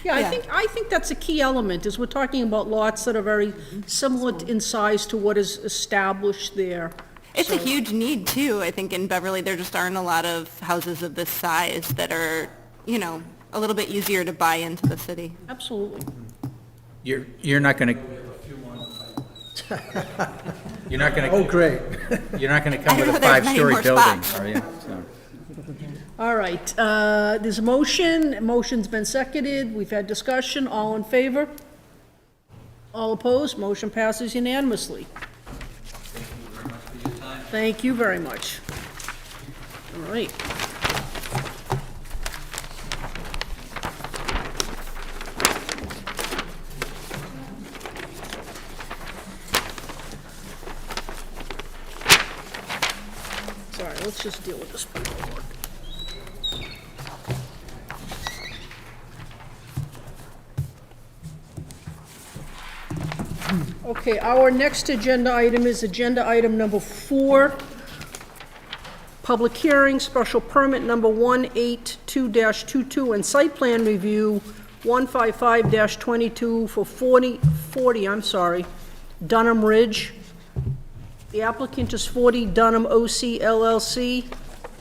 Yeah, I think that's a key element, is we're talking about lots that are very similar in size to what is established there. It's a So- huge need too. I think in Beverly, there just aren't a lot of houses of this size that are, a little bit easier to buy into the city. Absolutely. You're not going to... You're not going to... Oh, great. You're not going to come I with know a there's many 5-story more building, spots. are you? So- All right, there's a motion's been seconded, we've had discussion, all in favor? All opposed, motion passes unanimously. Thank you very much. All right. Sorry, let's just deal with this paperwork. Okay, our next agenda item is agenda item number 4, public hearing, special permit number 182-22, and site plan review 155-22 for 40 Dunham Ridge. The applicant is 40 Dunham OC LLC,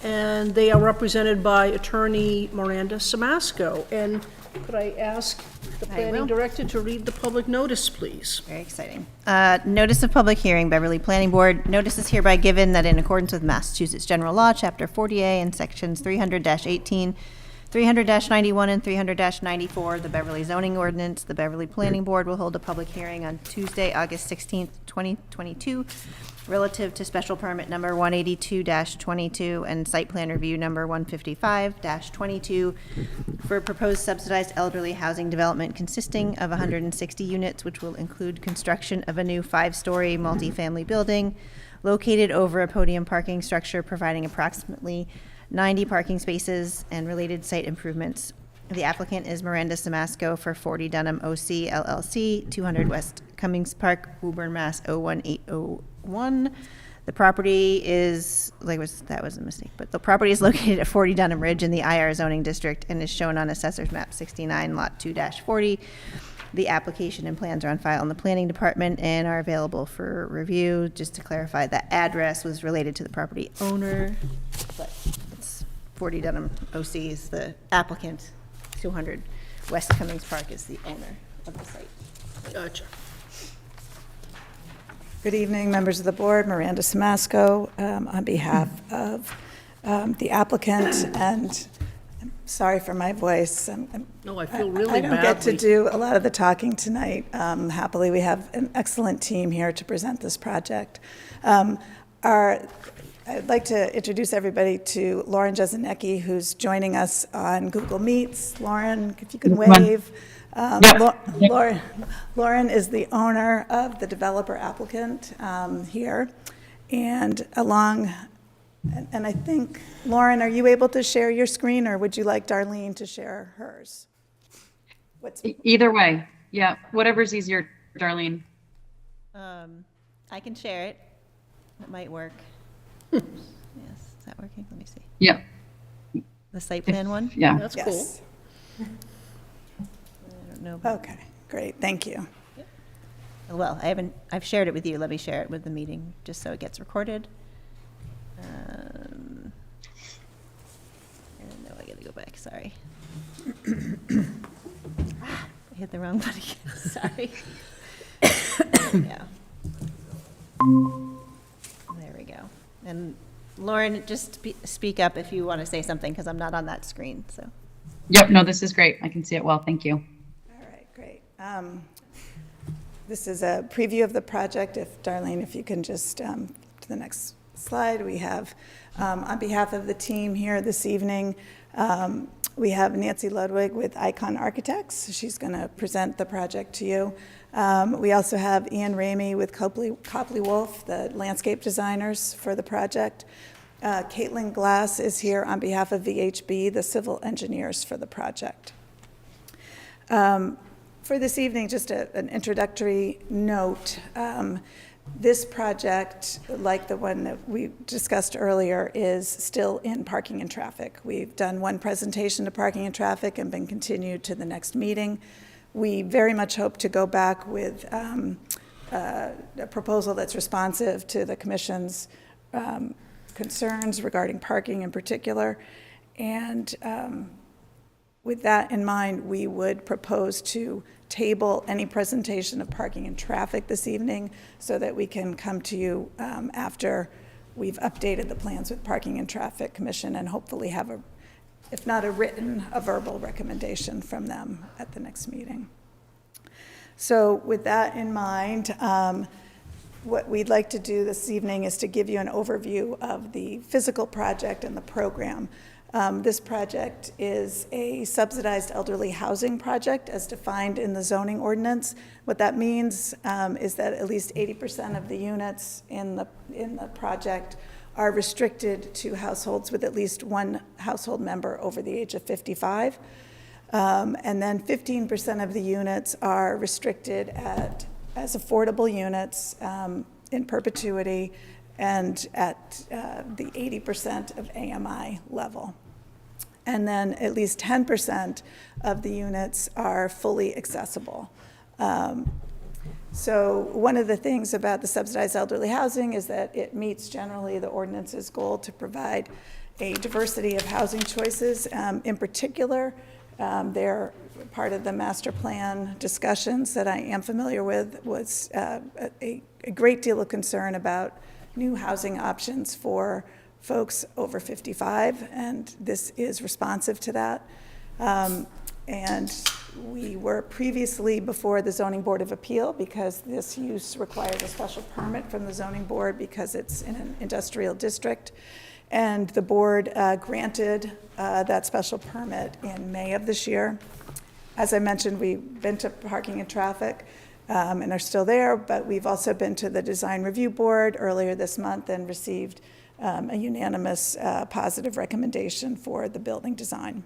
and they are represented by attorney Miranda Samasco. And could I ask the planning director to read the public notice, please? Very exciting. Notice of public hearing, Beverly Planning Board. Notice is hereby given that in accordance with Massachusetts General Law, Chapter 40A, and Sections 300-18, 300-91 and 300-94, the Beverly zoning ordinance. The Beverly Planning Board will hold a public hearing on Tuesday, August 16th, 2022, relative to special permit number 182-22 and site plan review number 155-22 for proposed subsidized elderly housing development consisting of 160 units, which will include construction of a new 5-story multifamily building located over a podium parking structure, providing approximately 90 parking spaces and related site improvements. The applicant is Miranda Samasco for 40 Dunham OC LLC, 200 West Cummings Park, Woburn, Mass. 01801. The property is, that was a mistake, but the property is located at 40 Dunham Ridge in the IR zoning district and is shown on Assessor's Map 69, Lot 2-40. The application and plans are on file in the planning department and are available for review. Just to clarify, the address was related to the property owner, but it's 40 Dunham OC is the applicant. 200 West Cummings Park is the owner of the site. Gotcha. Good evening, members of the board. Miranda Samasco on behalf of the applicant, and I'm sorry for my voice. No, I feel really I don't get to badly. do a lot of the talking tonight. Happily, we have an excellent team here to present this project. I'd like to introduce everybody to Lauren Jesenecki, who's joining us on Google Meets. Lauren, if you can wave. Lauren is the owner of the developer applicant here. And I think, Lauren, are you able to share your screen, or would you like Darlene to share hers? Either way. Yeah, whatever's easier, Darlene. I can share it. It might work. Yes, is that working? Let me see. Yep. The site plan one? Yeah. That's Yes. I don't know. Okay, great, thank you. Well, I've shared it with you. Let me share it with the meeting, just so it gets recorded. And now I gotta go back, sorry. I hit the wrong button again, sorry. Yeah. There we go. And Lauren, just speak up if you want to say something, because I'm not on that screen, so. Yep, no, this is great. I can see it well. Thank you. All right, great. This is a preview of the project. If Darlene, if you can just to the next slide, we have on behalf of the team here this evening, we have Nancy Ludwig with Icon Architects. She's going to present the project to you. We also have Ian Ramey with Copley Wolf, the landscape designers for the project. Caitlin Glass is here on behalf of VHB, the civil engineers for the project. For this evening, just an introductory note. This project, like the one that we discussed earlier, is still in parking and traffic. We've done one presentation to parking and traffic and been continued to the next meeting. We very much hope to go back with a proposal that's responsive to the Commission's concerns regarding parking in particular. And with that in mind, we would propose to table any presentation of parking and traffic this evening so that we can come to you after we've updated the plans with Parking and Traffic Commission and hopefully have a, if not a written, a verbal recommendation from them at the next meeting. So with that in mind, what we'd like to do this evening is to give you an overview of the physical project and the program. This project is a subsidized elderly housing project as defined in the zoning ordinance. What that means is that at least 80% of the units in the project are restricted to households with at least one household member over the age of 55. And then 15% of the units are restricted as affordable units in perpetuity and at the 80% of AMI level. And then at least 10% of the units are fully accessible. So one of the things about the subsidized elderly housing is that it meets generally the ordinance's goal to provide a diversity of housing choices. In particular, they're part of the master plan discussions that I am familiar with was a great deal of concern about new housing options for folks over 55, and this is responsive to that. And we were previously before the Zoning Board of Appeal because this use requires a special permit from the zoning board because it's in an industrial district. And the board granted that special permit in May of this year. As I mentioned, we've been to Parking and Traffic and are still there, but we've also been to the Design Review Board earlier this month and received a unanimous positive recommendation for the building design.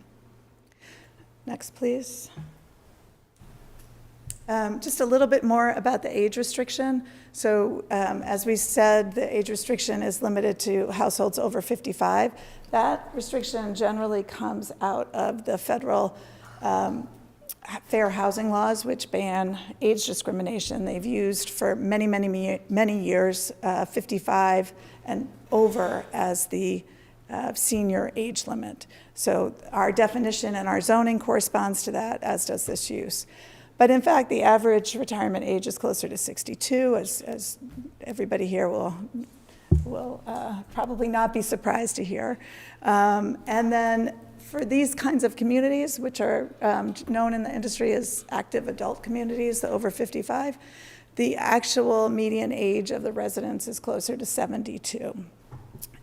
Next, please. Just a little bit more about the age restriction. So as we said, the age restriction is limited to households over 55. That restriction generally comes out of the federal fair housing laws, which ban age discrimination. They've used for many, many, many years 55 and over as the senior age limit. So our definition and our zoning corresponds to that, as does this use. But in fact, the average retirement age is closer to 62, as everybody here will probably not be surprised to hear. And then for these kinds of communities, which are known in the industry as active adult communities, the over 55, the actual median age of the residents is closer to 72.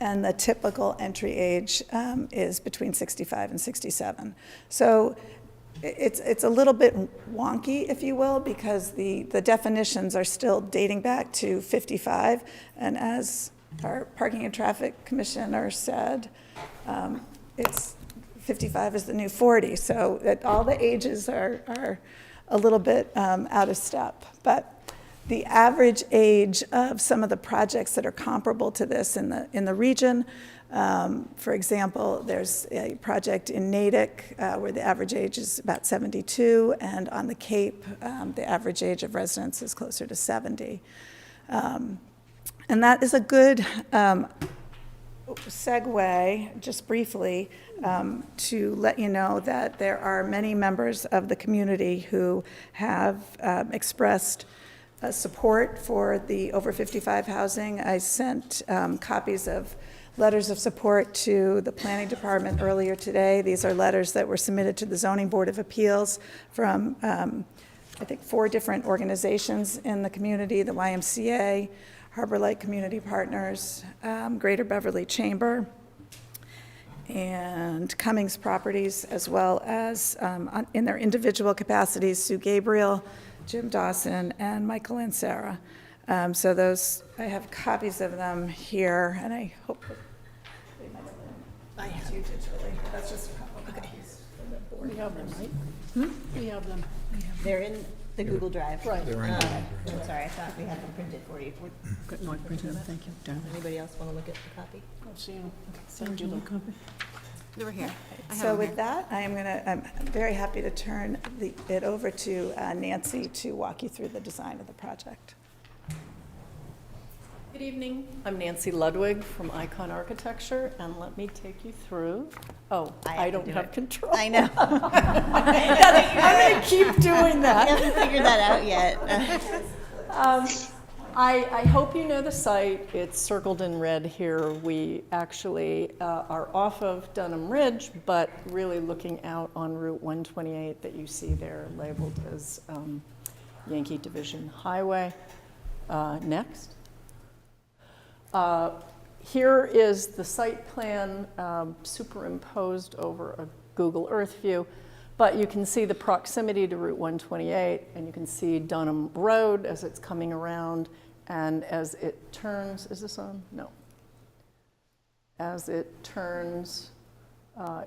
And the typical entry age is between 65 and 67. So it's a little bit wonky, if you will, because the definitions are still dating back to 55. And as our Parking and Traffic Commissioner said, it's 55 is the new 40. So that all the ages are a little bit out of step. But the average age of some of the projects that are comparable to this in the region, for example, there's a project in Natick where the average age is about 72, and on the Cape, the average age of residents is closer to 70. And that is a good segue, just briefly, to let you know that there are many members of the community who have expressed support for the over 55 housing. I sent copies of letters of support to the Planning Department earlier today. These are letters that were submitted to the Zoning Board of Appeals from, I think, 4 different organizations in the community: the YMCA, Harbor Light Community Partners, Greater Beverly Chamber, and Cummings Properties, as well as in their individual capacities, Sue Gabriel, Jim Dawson, and Michael and Sarah. So those, I have copies of them here, and I hope that they might have been you digitally. That's just a couple copies for the board. We have them, right? We have them. They're in the Google Drive. Right. I'm sorry, I thought we had them printed for you. No, I printed them, thank you. Darn. Anybody else want to look at the copy? I'll see you. Send you the copy. They were here. So with that, I'm very happy to turn it over to Nancy to walk you through the design of the project. Good evening. I'm Nancy Ludwig from Icon Architecture, and let me take you through. Oh, I don't have control. I know. I'm going to keep doing that. I haven't figured that out yet. I hope you know the site. It's circled in red here. We actually are off of Dunham Ridge, but really looking out on Route 128 that you see there labeled as Yankee Division Highway. Next. Here is the site plan superimposed over a Google Earth view, but you can see the proximity to Route 128, and you can see Dunham Road as it's coming around, and as it turns, is this on? No. As it turns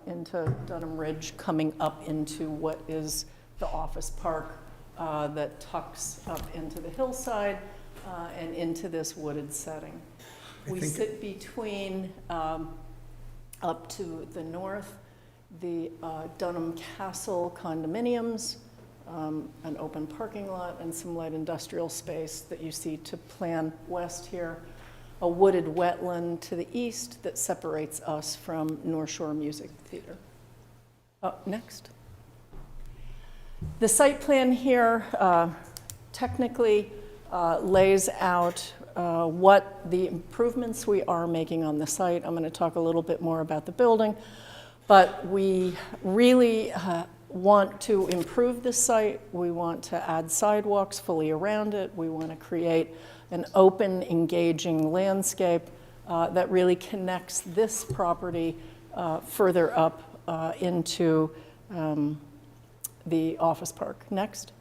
into Dunham Ridge, coming up into what is the office park that tucks up into the hillside and into this wooded setting. We sit between, up to the north, the Dunham Castle condominiums, an open parking lot, and some light industrial space that you see to plan west here, a wooded wetland to the east that separates us from North Shore Music Theater. Next. The site plan here technically lays out what the improvements we are making on the site. I'm going to talk a little bit more about the building, But we really want to improve the site. We want to add sidewalks fully around it. We want to create an open, engaging landscape that really connects this property further up into the office park. Next.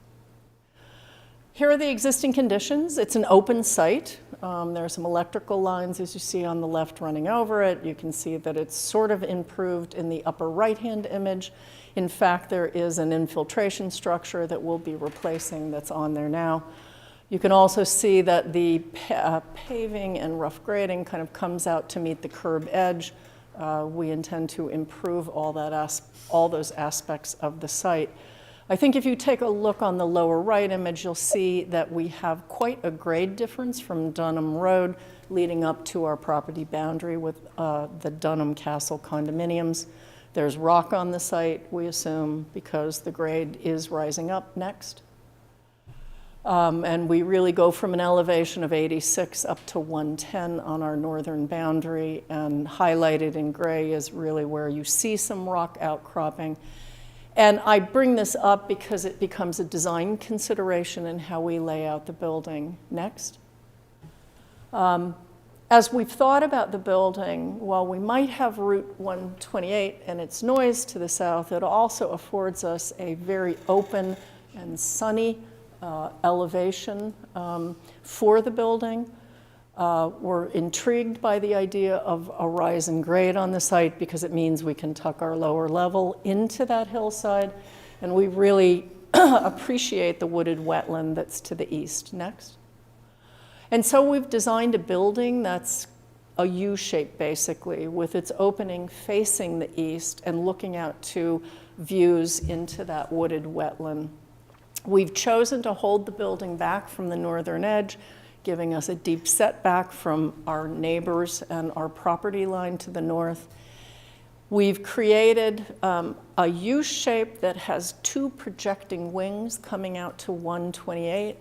Here are the existing conditions. It's an open site. There are some electrical lines, as you see on the left, running over it. You can see that it's sort of improved in the upper right-hand image. In fact, there is an infiltration structure that we'll be replacing that's on there now. You can also see that the paving and rough grading kind of comes out to meet the curb edge. We intend to improve all those aspects of the site. I think if you take a look on the lower right image, you'll see that we have quite a grade difference from Dunham Road leading up to our property boundary with the Dunham Castle condominiums. There's rock on the site, we assume, because the grade is rising up. Next. And we really go from an elevation of 86 up to 110 on our northern boundary, and highlighted in gray is really where you see some rock outcropping. And I bring this up because it becomes a design consideration in how we lay out the building. Next. As we've thought about the building, while we might have Route 128 and its noise to the south, it also affords us a very open and sunny elevation for the building. We're intrigued by the idea of a rise in grade on the site because it means we can tuck our lower level into that hillside, and we really appreciate the wooded wetland that's to the east. Next. And so we've designed a building that's a U shape, basically, with its opening facing the east and looking out to views into that wooded wetland. We've chosen to hold the building back from the northern edge, giving us a deep setback from our neighbors and our property line to the north. We've created a U shape that has two projecting wings coming out to 128.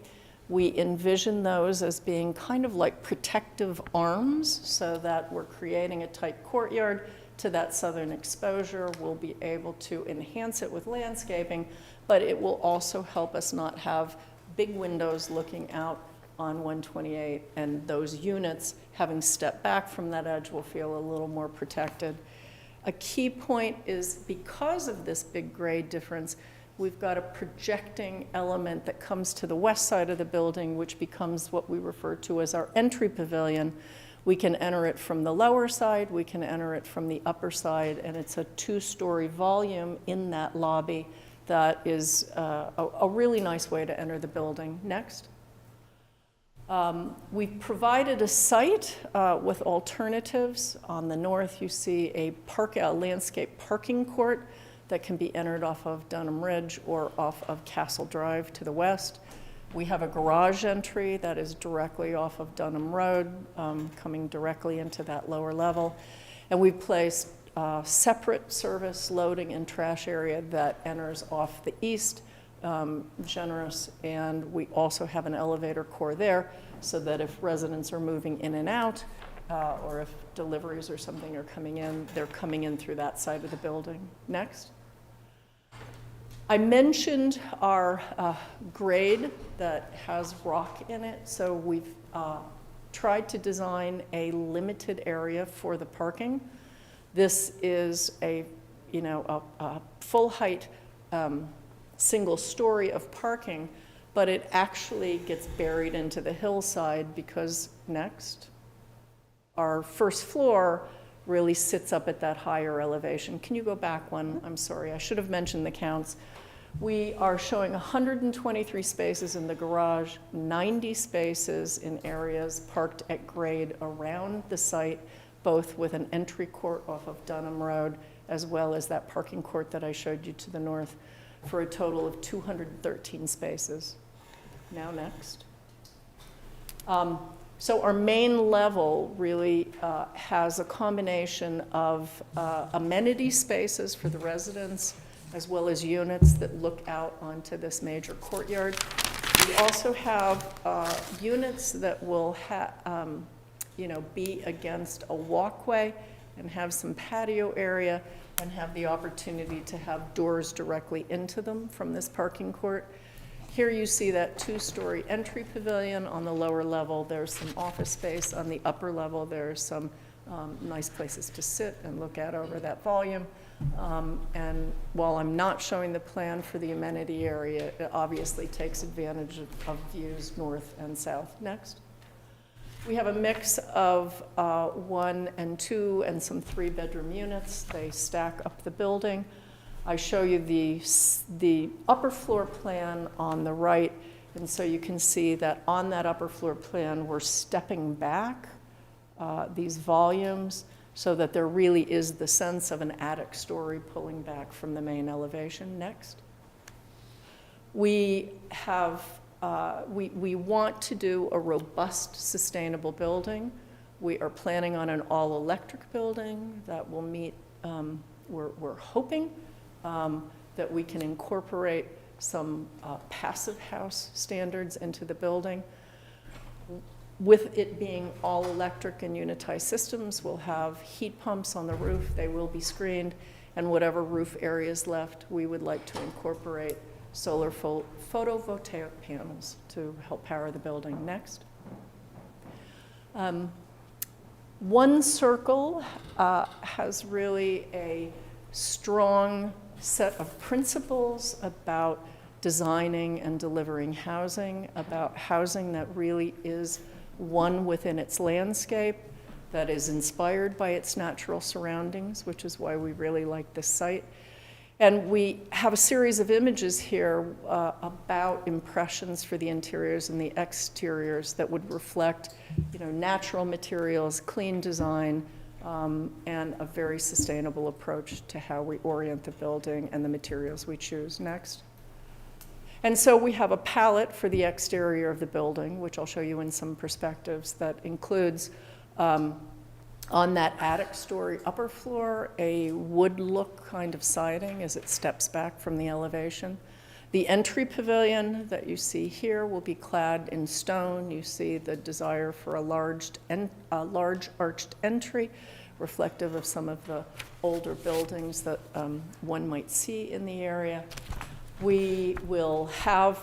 We envision those as being kind of like protective arms, so that we're creating a tight courtyard to that southern exposure. We'll be able to enhance it with landscaping, but it will also help us not have big windows looking out on 128, and those units, having stepped back from that edge, will feel a little more protected. A key point is, because of this big grade difference, we've got a projecting element that comes to the west side of the building, which becomes what we refer to as our entry pavilion. We can enter it from the lower side, we can enter it from the upper side, and it's a two-story volume in that lobby that is a really nice way to enter the building. Next. We've provided a site with alternatives. On the north, you see a landscape parking court that can be entered off of Dunham Ridge or off of Castle Drive to the west. We have a garage entry that is directly off of Dunham Road, coming directly into that lower level. And we've placed separate service loading and trash area that enters off the east, generous, and we also have an elevator core there so that if residents are moving in and out, or if deliveries or something are coming in, they're coming in through that side of the building. Next. I mentioned our grade that has rock in it, so we've tried to design a limited area for the parking. This is a full height single story of parking, but it actually gets buried into the hillside because next, our first floor really sits up at that higher elevation. Can you go back one? I'm sorry, I should have mentioned the counts. We are showing 123 spaces in the garage, 90 spaces in areas parked at grade around the site, both with an entry court off of Dunham Road, as well as that parking court that I showed you to the north, for a total of 213 spaces. Now next. So our main level really has a combination of amenity spaces for the residents, as well as units that look out onto this major courtyard. We also have units that will be against a walkway and have some patio area and have the opportunity to have doors directly into them from this parking court. Here you see that two-story entry pavilion. On the lower level, there's some office space. On the upper level, there's some nice places to sit and look out over that volume. And while I'm not showing the plan for the amenity area, it obviously takes advantage of views north and south. Next. We have a mix of 1 and 2 and some 3-bedroom units. They stack up the building. I show you the upper floor plan on the right, and so you can see that on that upper floor plan, we're stepping back these volumes so that there really is the sense of an attic story pulling back from the main elevation. Next. We have, we want to do a robust, sustainable building. We are planning on an all-electric building that will meet, we're hoping that we can incorporate some passive house standards into the building. With it being all electric and unitized systems, we'll have heat pumps on the roof. They will be screened, and whatever roof area is left, we would like to incorporate solar photovoltaic panels to help power the building. Next. One Circle has really a strong set of principles about designing and delivering housing, about housing that really is one within its landscape, that is inspired by its natural surroundings, which is why we really like this site. And we have a series of images here about impressions for the interiors and the exteriors that would reflect, natural materials, clean design, and a very sustainable approach to how we orient the building and the materials we choose. Next. And so we have a palette for the exterior of the building, which I'll show you in some perspectives, that includes on that attic story upper floor, a wood look kind of siding as it steps back from the elevation. The entry pavilion that you see here will be clad in stone. You see the desire for a large arched entry, reflective of some of the older buildings that one might see in the area. We will have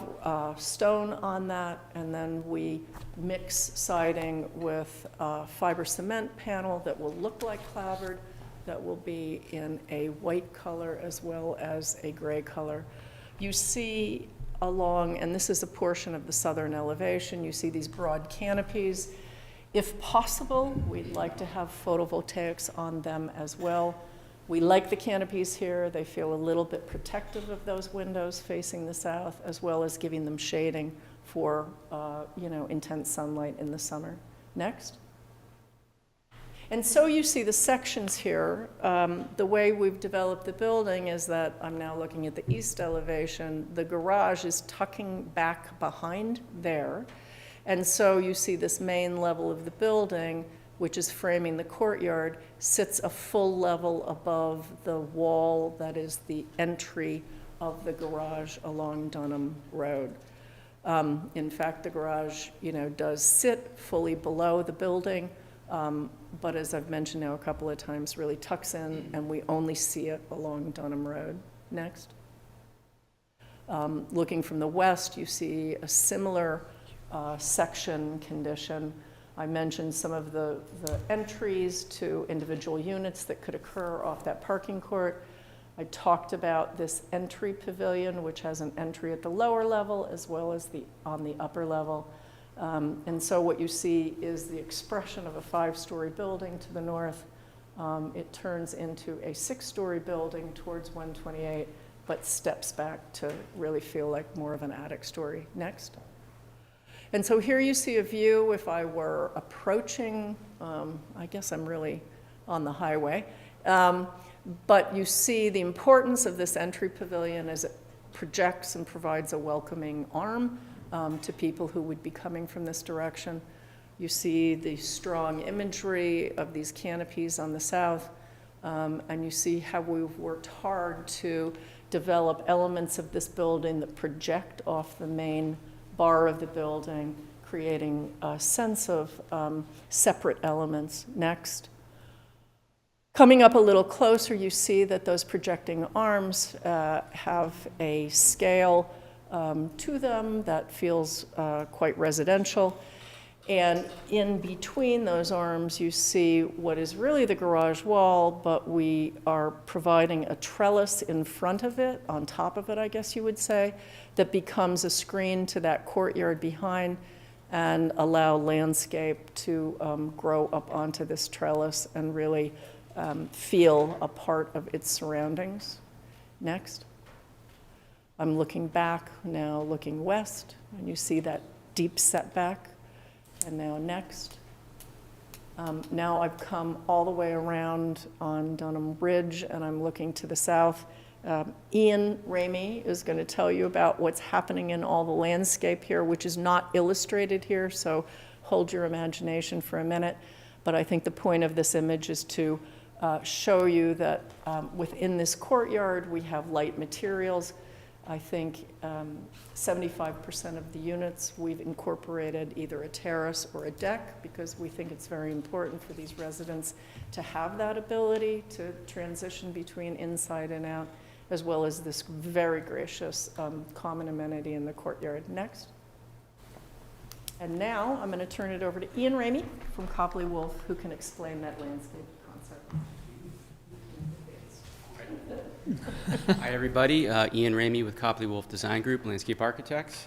stone on that, and then we mix siding with a fiber cement panel that will look like clapboard, that will be in a white color as well as a gray color. You see along, and this is a portion of the southern elevation, you see these broad canopies. If possible, we'd like to have photovoltaics on them as well. We like the canopies here. They feel a little bit protective of those windows facing the south, as well as giving them shading for, intense sunlight in the summer. Next. And so you see the sections here. The way we've developed the building is that I'm now looking at the east elevation. The garage is tucking back behind there. And so you see this main level of the building, which is framing the courtyard, sits a full level above the wall that is the entry of the garage along Dunham Road. In fact, the garage, does sit fully below the building, but as I've mentioned now a couple of times, really tucks in, and we only see it along Dunham Road. Next. Looking from the west, you see a similar section condition. I mentioned some of the entries to individual units that could occur off that parking court. I talked about this entry pavilion, which has an entry at the lower level as well as on the upper level. And so what you see is the expression of a 5-story building to the north. It turns into a 6-story building towards 128, but steps back to really feel like more of an attic story. Next. And so here you see a view if I were approaching, I guess I'm really on the highway, but you see the importance of this entry pavilion as it projects and provides a welcoming arm to people who would be coming from this direction. You see the strong imagery of these canopies on the south, and you see how we've worked hard to develop elements of this building that project off the main bar of the building, creating a sense of separate elements. Next. Coming up a little closer, you see that those projecting arms have a scale to them that feels quite residential. And in between those arms, you see what is really the garage wall, but we are providing a trellis in front of it, on top of it, I guess you would say, that becomes a screen to that courtyard behind and allow landscape to grow up onto this trellis and really feel a part of its surroundings. Next. I'm looking back, now looking west, and you see that deep setback. And now next. Now I've come all the way around on Dunham Bridge, and I'm looking to the south. Ian Ramey is going to tell you about what's happening in all the landscape here, which is not illustrated here, so hold your imagination for a minute. But I think the point of this image is to show you that within this courtyard we have light materials. I think 75% of the units we've incorporated either a terrace or a deck because we think it's very important for these residents to have that ability to transition between inside and out, as well as this very gracious common amenity in the courtyard. Next. And now I'm going to turn it over to Ian Ramey from Copley Wolf, who can explain that landscape concept. Hi, everybody. Ian Ramey with Copley Wolf Design Group, Landscape Architects.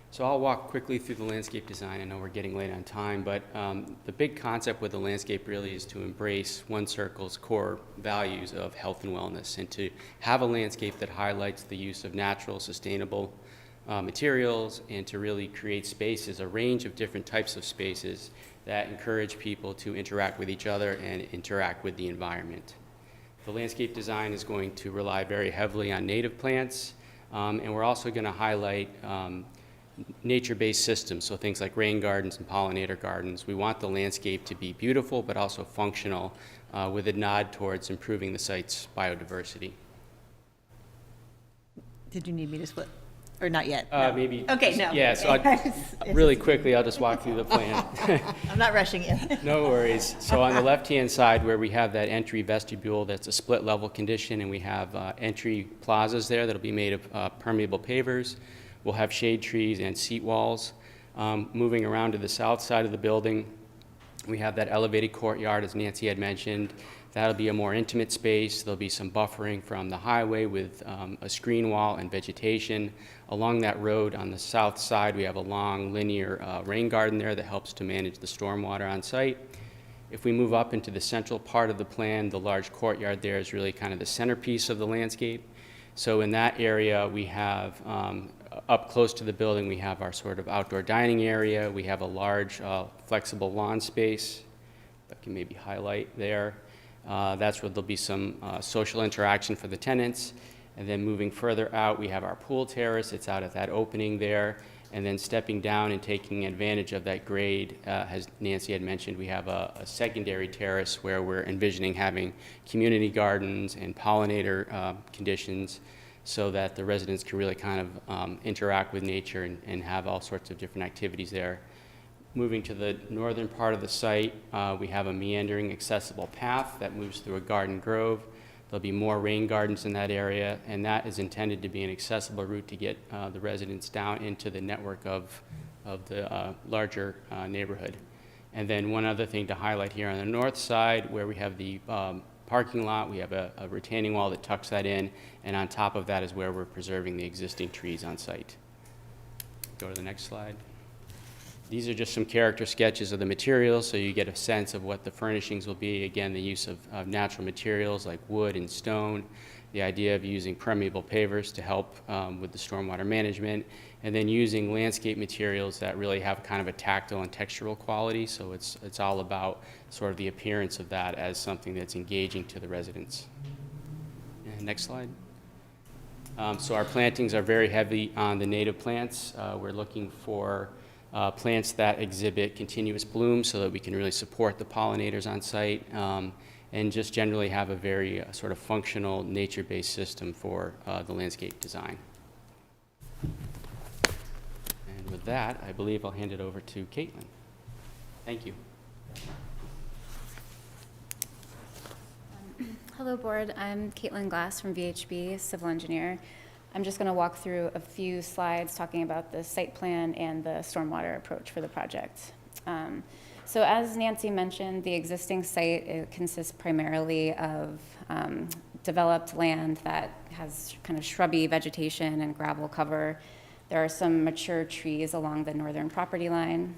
So I'll walk quickly through the landscape design. I know we're getting late on time, but the big concept with the landscape really is to embrace One Circle's core values of health and wellness and to have a landscape that highlights the use of natural, sustainable materials and to really create spaces, a range of different types of spaces that encourage people to interact with each other and interact with the environment. The landscape design is going to rely very heavily on native plants, and we're also going to highlight nature-based systems, so things like rain gardens and pollinator gardens. We want the landscape to be beautiful but also functional with a nod towards improving the site's biodiversity. Did you need me to split? Or not yet? Maybe. Okay, no. Yeah, so really quickly, I'll just walk through the plan. I'm not rushing you. No worries. So on the left-hand side where we have that entry vestibule, that's a split level condition, and we have entry plazas there that'll be made of permeable pavers. We'll have shade trees and seat walls. Moving around to the south side of the building, we have that elevated courtyard, as Nancy had mentioned. That'll be a more intimate space. There'll be some buffering from the highway with a screen wall and vegetation. Along that road on the south side, we have a long linear rain garden there that helps to manage the stormwater on site. If we move up into the central part of the plan, the large courtyard there is really kind of the centerpiece of the landscape. So in that area, we have, up close to the building, we have our sort of outdoor dining area. We have a large flexible lawn space that can maybe highlight there. That's where there'll be some social interaction for the tenants. And then moving further out, we have our pool terrace. It's out at that opening there. And then stepping down and taking advantage of that grade, as Nancy had mentioned, we have a secondary terrace where we're envisioning having community gardens and pollinator conditions so that the residents can really kind of interact with nature and have all sorts of different activities there. Moving to the northern part of the site, we have a meandering accessible path that moves through a garden grove. There'll be more rain gardens in that area, and that is intended to be an accessible route to get the residents down into the network of the larger neighborhood. And then one other thing to highlight here on the north side, where we have the parking lot, we have a retaining wall that tucks that in, and on top of that is where we're preserving the existing trees on site. Go to the next slide. These are just some character sketches of the materials, so you get a sense of what the furnishings will be. Again, the use of natural materials like wood and stone, the idea of using permeable pavers to help with the stormwater management, and then using landscape materials that really have kind of a tactile and textural quality, so it's all about sort of the appearance of that as something that's engaging to the residents. And next slide. So our plantings are very heavy on the native plants. We're looking for plants that exhibit continuous bloom so that we can really support the pollinators on site and just generally have a very sort of functional nature-based system for the landscape design. And with that, I believe I'll hand it over to Caitlin. Thank you. Hello, Board. I'm Caitlin Glass from VHB, civil engineer. I'm just going to walk through a few slides talking about the site plan and the stormwater approach for the project. So as Nancy mentioned, the existing site, it consists primarily of developed land that has kind of shrubby vegetation and gravel cover. There are some mature trees along the northern property line.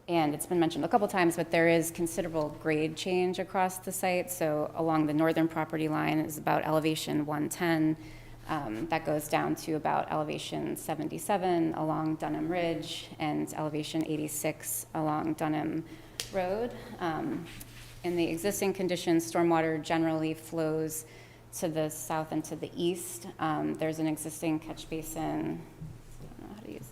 And it's been mentioned a couple times, but there is considerable grade change across the site. So along the northern property line is about elevation 110. That goes down to about elevation 77 along Dunham Ridge and elevation 86 along Dunham Road. In the existing conditions, stormwater generally flows to the south and to the east. There's an existing catch basin, I don't know how to use,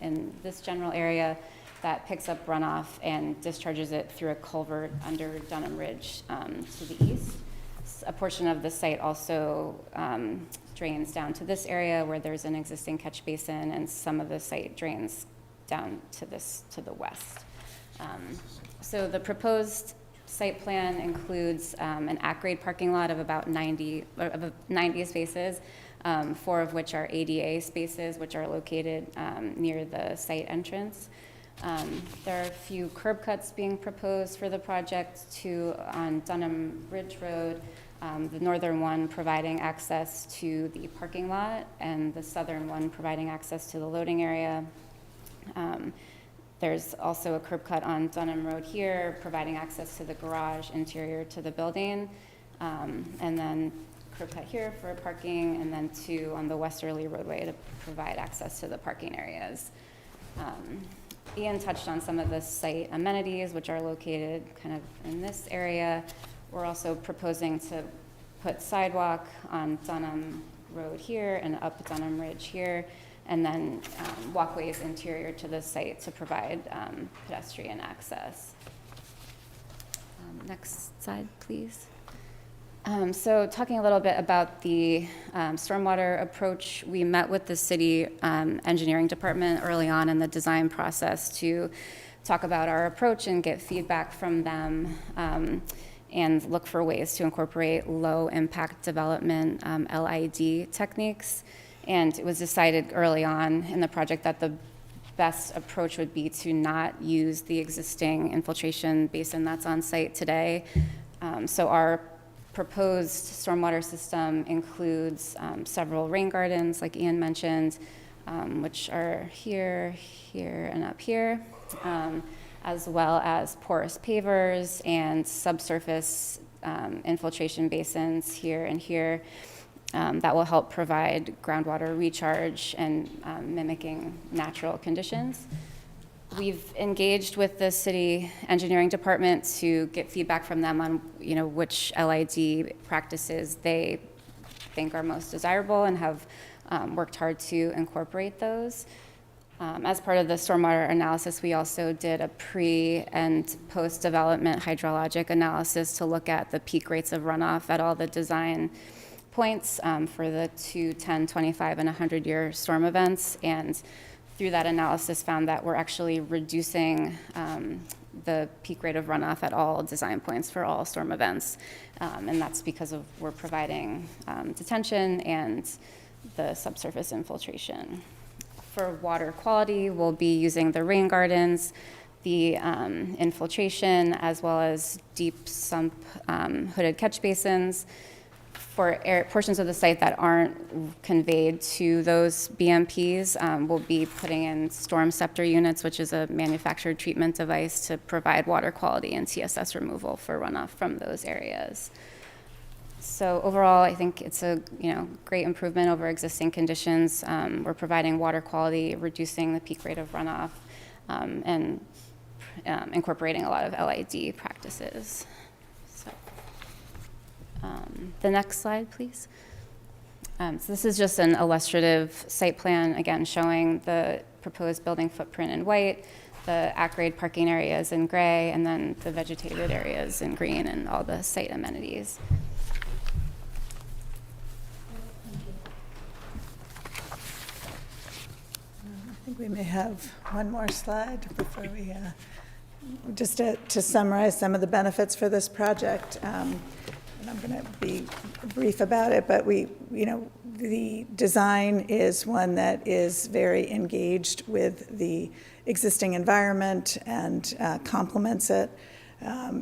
in this general area that picks up runoff and discharges it through a culvert under Dunham Ridge to the east. A portion of the site also drains down to this area where there's an existing catch basin, and some of the site drains down to the west. So the proposed site plan includes an at-grade parking lot of about 90 spaces, 4 of which are ADA spaces, which are located near the site entrance. There are a few curb cuts being proposed for the project, 2 on Dunham Ridge Road, the northern one providing access to the parking lot, and the southern one providing access to the loading area. There's also a curb cut on Dunham Road here, providing access to the garage interior to the building, and then curb cut here for parking, and then 2 on the westerly roadway to provide access to the parking areas. Ian touched on some of the site amenities, which are located kind of in this area. We're also proposing to put sidewalk on Dunham Road here and up Dunham Ridge here, and then walkways interior to the site to provide pedestrian access. Next slide, please. So talking a little bit about the stormwater approach, we met with the city engineering department early on in the design process to talk about our approach and get feedback from them and look for ways to incorporate low impact development LID techniques. And it was decided early on in the project that the best approach would be to not use the existing infiltration basin that's on site today. So our proposed stormwater system includes several rain gardens, like Ian mentioned, which are here, here, and up here, as well as porous pavers and subsurface infiltration basins here and here that will help provide groundwater recharge and mimicking natural conditions. We've engaged with the city engineering department to get feedback from them on, which LID practices they think are most desirable, and have worked hard to incorporate those. As part of the stormwater analysis, we also did a pre- and post-development hydrologic analysis to look at the peak rates of runoff at all the design points for the 2, 10, 25, and 100-year storm events. And through that analysis found that we're actually reducing the peak rate of runoff at all design points for all storm events. And that's because we're providing detention and the subsurface infiltration. For water quality, we'll be using the rain gardens, the infiltration, as well as deep sump hooded catch basins. For portions of the site that aren't conveyed to those BMPs, we'll be putting in storm scepter units, which is a manufactured treatment device to provide water quality and TSS removal for runoff from those areas. So overall, I think it's a great improvement over existing conditions. We're providing water quality, reducing the peak rate of runoff, and incorporating a lot of LID practices. The next slide, please. So this is just an illustrative site plan, again, showing the proposed building footprint in white, the at-grade parking areas in gray, and then the vegetated areas in green, and all the site amenities. I think we may have one more slide before we, just to summarize some of the benefits for this project. and I'm going to be brief about it, but the design is one that is very engaged with the existing environment and complements it,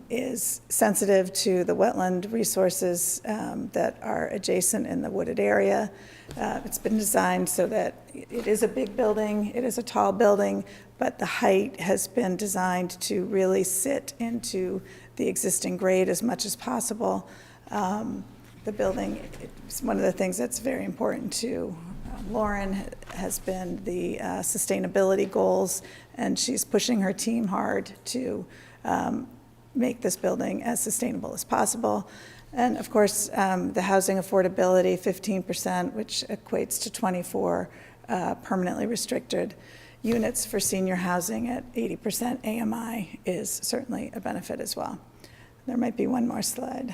is sensitive to the wetland resources that are adjacent in the wooded area. It's been designed so that it is a big building, it is a tall building, but the height has been designed to really sit into the existing grade as much as possible. The building, it's one of the things that's very important to Lauren has been the sustainability goals, and she's pushing her team hard to make this building as sustainable as possible. And of course, the housing affordability, 15%, which equates to 24 permanently restricted units for senior housing at 80% AMI is certainly a benefit as well. There might be one more slide.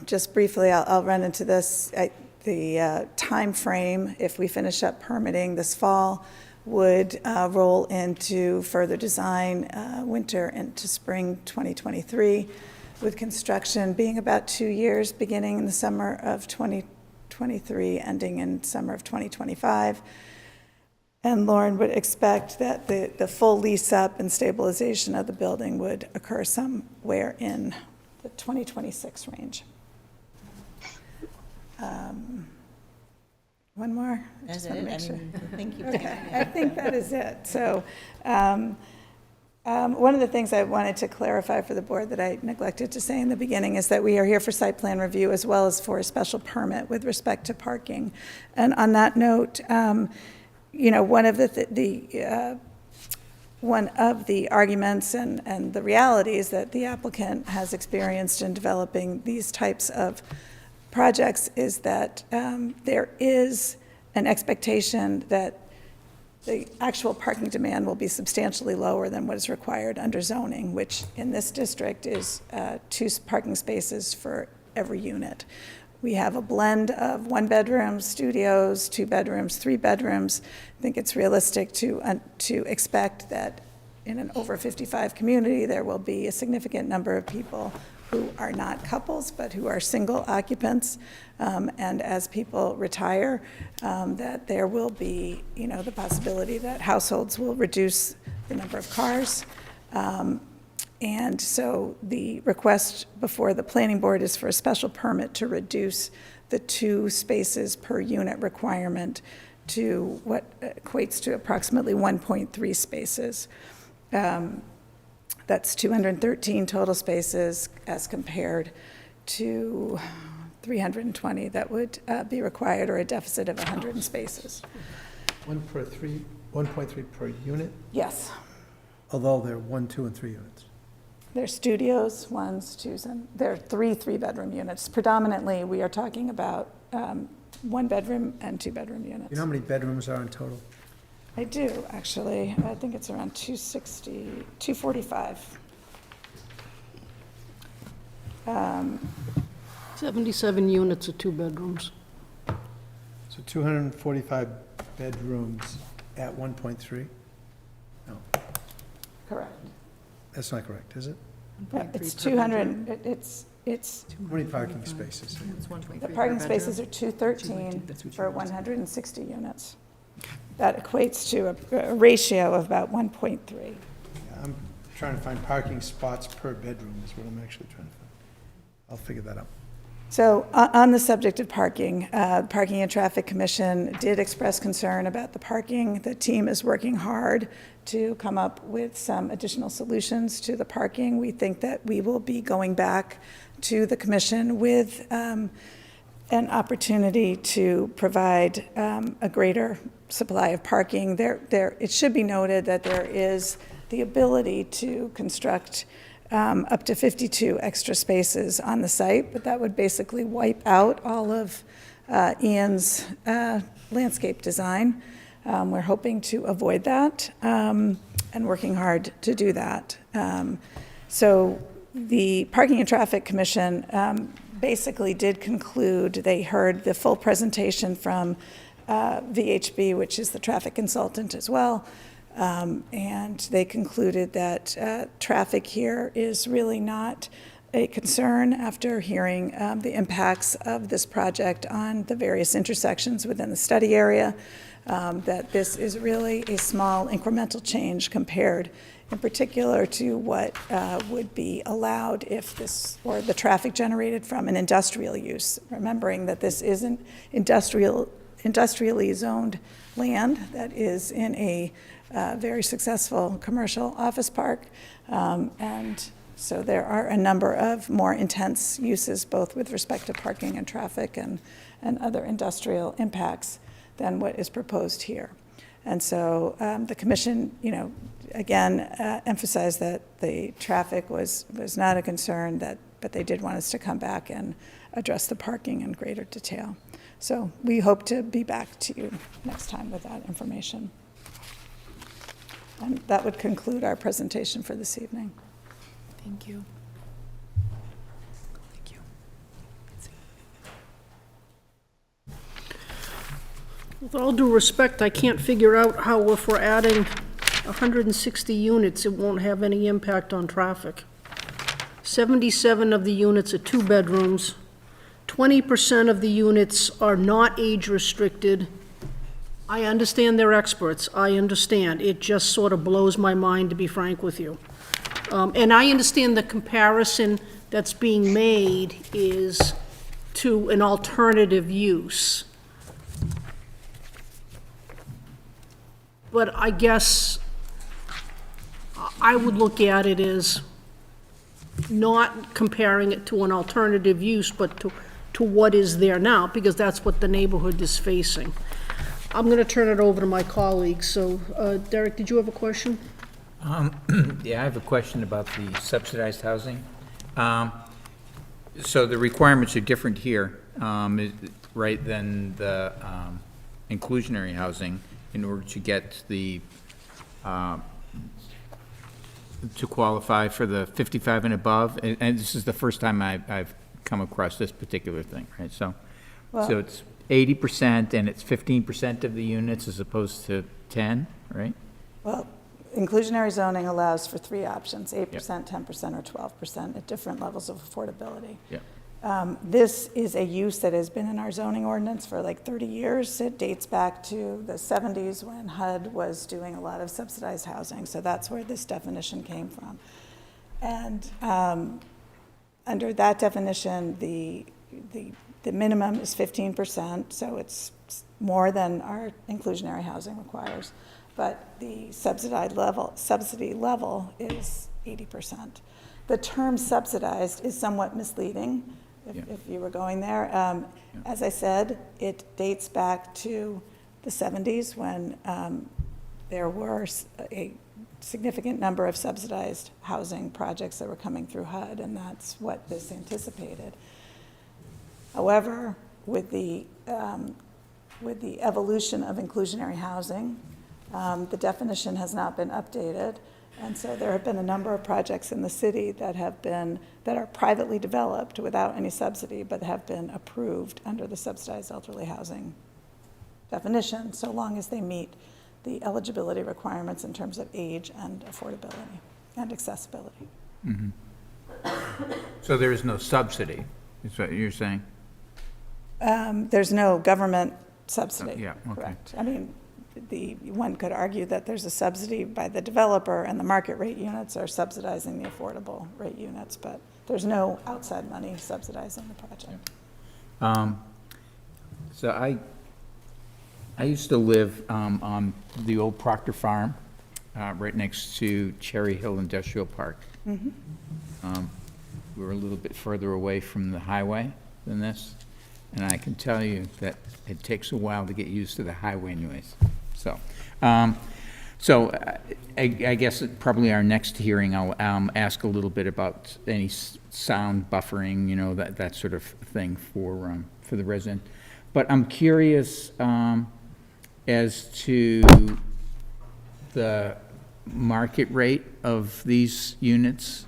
Just briefly, I'll run into this. The time frame, if we finish up permitting this fall, would roll into further design winter into spring 2023, with construction being about 2 years, beginning in the summer of 2023, ending in summer of 2025. And Lauren would expect that the full lease up and stabilization of the building would occur somewhere in the 2026 range. One more? I just want to make sure. Thank you. Okay, I think that is it. So one of the things I wanted to clarify for the board that I neglected to say in the beginning is that we are here for site plan review as well as for a special permit with respect to parking. And on that note, one of the arguments and the realities that the applicant has experienced in developing these types of projects is that there is an expectation that the actual parking demand will be substantially lower than what is required under zoning, which in this district is 2 parking spaces for every unit. We have a blend of 1-bedrooms, studios, 2 bedrooms, 3 bedrooms. I think it's realistic to expect that in an over 55 community, there will be a significant number of people who are not couples, but who are single occupants. And as people retire, that there will be, the possibility that households will reduce the number of cars. And so the request before the planning board is for a special permit to reduce the 2 spaces per unit requirement to what equates to approximately 1.3 spaces. That's 213 total spaces as compared to 320 that would be required, or a deficit of 100 spaces. 1.3 per unit? Yes. Although they're 1, 2, and 3 units. They're studios, 1s, 2s, and there are 3 3-bedroom units. Predominantly, we are talking about 1-bedroom and 2-bedroom units. You know how many bedrooms are in total? I do, actually. I think it's around 260, 245. 77 units are 2 bedrooms. So 245 bedrooms at 1.3? No, Correct. that's not correct, is it? It's 200, it's, How many parking spaces? the parking spaces are 213 for 160 units. That equates to a ratio of about 1.3. I'm trying to find parking spots per bedroom is what I'm actually trying to find. I'll figure that out. So on the subject of parking, Parking and Traffic Commission did express concern about the parking. The team is working hard to come up with some additional solutions to the parking. We think that we will be going back to the commission with an opportunity to provide a greater supply of parking. It should be noted that there is the ability to construct up to 52 extra spaces on the site, but that would basically wipe out all of Ian's landscape design. We're hoping to avoid that and working hard to do that. So the Parking and Traffic Commission basically did conclude, they heard the full presentation from VHB, which is the traffic consultant as well, and they concluded that traffic here is really not a concern after hearing the impacts of this project on the various intersections within the study area, that this is really a small incremental change compared in particular to what would be allowed if this, or the traffic generated from an industrial use. Remembering that this isn't industrially zoned land that is in a very successful commercial office park. And so there are a number of more intense uses, both with respect to parking and traffic and other industrial impacts than what is proposed here. And so the commission, again, emphasized that the traffic was not a concern, but they did want us to come back and address the parking in greater detail. So we hope to be back to you next time with that information. And that would conclude our presentation for this evening. Thank you. With all due respect, I can't figure out how if we're adding 160 units, it won't have any impact on traffic. 77 of the units are 2 bedrooms. 20% of the units are not age-restricted. I understand they're experts. I understand. It just sort of blows my mind, to be frank with you. And I understand the comparison that's being made is to an alternative use. But I guess I would look at it as not comparing it to an alternative use, but to what is there now, because that's what the neighborhood is facing. I'm going to turn it over to my colleagues. So, Derek, did you have a question? Yeah, I have a question about the subsidized housing. So the requirements are different here, right, than the inclusionary housing in order to get the, to qualify for the 55 and above. And this is the first time I've come across this particular thing, right? So, so it's 80% and it's 15% of the units as opposed to 10, right? Well, inclusionary zoning allows for 3 options, 8%, 10%, or 12% at different levels of affordability. Yeah. This is a use that has been in our zoning ordinance for like 30 years. It dates back to the 70s when HUD was doing a lot of subsidized housing. So that's where this definition came from. And under that definition, the minimum is 15%, so it's more than our inclusionary housing requires. But the subsidy level is 80%. The term subsidized is somewhat misleading, if you were going there. As I said, it dates back to the 70s when there were a significant number of subsidized housing projects that were coming through HUD, and that's what this anticipated. However, with the evolution of inclusionary housing, the definition has not been updated, and so there have been a number of projects in the city that are privately developed without any subsidy, but have been approved under the subsidized elderly housing definition, so long as they meet the eligibility requirements in terms of age and affordability and accessibility. Mm-hmm. So there is no subsidy, is what you're saying? There's no government subsidy. Yeah, okay. Correct. I mean, one could argue that there's a subsidy by the developer and the market rate units are subsidizing the affordable rate units, but there's no outside money subsidizing the project. So I used to live on the old Proctor Farm, right next to Cherry Hill Industrial Park. Mm-hmm. We were a little bit further away from the highway than this, and I can tell you that it takes a while to get used to the highway noise. So, I guess probably our next hearing, I'll ask a little bit about any sound buffering, that sort of thing for the resident. But I'm curious as to the market rate of these units.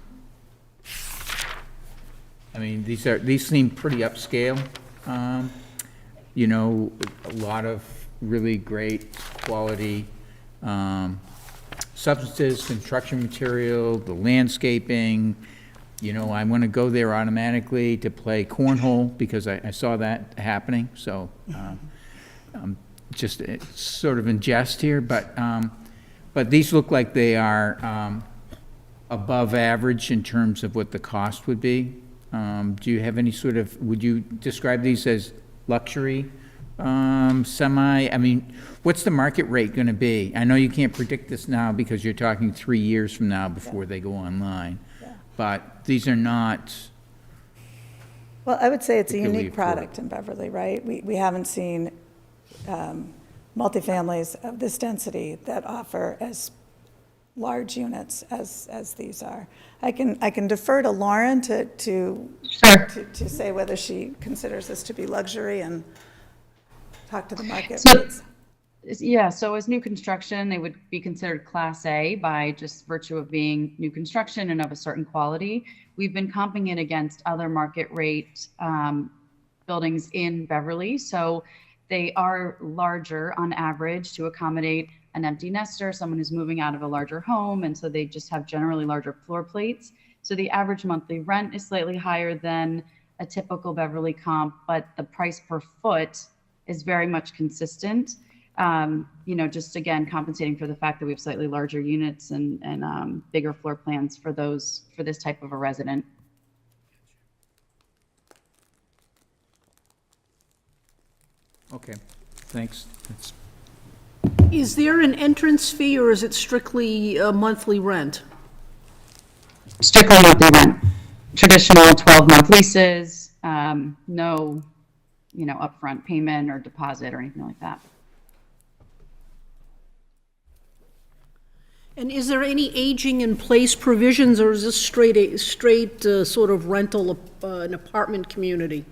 I mean, these seem pretty upscale. A lot of really great quality substances, construction material, the landscaping, You know, I want to go there automatically to play cornhole because I saw that happening, so, just sort of in jest here, but these look like they are above average in terms of what the cost would be. Do you have any sort of, would you describe these as luxury, semi? I mean, what's the market rate going to be? I know you can't predict this now because you're talking 3 years from now before they go online, but these are not. Well, I would say it's a particularly unique product in Beverly, right? We haven't seen multifamilies of this density that offer as large units as these are. I can defer to Lauren to say whether she considers this to be luxury and talk to the market. Yeah, so as new construction, they would be considered Class A by just virtue of being new construction and of a certain quality. We've been comping it against other market rate buildings in Beverly. So they are larger on average to accommodate an empty nester, someone who's moving out of a larger home, and so they just have generally larger floor plates. So the average monthly rent is slightly higher than a typical Beverly comp, but the price per foot is very much consistent. You know, just again, compensating for the fact that we have slightly larger units and bigger floor plans for this type of a resident. Okay, thanks. Is there an entrance fee, or is it strictly a monthly rent? Strictly monthly rent. Traditional 12-month leases, no, you know, upfront payment or deposit or anything like that. And is there any aging in place provisions, or is this straight sort of rental, an apartment community?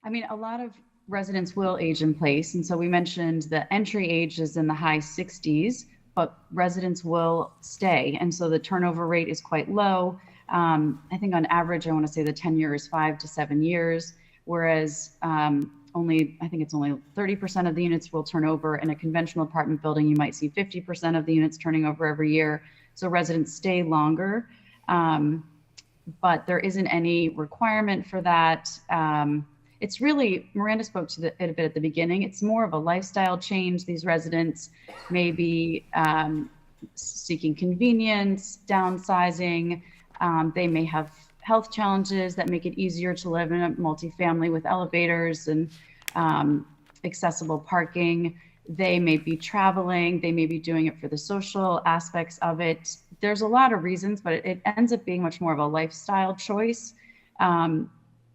I mean, a lot of residents will age in place. And so we mentioned the entry age is in the high 60s, but residents will stay. And so the turnover rate is quite low. I think on average, I want to say the tenure is 5 to 7 years, whereas I think it's only 30% of the units will turn over. In a conventional apartment building, you might see 50% of the units turning over every year. So residents stay longer, but there isn't any requirement for that. It's really, Miranda spoke to it a bit at the beginning, it's more of a lifestyle change. These residents may be seeking convenience, downsizing. They may have health challenges that make it easier to live in a multifamily with elevators and accessible parking. They may be traveling. They may be doing it for the social aspects of it. There's a lot of reasons, but it ends up being much more of a lifestyle choice.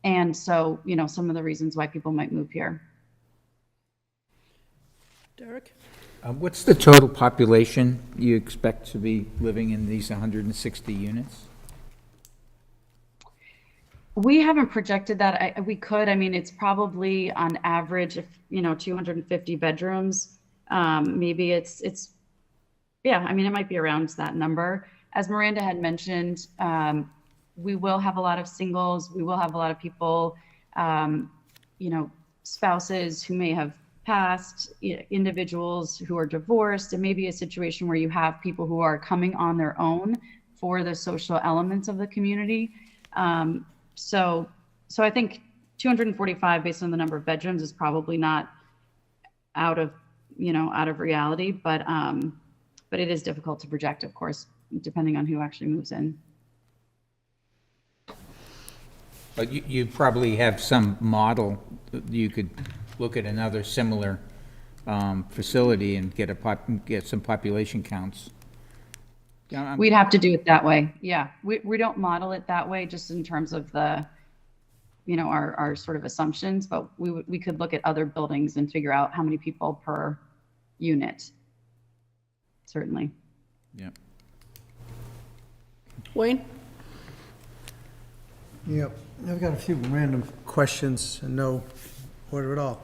And so, you know, some of the reasons why people might move here. Derek? What's the total population you expect to be living in these 160 units? We haven't projected that. We could. I mean, it's probably on average, if you know, 250 bedrooms. Maybe it's. Yeah, I mean, it might be around that number. As Miranda had mentioned, we will have a lot of singles. We will have a lot of people, you know, spouses who may have passed, individuals who are divorced. It may be a situation where you have people who are coming on their own for the social elements of the community. So I think 245 based on the number of bedrooms is probably not out of reality, but it is difficult to project, of course, depending on who actually moves in. But you probably have some model. You could look at another similar facility and get some population counts. Yeah, we'd have to do it that way. Yeah, we don't model it that way, just in terms of the, you know, our sort of assumptions. But we could look at other buildings and figure out how many people per unit. Certainly. Yeah. Wayne? Yep, I've got a few random questions and no order at all.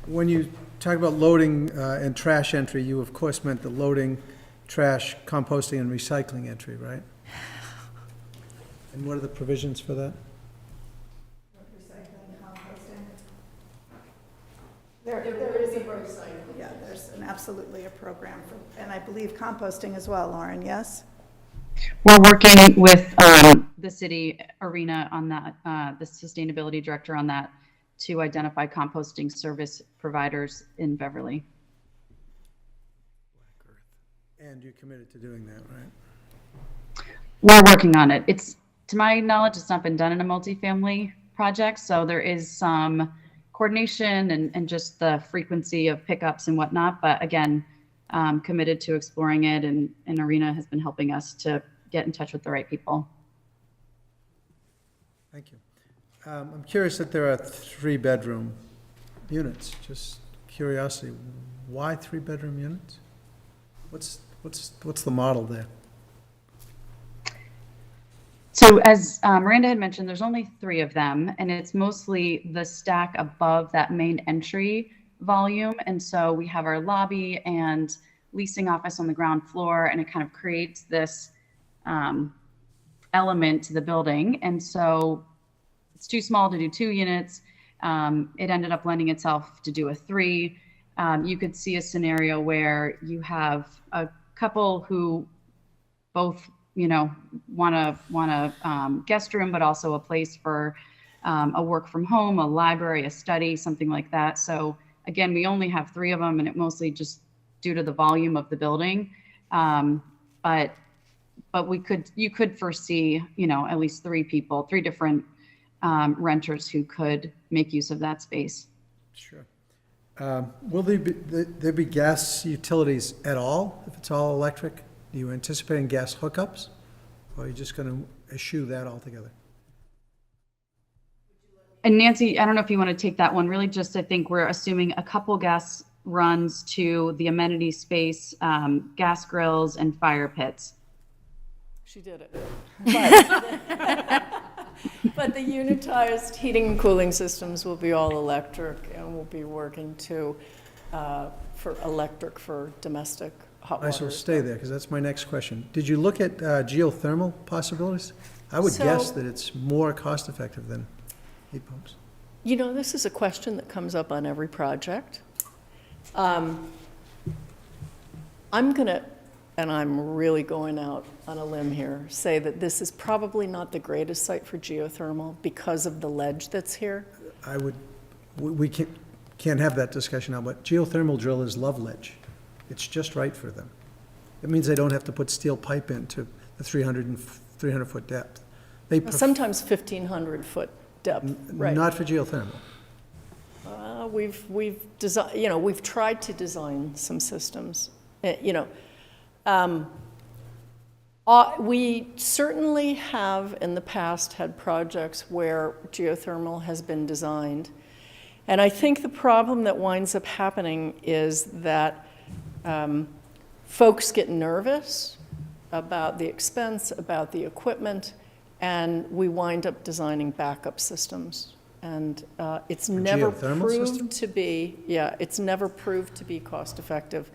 When you talk about loading and trash entry, you of course meant the loading, trash, composting, and recycling entry, right? And what are the provisions for that? Recycling, composting. There is a recycling. Yeah, there's absolutely a program for, and I believe composting as well, Lauren, yes? We're working with the city arena on that, the sustainability director on that, to identify composting service providers in Beverly. And you're committed to doing that, right? We're working on it. It's, to my knowledge, it's not been done in a multifamily project, so there is some coordination and just the frequency of pickups and whatnot. But again, committed to exploring it, and Arena has been helping us to get in touch with the right people. Thank you. I'm curious that there are 3-bedroom units. Just curiosity, why 3-bedroom units? What's the model there? So as Miranda had mentioned, there's only 3 of them, and it's mostly the stack above that main entry volume. And so we have our lobby and leasing office on the ground floor, and it kind of creates this element to the building. And so it's too small to do 2 units. It ended up lending itself to do a 3. You could see a scenario where you have a couple who both, you know, want a guest room, but also a place for a work from home, a library, a study, something like that. So again, we only have 3 of them, and it mostly just due to the volume of the building. But you could foresee, you know, at least 3 people, 3 different renters who could make use of that space. Sure. Will there be gas utilities at all, if it's all electric? Do you anticipate gas hookups, or are you just going to eschew that altogether? And Nancy, I don't know if you want to take that one. Really, just I think we're assuming a couple gas runs to the amenity space, gas grills, and fire pits. She did it. But the unitized heating and cooling systems will be all electric, and we'll be working for electric for domestic hot water. I shall stay there, because that's my next question. Did you look at geothermal possibilities? I would guess that it's more cost-effective than heat pumps. You know, this is a question that comes up on every project. I'm going to, and I'm really going out on a limb here, say that this is probably not the greatest site for geothermal because of the ledge that's here. We can't have that discussion now, but geothermal drillers love ledge. It's just right for them. It means they don't have to put steel pipe into the 300-foot depth. Sometimes 1,500-foot depth, right. Not for geothermal. We've designed, you know, we've tried to design some systems, you know. We certainly have in the past had projects where geothermal has been designed. And I think the problem that winds up happening is that folks get nervous about the expense, about the equipment, and we wind up designing backup systems. And it's never proved to be, it's never proved to be cost effective.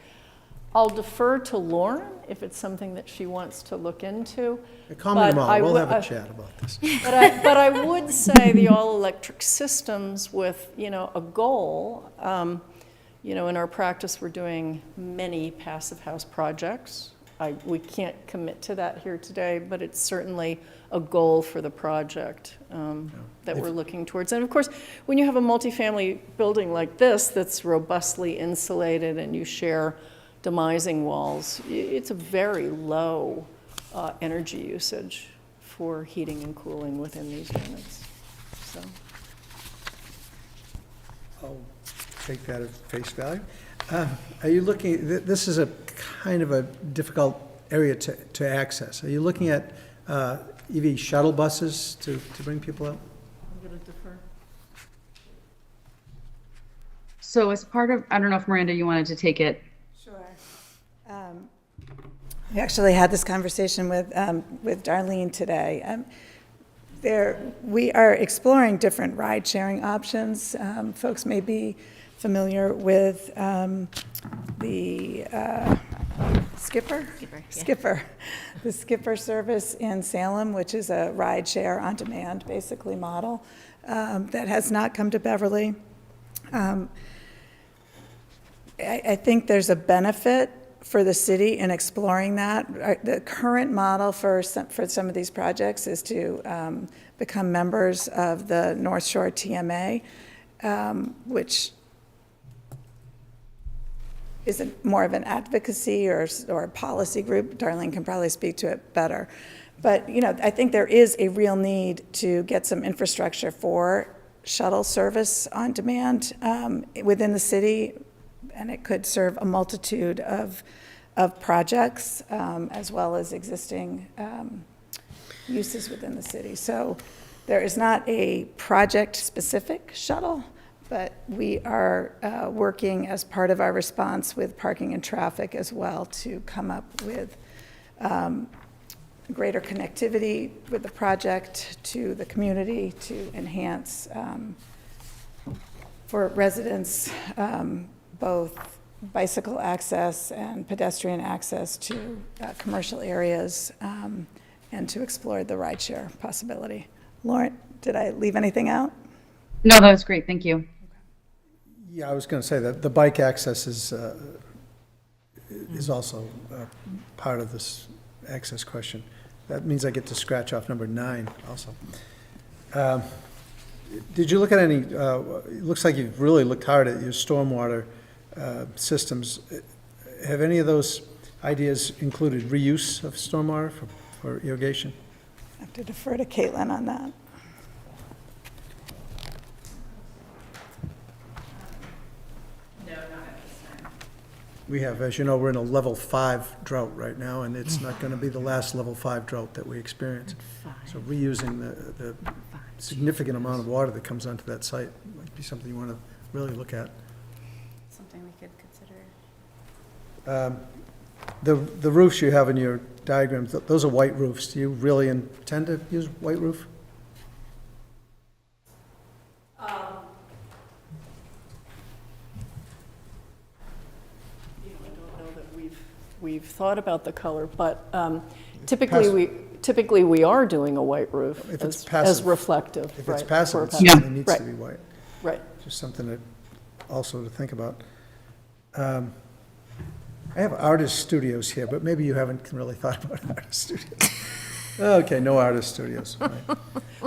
I'll defer to Lauren if it's something that she wants to look into. Call me tomorrow, we'll have a chat about this. But I would say the all-electric systems with, you know, a goal. You know, in our practice, we're doing many passive house projects. We can't commit to that here today, but it's certainly a goal for the project that we're looking towards. And of course, when you have a multifamily building like this that's robustly insulated and you share demising walls, it's a very low energy usage for heating and cooling within these units. So I'll take that at face value. Are you looking, this is a kind of a difficult area to access. Are you looking at EV shuttle buses to bring people out? I'm going to defer. So as part of, I don't know if Miranda, you wanted to take it. Sure. We actually had this conversation with Darlene today. We are exploring different ride-sharing options. Folks may be familiar with the Skipper? Skipper. The Skipper service in Salem, which is a ride-share on-demand, basically, model that has not come to Beverly. I think there's a benefit for the city in exploring that. The current model for some of these projects is to become members of the North Shore TMA, which is more of an advocacy or a policy group. Darlene can probably speak to it better. But, you know, I think there is a real need to get some infrastructure for shuttle service on demand within the city, and it could serve a multitude of projects as well as existing uses within the city. So there is not a project-specific shuttle, but we are working as part of our response with parking and traffic as well to come up with greater connectivity with the project to the community to enhance for residents both bicycle access and pedestrian access to commercial areas and to explore the rideshare possibility. Lauren, did I leave anything out? No, that was great. Thank you. Yeah, I was going to say that the bike access is also part of this access question. That means I get to scratch off number 9 also. Did you look at any, it looks like you've really looked hard at your stormwater systems. Have any of those ideas included reuse of stormwater for irrigation? I have to defer to Caitlin on that. We have, as you know, we're in a level 5 drought right now, and it's not going to be the last level 5 drought that we experience. So reusing the significant amount of water that comes onto that site might be something you want to really look at. Something we could consider. The roofs you have in your diagrams, those are white roofs. Do you really intend to use white roof? We've thought about the color, but typically we are doing a white roof If it's as passive. reflective. If it's right, passive, for it a certainly needs right, to be white. Right. Just something that also to think about. I have artist studios here, but maybe you haven't really thought about artist studios. Okay, no artist studios. Right.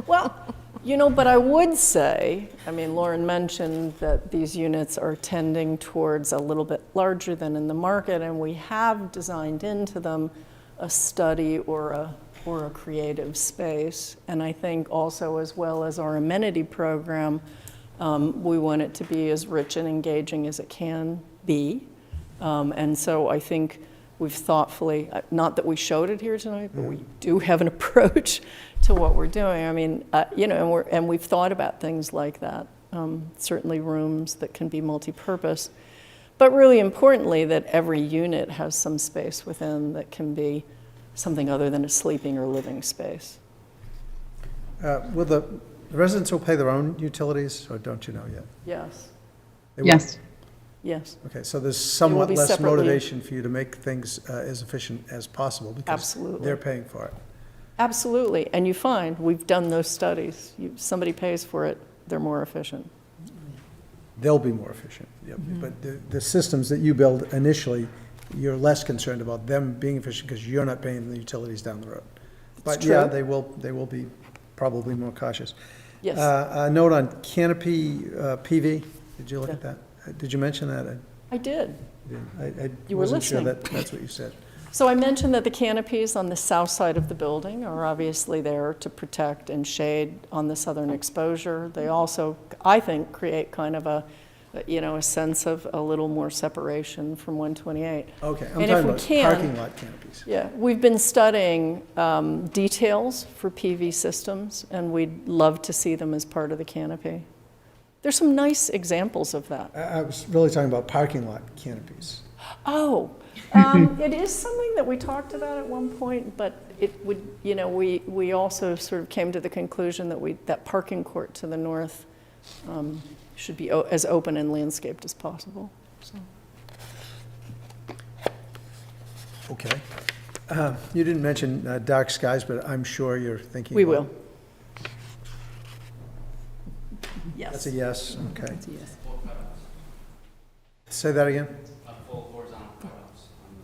Well, you know, but I would say, I mean, Lauren mentioned that these units are tending towards a little bit larger than in the market, and we have designed into them a study or a creative space. And I think also, as well as our amenity program, we want it to be as rich and engaging as it can be. And so I think we've thoughtfully, not that we showed it here tonight, but we do have an approach to what we're doing. I mean, you know, and we've thought about things like that, certainly rooms that can be multi-purpose, but really importantly that every unit has some space within that can be something other than a sleeping or living space. Will the residents will pay their own utilities, or don't you know yet? Yes. They will? Yes. Yes. Okay, so there's somewhat be less separately- motivation for you to make things as efficient as possible because Absolutely. they're paying for it. Absolutely, and you find, we've done those studies, somebody pays for it, they're more efficient. They'll be more efficient, yep. But the systems that you build initially, you're less concerned about them being efficient because you're not paying the utilities down the road. But yeah, true. they will be probably more cautious. Yes. A note on canopy PV, did you look at that? Did you mention that? I did. I You were wasn't sure listening. that's what you said. So I mentioned that the canopies on the south side of the building are obviously there to protect and shade on the southern exposure. They also, I think, create kind of a sense of a little more separation from 128. Okay, I'm And if talking we about can- parking lot canopies. Yeah, we've been studying details for PV systems, and we'd love to see them as part of the canopy. There's some nice examples of that. I was really talking about parking lot canopies. Oh, it is something that we talked about at one point, but it would, you know, we also sort of came to the conclusion that that parking court to the north should be as open and landscaped as possible. So. Okay. You didn't mention dark skies, but I'm sure you're thinking We about- will. Yes. That's a yes, okay. That's a yes. Say that again? Full horizontal cutouts on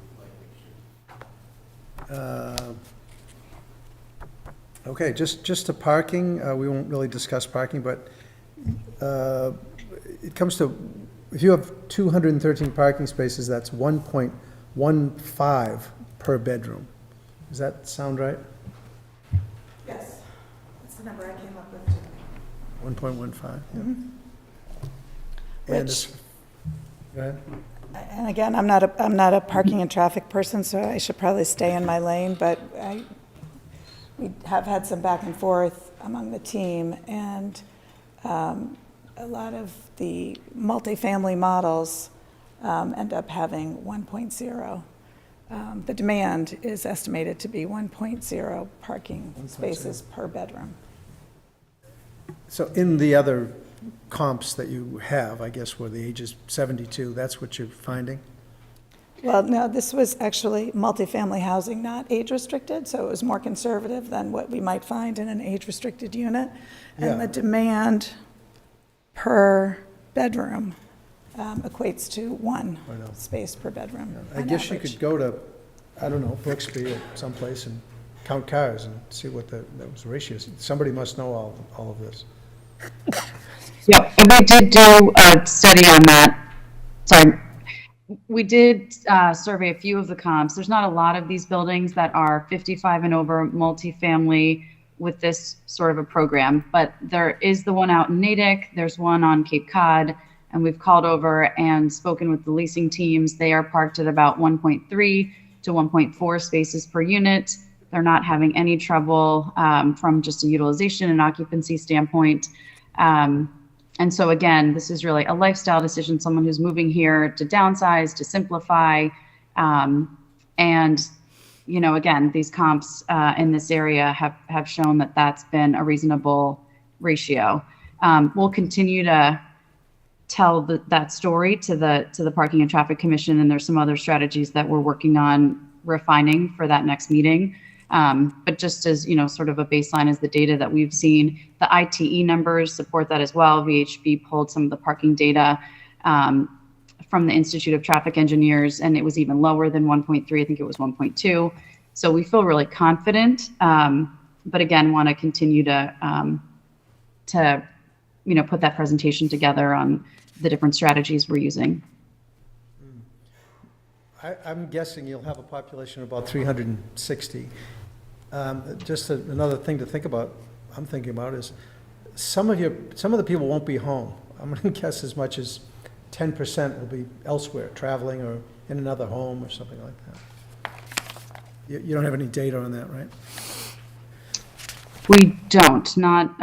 Okay, just to parking, we won't really discuss parking, but it comes to, if you have 213 parking spaces, that's 1.15 per bedroom. Does that sound right? Yes, that's the number I came up with. 1.15, yeah. And Which, go ahead. and again, I'm not a parking and traffic person, so I should probably stay in my lane, but we have had some back and forth among the team, and a lot of the multifamily models end up having 1.0. The demand is estimated to be 1.0 parking spaces per bedroom. So in the other comps that you have, I guess, where the age is 72, that's what you're finding? Well, no, this was actually multifamily housing, not age-restricted, so it was more conservative than what we might find in an age-restricted unit. And the demand per bedroom equates to one space per bedroom. I on guess you average. could go to, I don't know, Brooksby or someplace and count cars and see what those ratios. Somebody must know all of this. Yep, and we did do a study on that. Sorry. We did survey a few of the comps. There's not a lot of these buildings that are 55 and over multifamily with this sort of a program, but there is the one out in Natick, there's one on Cape Cod, and we've called over and spoken with the leasing teams. They are parked at about 1.3 to 1.4 spaces per unit. They're not having any trouble from just a utilization and occupancy standpoint. And so again, this is really a lifestyle decision, someone who's moving here to downsize, to simplify. And, you know, again, these comps in this area have shown that that's been a reasonable ratio. We'll continue to tell that story to the Parking and Traffic Commission, and there's some other strategies that we're working on refining for that next meeting. But just as, you know, sort of a baseline is the data that we've seen. The ITE numbers support that as well. VHB pulled some of the parking data from the Institute of Traffic Engineers, and it was even lower than 1.3. I think it was 1.2. So we feel really confident, but again, want to continue to you know, put that presentation together on the different strategies we're using. I'm guessing you'll have a population of about 360. Just another thing to think about, I'm thinking about is some of the people won't be home. I'm going to guess as much as 10% will be elsewhere, traveling or in another home or something like that. You don't have any data on that, right? We don't, not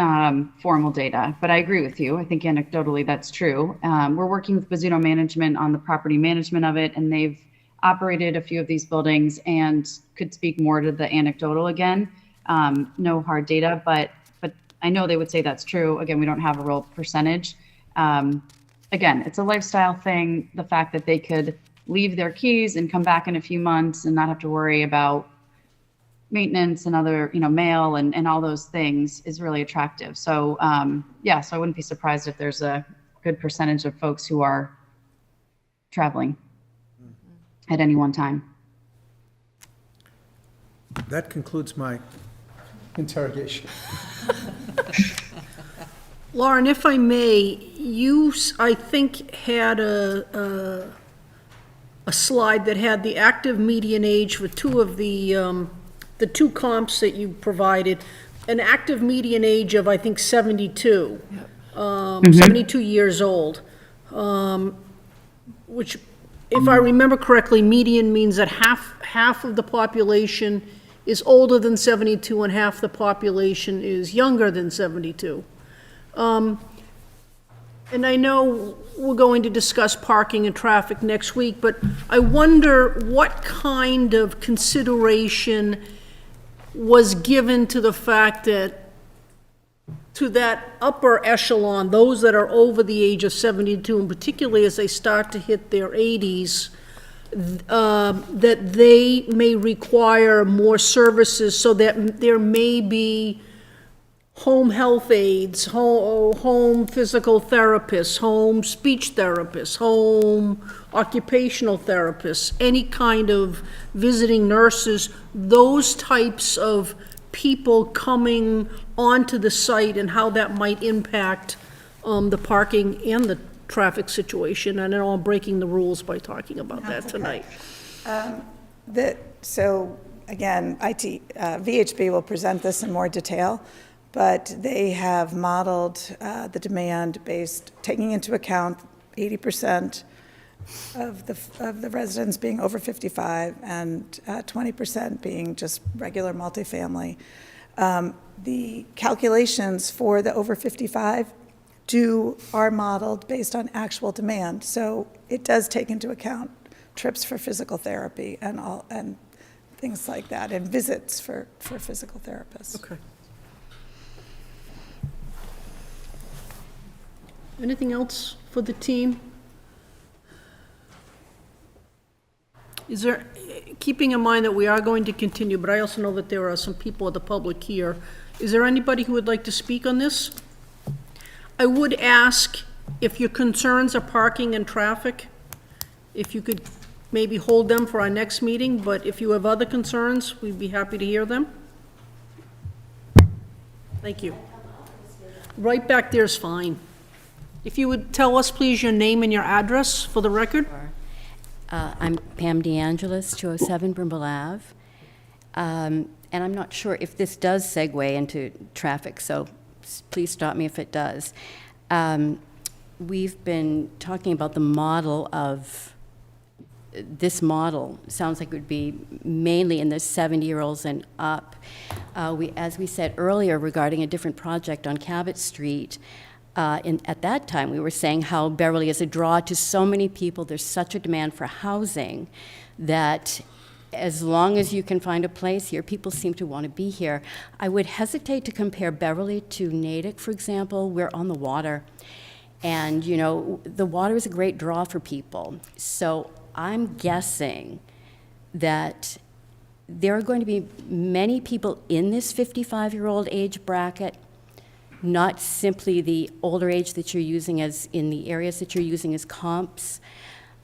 formal data, but I agree with you. I think anecdotally that's true. We're working with Bazzuto Management on the property management of it, and they've operated a few of these buildings and could speak more to the anecdotal again. No hard data, but I know they would say that's true. Again, we don't have a real percentage. Again, it's a lifestyle thing. The fact that they could leave their keys and come back in a few months and not have to worry about maintenance and other, you know, mail and all those things is really attractive. So yeah, so I wouldn't be surprised if there's a good percentage of folks who are traveling at any one time. That concludes my interrogation. Lauren, if I may, you, I think, had a slide that had the active median age for two of the two comps that you provided, an active median age of, I think, 72, 72 years old, which, if I remember correctly, median means that half of the population is older than 72 and half the population is younger than 72. And I know we're going to discuss parking and traffic next week, but I wonder what kind of consideration was given to the fact that, to that upper echelon, those that are over the age of 72, and particularly as they start to hit their 80s, that they may require more services, so that there may be home health aides, home physical therapists, home speech therapists, home occupational therapists, any kind of visiting nurses, those types of people coming onto the site and how that might impact the parking and the traffic situation. I know I'm breaking the rules by talking about that tonight. So again, VHB will present this in more detail, but they have modeled the demand based, taking into account 80% of the residents being over 55 and 20% being just regular multifamily. The calculations for the over 55 are modeled based on actual demand. So it does take into account trips for physical therapy and things like that, and visits for physical therapists. Okay. Anything else for the team? Is there, keeping in mind that we are going to continue, but I also know that there are some people of the public here, is there anybody who would like to speak on this? I would ask if your concerns are parking and traffic, if you could maybe hold them for our next meeting, but if you have other concerns, we'd be happy to hear them. Thank you. Right back there is fine. If you would tell us, please, your name and your address for the record. I'm Pam DeAngelis, 207 Brimble Ave. And I'm not sure if this does segue into traffic, so please stop me if it does. We've been talking about the model of, this model sounds like it would be mainly in the 70-year-olds and up. As we said earlier regarding a different project on Cabot Street, at that time, we were saying how Beverly is a draw to so many people. There's such a demand for housing that as long as you can find a place here, people seem to want to be here. I would hesitate to compare Beverly to Natick, for example. We're on the water. And, you know, the water is a great draw for people. So I'm guessing that there are going to be many people in this 55-year-old age bracket, not simply the older age that you're using as in the areas that you're using as comps.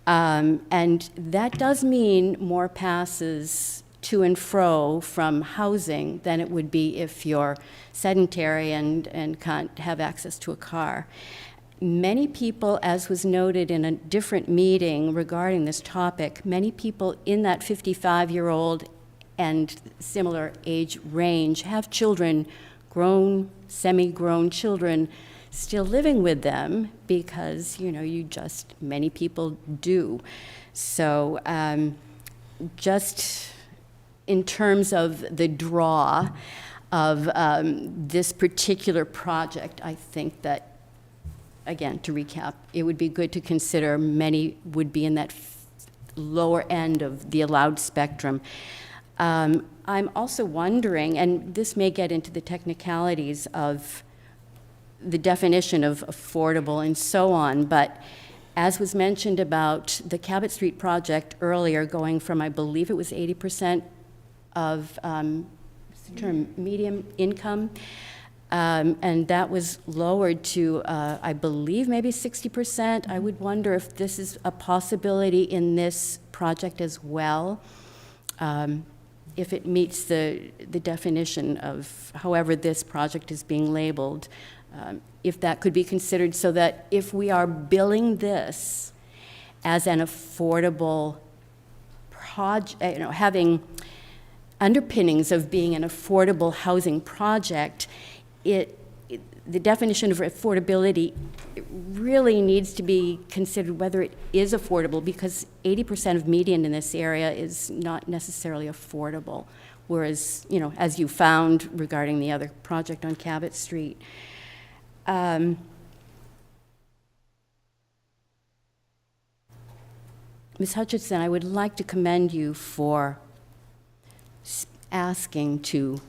And that does mean more passes to and fro from housing than it would be if you're sedentary and can't have access to a car. Many people, as was noted in a different meeting regarding this topic, many people in that 55-year-old and similar age range have children, grown, semi-grown children, still living with them because, you know, many people do. So just in terms of the draw of this particular project, I think that, again, to recap, it would be good to consider many would be in that lower end of the allowed spectrum. I'm also wondering, and this may get into the technicalities of the definition of affordable and so on, but as was mentioned about the Cabot Street project earlier, going from, I believe it was 80% of medium income, and that was lowered to, I believe, maybe 60%. I would wonder if this is a possibility in this project as well. If it meets the definition of however this project is being labeled, if that could be considered, so that if we are billing this as an affordable project, you know, having underpinnings of being an affordable housing project, the definition of affordability really needs to be considered whether it is affordable, because 80% of median in this area is not necessarily affordable, whereas, you know, as you found regarding the other project on Cabot Street. Ms. Hutchinson, I would like to commend you for asking to,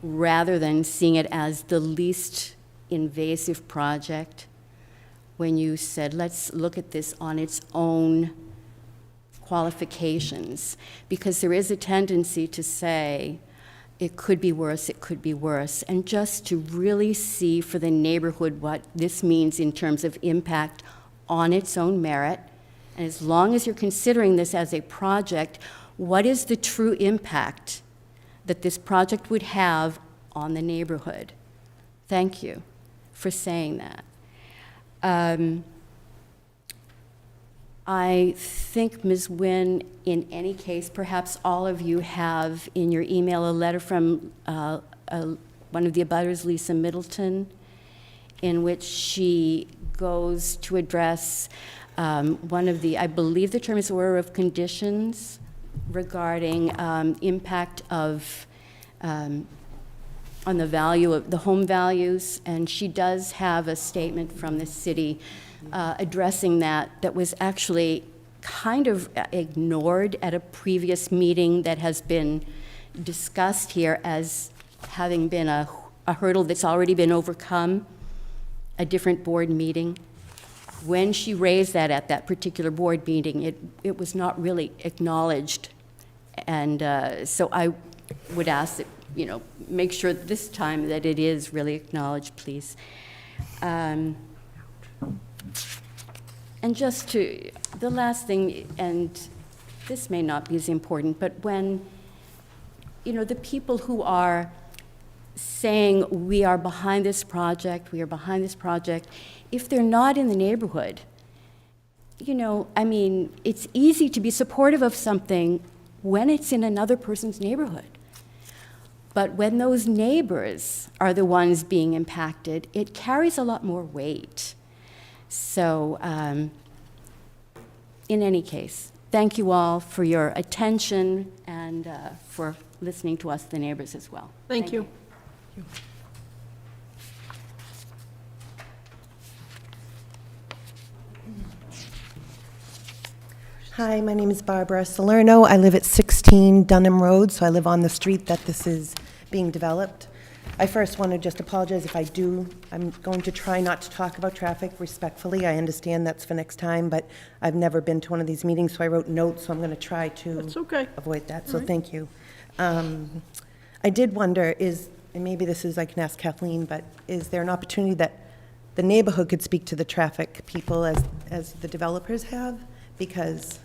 rather than seeing it as the least invasive project, when you said, let's look at this on its own qualifications, because there is a tendency to say, it could be worse, it could be worse. And just to really see for the neighborhood what this means in terms of impact on its own merit. And as long as you're considering this as a project, what is the true impact that this project would have on the neighborhood? Thank you for saying that. I think, Ms. Nguyen, in any case, perhaps all of you have in your email a letter from one of the abutters, Lisa Middleton, in which she goes to address one of the, I believe the term is order of conditions regarding impact of on the value of the home values, and she does have a statement from the city addressing that was actually kind of ignored at a previous meeting that has been discussed here as having been a hurdle that's already been overcome, a different board meeting. When she raised that at that particular board meeting, it was not really acknowledged. And so I would ask that, make sure this time that it is really acknowledged, please. And just to, the last thing, and this may not be as important, but when, the people who are saying we are behind this project, if they're not in the neighborhood, it's easy to be supportive of something when it's in another person's neighborhood. But when those neighbors are the ones being impacted, it carries a lot more weight. So, in any case, thank you all for your attention and for listening to us, the neighbors, as well. Thank you. Hi, my name is Barbara Salerno. I live at 16 Dunham Road, so I live on the street that this is being developed. I first want to just apologize if I do. I'm going to try not to talk about traffic respectfully. I understand that's for next time, but I've never been to one of these meetings, so I wrote notes, so I'm going to try to avoid that. So thank you. I did wonder, and maybe this is, I can ask Kathleen, but is there an opportunity that the neighborhood could speak to the traffic people as the developers have? Because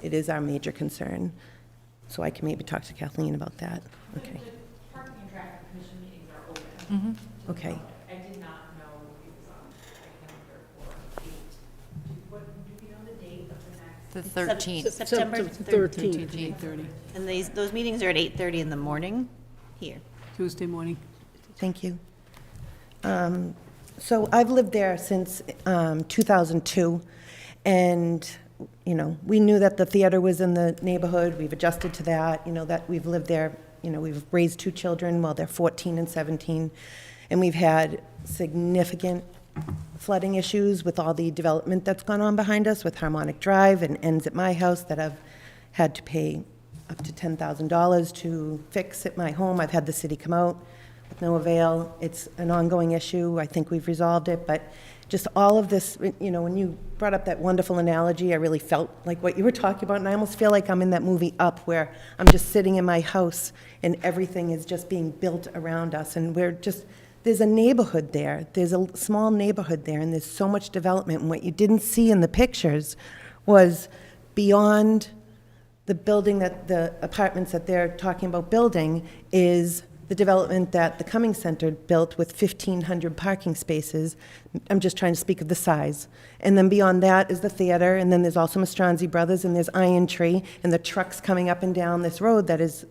it is our major concern. So I can maybe talk to Kathleen about that. Okay. Parking and traffic commission meetings are open. Okay. I did not know it was on the calendar for 8. Do you know the date of the next? The 13th. September 13th. 8:30, And those meetings are at 8:30 in the morning here. Tuesday morning. Thank you. So I've lived there since 2002, and we knew that the theater was in the neighborhood. We've adjusted to that, that we've lived there. We've raised 2 children while they're 14 and 17, and we've had significant flooding issues with all the development that's gone on behind us with Harmonic Drive and ends at my house that I've had to pay up to $10,000 to fix at my home. I've had the city come out with no avail. It's an ongoing issue. I think we've resolved it, but just all of this, when you brought up that wonderful analogy, I really felt like what you were talking about, and I almost feel like I'm in that movie Up, where I'm just sitting in my house and everything is just being built around us, and there's a neighborhood there. There's a small neighborhood there, and there's so much development, and what you didn't see in the pictures was beyond the building, that the apartments that they're talking about building, is the development that the Cummings Center built with 1,500 parking spaces. I'm just trying to speak of the size. And then beyond that is the theater, and then there's also Mastronzi Brothers, and there's Iron Tree, and the trucks coming up and down this road that is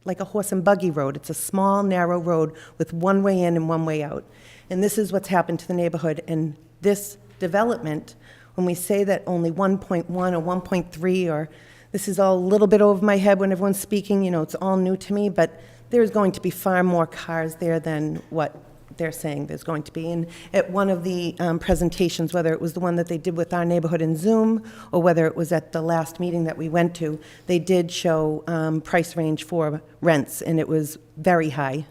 like a horse and buggy road. It's a small, narrow road with one way in and one way out. And this is what's happened to the neighborhood. And this development, when we say that only 1.1 or 1.3, or this is all a little bit over my head when everyone's speaking, it's all new to me, but there's going to be far more cars there than what they're saying there's going to be. And at one of the presentations, whether it was the one that they did with our neighborhood in Zoom, or whether it was at the last meeting that we went to, they did show price range for rents, and it was very high.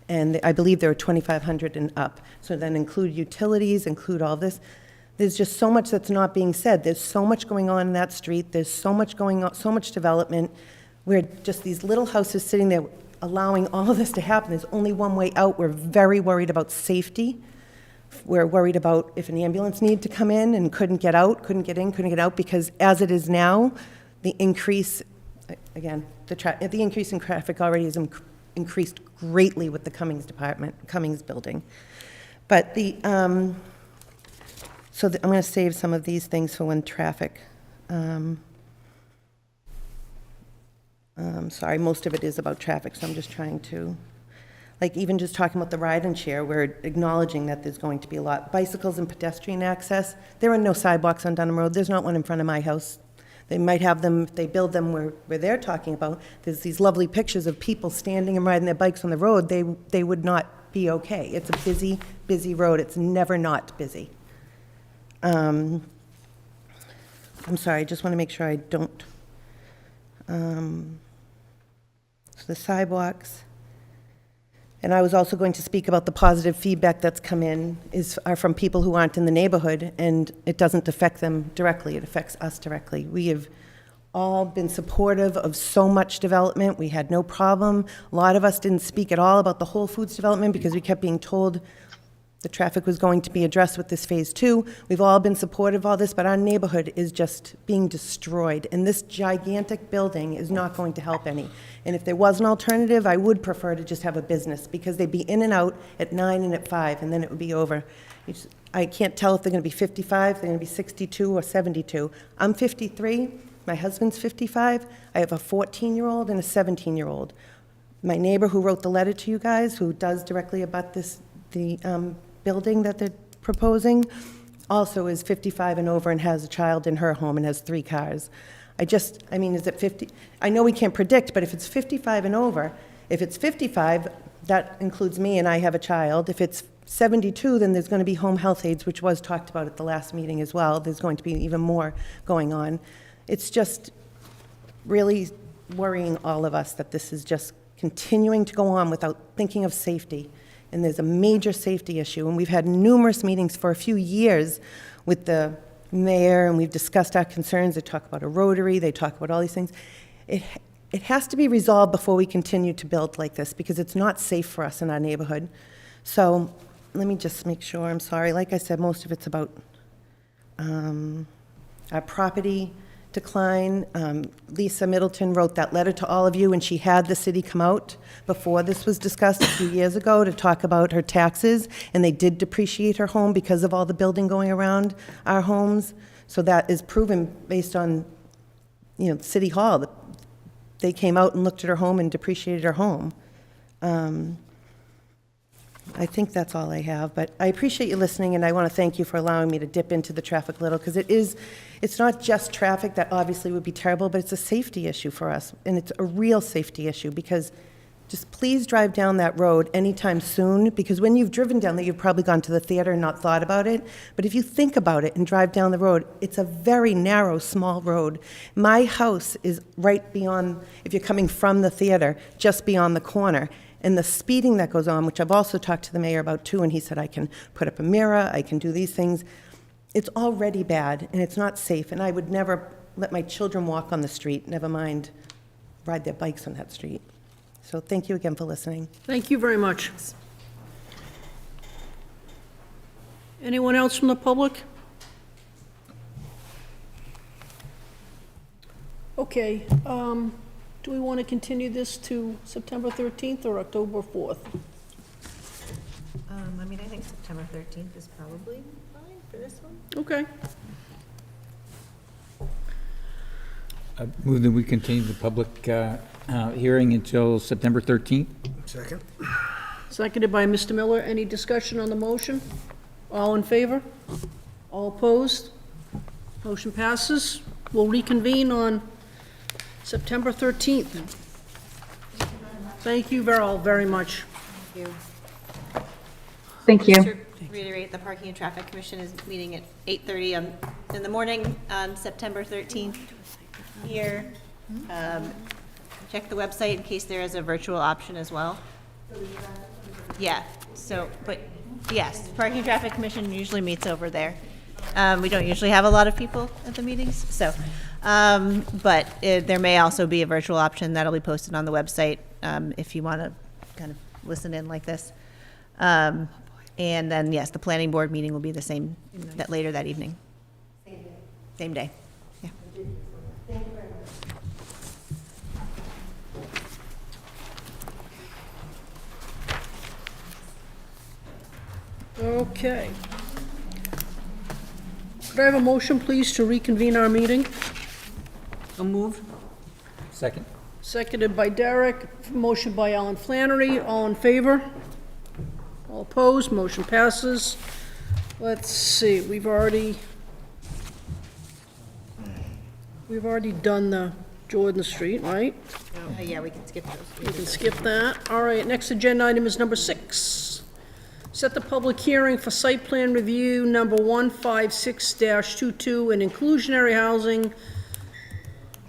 And I believe they were $2,500 and up. So then include utilities, include all this. There's just so much that's not being said. There's so much going on in that street. There's so much going on, so much development. We're just these little houses sitting there allowing all of this to happen. There's only one way out. We're very worried about safety. We're worried about if an ambulance needed to come in and couldn't get out, couldn't get in, couldn't get out, because as it is now, the increase, again, the increase in traffic already has increased greatly with the Cummings building. But I'm going to save some of these things for when traffic. Sorry, most of it is about traffic, so I'm just trying to, like even just talking about the ride and share, we're acknowledging that there's going to be a lot. Bicycles and pedestrian access, there are no sidewalks on Dunham Road. There's not one in front of my house. They might have them, if they build them where they're talking about. There's these lovely pictures of people standing and riding their bikes on the road. They would not be okay. It's a busy, busy road. It's never not busy. I'm sorry, I just want to make sure I don't. So the sidewalks. And I was also going to speak about the positive feedback that's come in are from people who aren't in the neighborhood, and it doesn't affect them directly, it affects us directly. We have all been supportive of so much development. We had no problem. A lot of us didn't speak at all about the Whole Foods development because we kept being told the traffic was going to be addressed with this phase 2. We've all been supportive of all this, but our neighborhood is just being destroyed, and this gigantic building is not going to help any. And if there was an alternative, I would prefer to just have a business, because they'd be in and out at 9 and at 5, and then it would be over. I can't tell if they're going to be 55, they're going to be 62 or 72. I'm 53, my husband's 55, I have a 14-year-old and a 17-year-old. My neighbor who wrote the letter to you guys, who does directly abut the building that they're proposing, also is 55 and over and has a child in her home and has 3 cars. I mean, is it 50? I know we can't predict, but if it's 55 and over, if it's 55, that includes me and I have a child. If it's 72, then there's going to be home health aides, which was talked about at the last meeting as well. There's going to be even more going on. It's just really worrying all of us that this is just continuing to go on without thinking of safety. And there's a major safety issue, and we've had numerous meetings for a few years with the mayor, and we've discussed our concerns. They talk about a rotary, they talk about all these things. It has to be resolved before we continue to build like this, because it's not safe for us in our neighborhood. So let me just make sure, I'm sorry, like I said, most of it's about our property decline. Lisa Middleton wrote that letter to all of you, and she had the city come out before this was discussed a few years ago to talk about her taxes, and they did depreciate her home because of all the building going around our homes. So that is proven based on, City Hall. They came out and looked at her home and depreciated her home. I think that's all I have, but I appreciate you listening, and I want to thank you for allowing me to dip into the traffic a little, because it's not just traffic that obviously would be terrible, but it's a safety issue for us, and it's a real safety issue, because just please drive down that road anytime soon, because when you've driven down there, you've probably gone to the theater and not thought about it, but if you think about it and drive down the road, it's a very narrow, small road. My house is right beyond, if you're coming from the theater, just beyond the corner. And the speeding that goes on, which I've also talked to the mayor about too, and he said I can put up a mirror, I can do these things. It's already bad, and it's not safe, and I would never let my children walk on the street, never mind ride their bikes on that street. So thank you again for listening. Thank you very much. Anyone else from the public? Okay, do we want to continue this to September 13th or October 4th? I think September 13th is probably fine for this one. Okay. I move that we continue the public hearing until September 13th. Second. Seconded by Mr. Miller. Any discussion on the motion? All in favor? All opposed? Motion passes. We'll reconvene on September 13th. Thank you all very much. Thank you. Thank you. Just to reiterate, the Parking and Traffic Commission is meeting at 8:30 in the morning on September 13th here. Check the website in case there is a virtual option as well. Yeah, but yes, Parking and Traffic Commission usually meets over there. We don't usually have a lot of people at the meetings, so, but there may also be a virtual option that'll be posted on the website if you want to kind of listen in like this. And then, yes, the planning board meeting will be the same, later that evening. Same day. Yeah. Thank you very much. Okay. Could I have a motion, please, to reconvene our meeting? So moved. Second? Seconded by Derek, motion by Alan Flannery, all in favor? All opposed, motion passes. Let's see, we've already done the Jordan Street, right? Yeah, we can skip those. We can skip that. All right, next agenda item is number 6. Set the public hearing for site plan review number 156-22 and inclusionary housing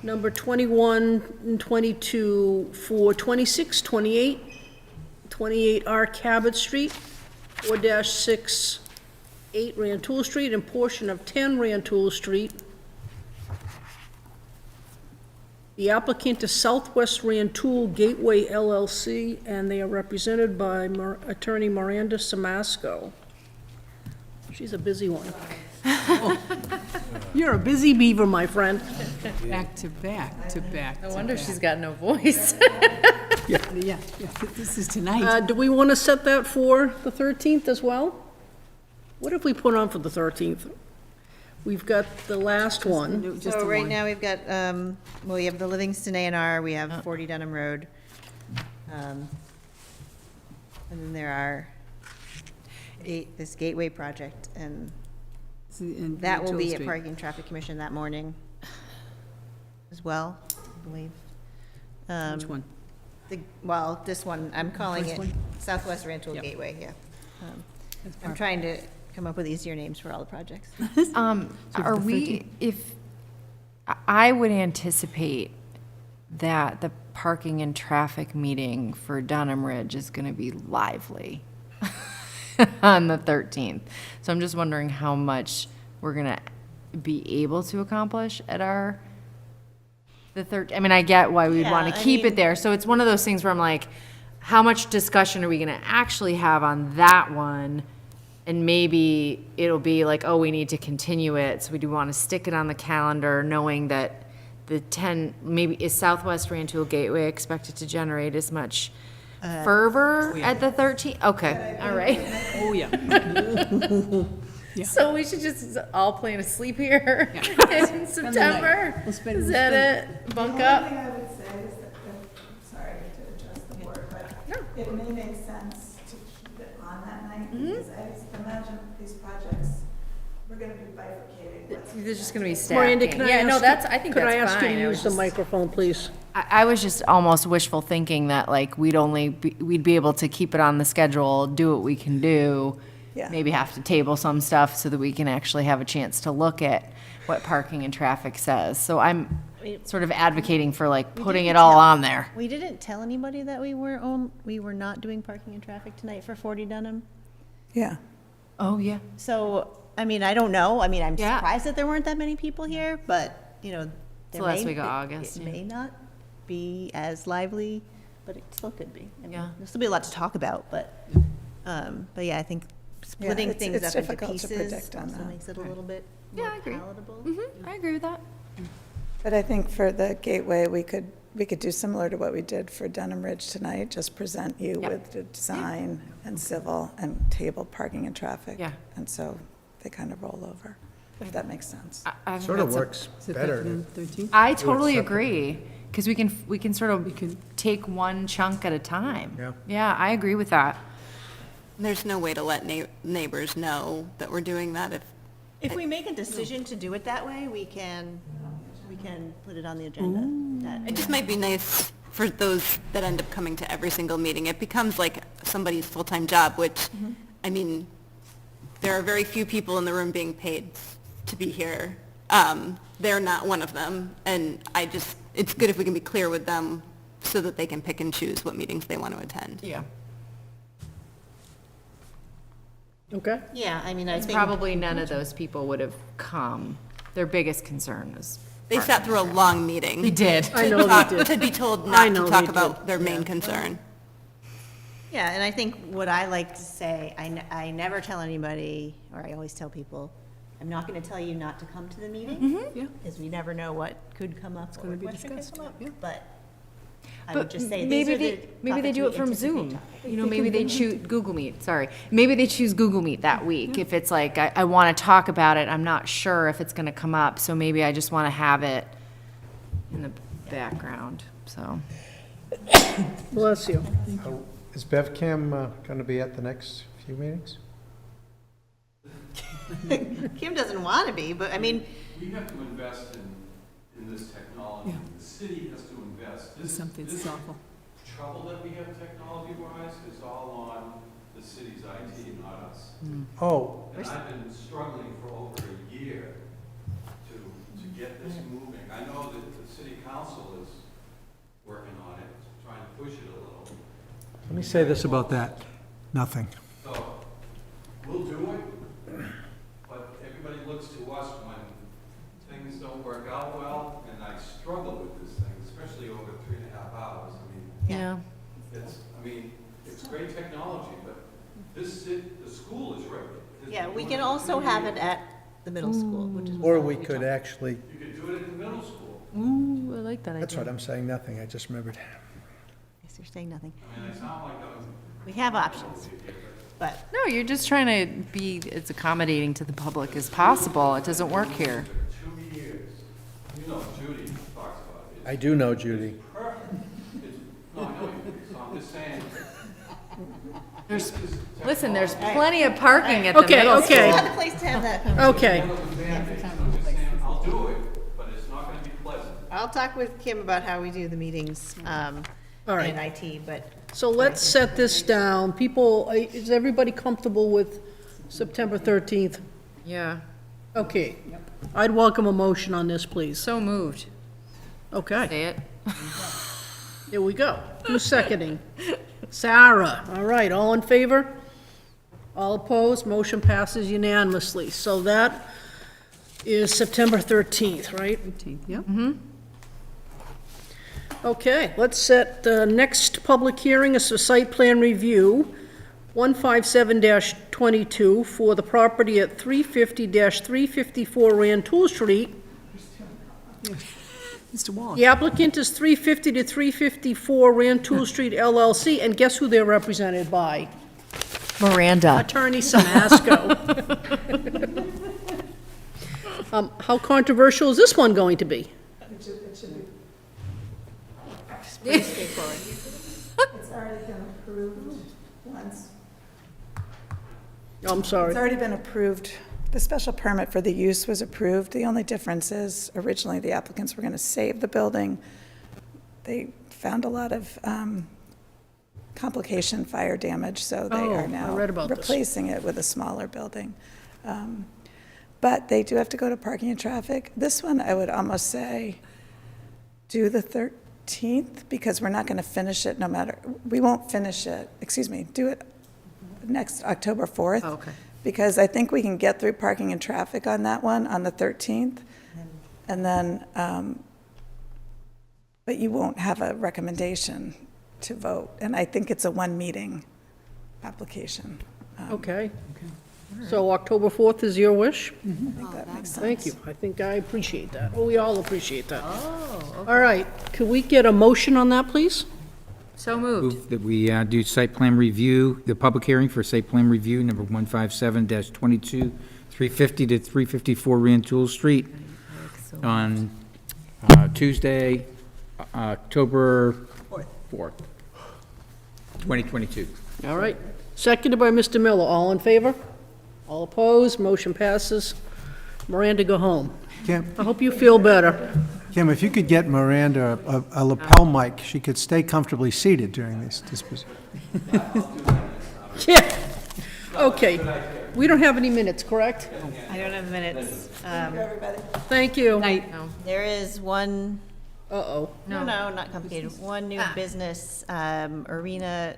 number 21 and 22 for 2628 Cabot Street, 4-6, 8 Rantoul Street, and portion of 10 Rantoul Street. The applicant is Southwest Rantoul Gateway LLC, and they are represented by Attorney Miranda Samasco. She's a busy one. You're a busy beaver, my friend. Back to back to back. No wonder she's got no voice. Yeah, this is tonight. Do we want to set that for the 13th as well? What if we put on for the 13th? We've got the last one. So right now, we've got, we have the Livingston A&R, we have 40 Dunham Road. And then there are this Gateway project, and that will be at Parking and Traffic Commission that morning as well, I believe. Which one? Well, this one, I'm calling First it one? Southwest Rantoul Gateway, yeah. I'm trying to come up with easier names for all the projects. Are we, I would anticipate that the parking and traffic meeting for Dunham Ridge is going to be lively on the 13th. So I'm just wondering how much we're going to be able to accomplish at the 13th. I mean, I get why we'd want to keep it there. So it's one of those things where I'm like, how much discussion are we going to actually have on that one? And maybe it'll be like, oh, we need to continue it, so we do want to stick it on the calendar, knowing that the 10, maybe, is Southwest Rantoul Gateway expected to generate as much fervor at the 13th? Okay, all right. Oh, yeah. Yeah. So we should just all plan to sleep here in September? Is that it? Bunk up? The only thing I would say is that, sorry to adjust the board, but it may make sense to keep it on that night, because I imagine these projects, we're gonna be bifurcating. There's just gonna be Miranda, stacking. can I Yeah, ask no, you- that's, I think Could I that's ask you fine. to I use was the just- microphone, please? I was just almost wishful thinking that like we'd be able to keep it on the schedule, do what we can do. Yeah. Maybe have to table some stuff so that we can actually have a chance to look at what parking and traffic says. So I'm sort of advocating for like putting it all on there. We didn't tell anybody that we were not doing parking and traffic tonight for 40 Dunham. Yeah. Oh, yeah. So, I mean, I don't know. I mean, I'm Yeah. surprised that there weren't that many people here, but, you know, It's the last week of August, It yeah. may not be as lively, but it still could be. I mean, Yeah. there'll still be a lot to talk about, but yeah, I think splitting it's- things it's up into difficult to pieces predict on also that. makes it a little bit Yeah, more I agree. palatable. I agree with that. But I think for the Gateway, we could do similar to what we did for Dunham Ridge tonight, just present you Yep. with the design and civil and table parking and traffic. Yeah. And so they kind of roll over, if that makes sense. I think Sort of that's a- works Is it better. 13th? I totally agree, because we can sort of take one chunk at a time. Yeah. Yeah, I agree with that. There's no way to let neighbors know that we're doing that If we make a decision to do it that way, we can put it on the agenda. It just might be nice for those that end up coming to every single meeting. It becomes like somebody's full-time job, which, I mean, there are very few people in the room being paid to be here. They're not one of them, and it's good if we can be clear with them so that they can pick and choose what meetings they want to attend. Yeah. Okay. Yeah, I mean, I It's think. probably none of those people would have come. Their biggest concern is They sat through a long meeting. They did. I know they did. To be told I not know to they talk about did. their main concern. Yeah, and I think what I like to say, I never tell anybody, or I always tell people, I'm not going to tell you not to come to the meeting, because we never know what could come up or what question could come up, but I would just say, these are the maybe they topics do we it from anticipate Zoom. talking. You know, maybe they choose Google Meet, sorry. Maybe they choose Google Meet that week. If it's like, I want to talk about it, I'm not sure if it's going to come up, so maybe I just want to have it in the background, so. Bless you. Is BevCam going to be at the next few meetings? Kim doesn't want to be, but I mean, We have to invest in this technology. The city has to invest. This awful. trouble that we have technology-wise is all on the city's IT, not us. Oh, And I've been struggling for over a year to get this moving. I know that the city council is working on it, trying to push it a little. Let me say this about that. Nothing. So, we'll do it, but everybody looks to us when things don't work out well, and I struggle with this thing, especially over 3.5 hours. Yeah. It's great technology, but the school is right. yeah, we can also have it at the middle school, which is. or we could actually, You could do it at the middle school. Ooh, I like that idea. that's right, I'm saying nothing, I just remembered. Yes, you're saying nothing. I sound like We have options, but. No, you're just trying to be as accommodating to the public as possible. It doesn't work here. 2 years. You know, Judy talks about it. I do know Judy. Perfect. No, I know you, so I'm just saying. Listen, there's plenty of parking at the Okay, middle okay. school. Not a place to have that conversation. Okay. I'll do it, but it's not gonna be pleasant. I'll talk with Kim about how we do the meetings, All right. in IT, but. So let's set this down. People, is everybody comfortable with September 13th? Yeah. Okay. I'd welcome a motion on this, please. So moved. Okay, Say it. here we go. Who's seconding? Sarah. All right, all in favor? All opposed? Motion passes unanimously. So that is September 13th, right? 13th, yep. Okay, let's set the next public hearing is a site plan review, 157-22, for the property at 350-354 Rantoul Street. Mr. Wallace. The applicant is 350 to 354 Rantoul Street LLC, and guess who they're represented by? Miranda. Attorney Sanasco. How controversial is this one going to be? Pretty straightforward. It's already been approved once. I'm sorry. It's already been approved. The special permit for the use was approved. The only difference is originally the applicants were going to save the building. They found a lot of complication, fire damage, so they Oh, are I now read about this. replacing it with a smaller building. But they do have to go to parking and traffic. This one, I would almost say, do the 13th, because we're not going to finish it no matter, we won't finish it, do it next October 4th. Oh, okay. Because I think we can get through parking and traffic on that one on the 13th. And then, but you won't have a recommendation to vote. And I think it's a one-meeting application. Okay. So October 4th is your wish? I think that makes sense. Thank you. I think I appreciate that. Well, we all appreciate that. All right. Could we get a motion on that, please? So moved. Move that we do site plan review, the public hearing for site plan review, number 157-22, 350 to 354 Rantoul Street on Tuesday, October 4th, 2022. All right. Seconded by Mr. Miller. All in favor? All opposed? Motion passes. Miranda, go home. Kim, I hope you feel better. Kim, if you could get Miranda a lapel mic, she could stay comfortably seated during this disposition. Yeah. Okay. We don't have any minutes, correct? I don't have minutes. Thank you. There is one. Uh-oh. No, not complicated. One new business, Arena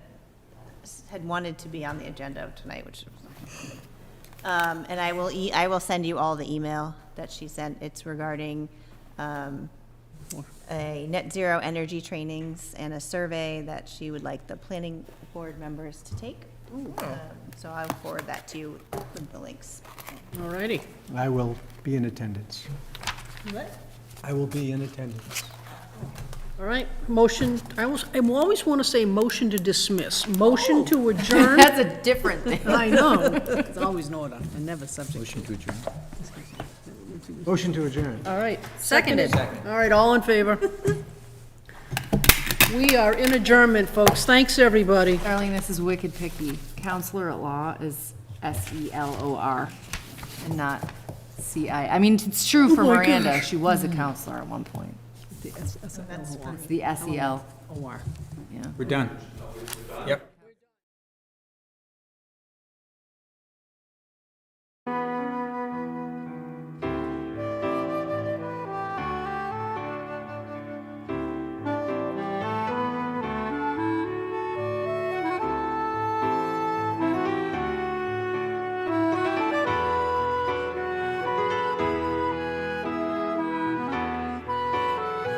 had wanted to be on the agenda tonight, which, and I will send you all the email that she sent. It's regarding a net zero energy trainings and a survey that she would like the planning board members to take. So I'll forward that to you with the links. All righty. I will be in attendance. What? I will be in attendance. All right, motion, I always want to say motion to dismiss, motion to adjourn. That's a different thing. I know. It's always in order and never subject. Motion to adjourn. Motion to adjourn. All right, seconded. All right, all in favor? We are in adjournment, folks. Thanks, everybody. Darling, this is wicked picky. Counselor at law is SELOR and not CI. I mean, it's true for Oh my Miranda. gosh. She was a counselor at one point. The It's the SEL. OR. Yeah. We're done. Yep.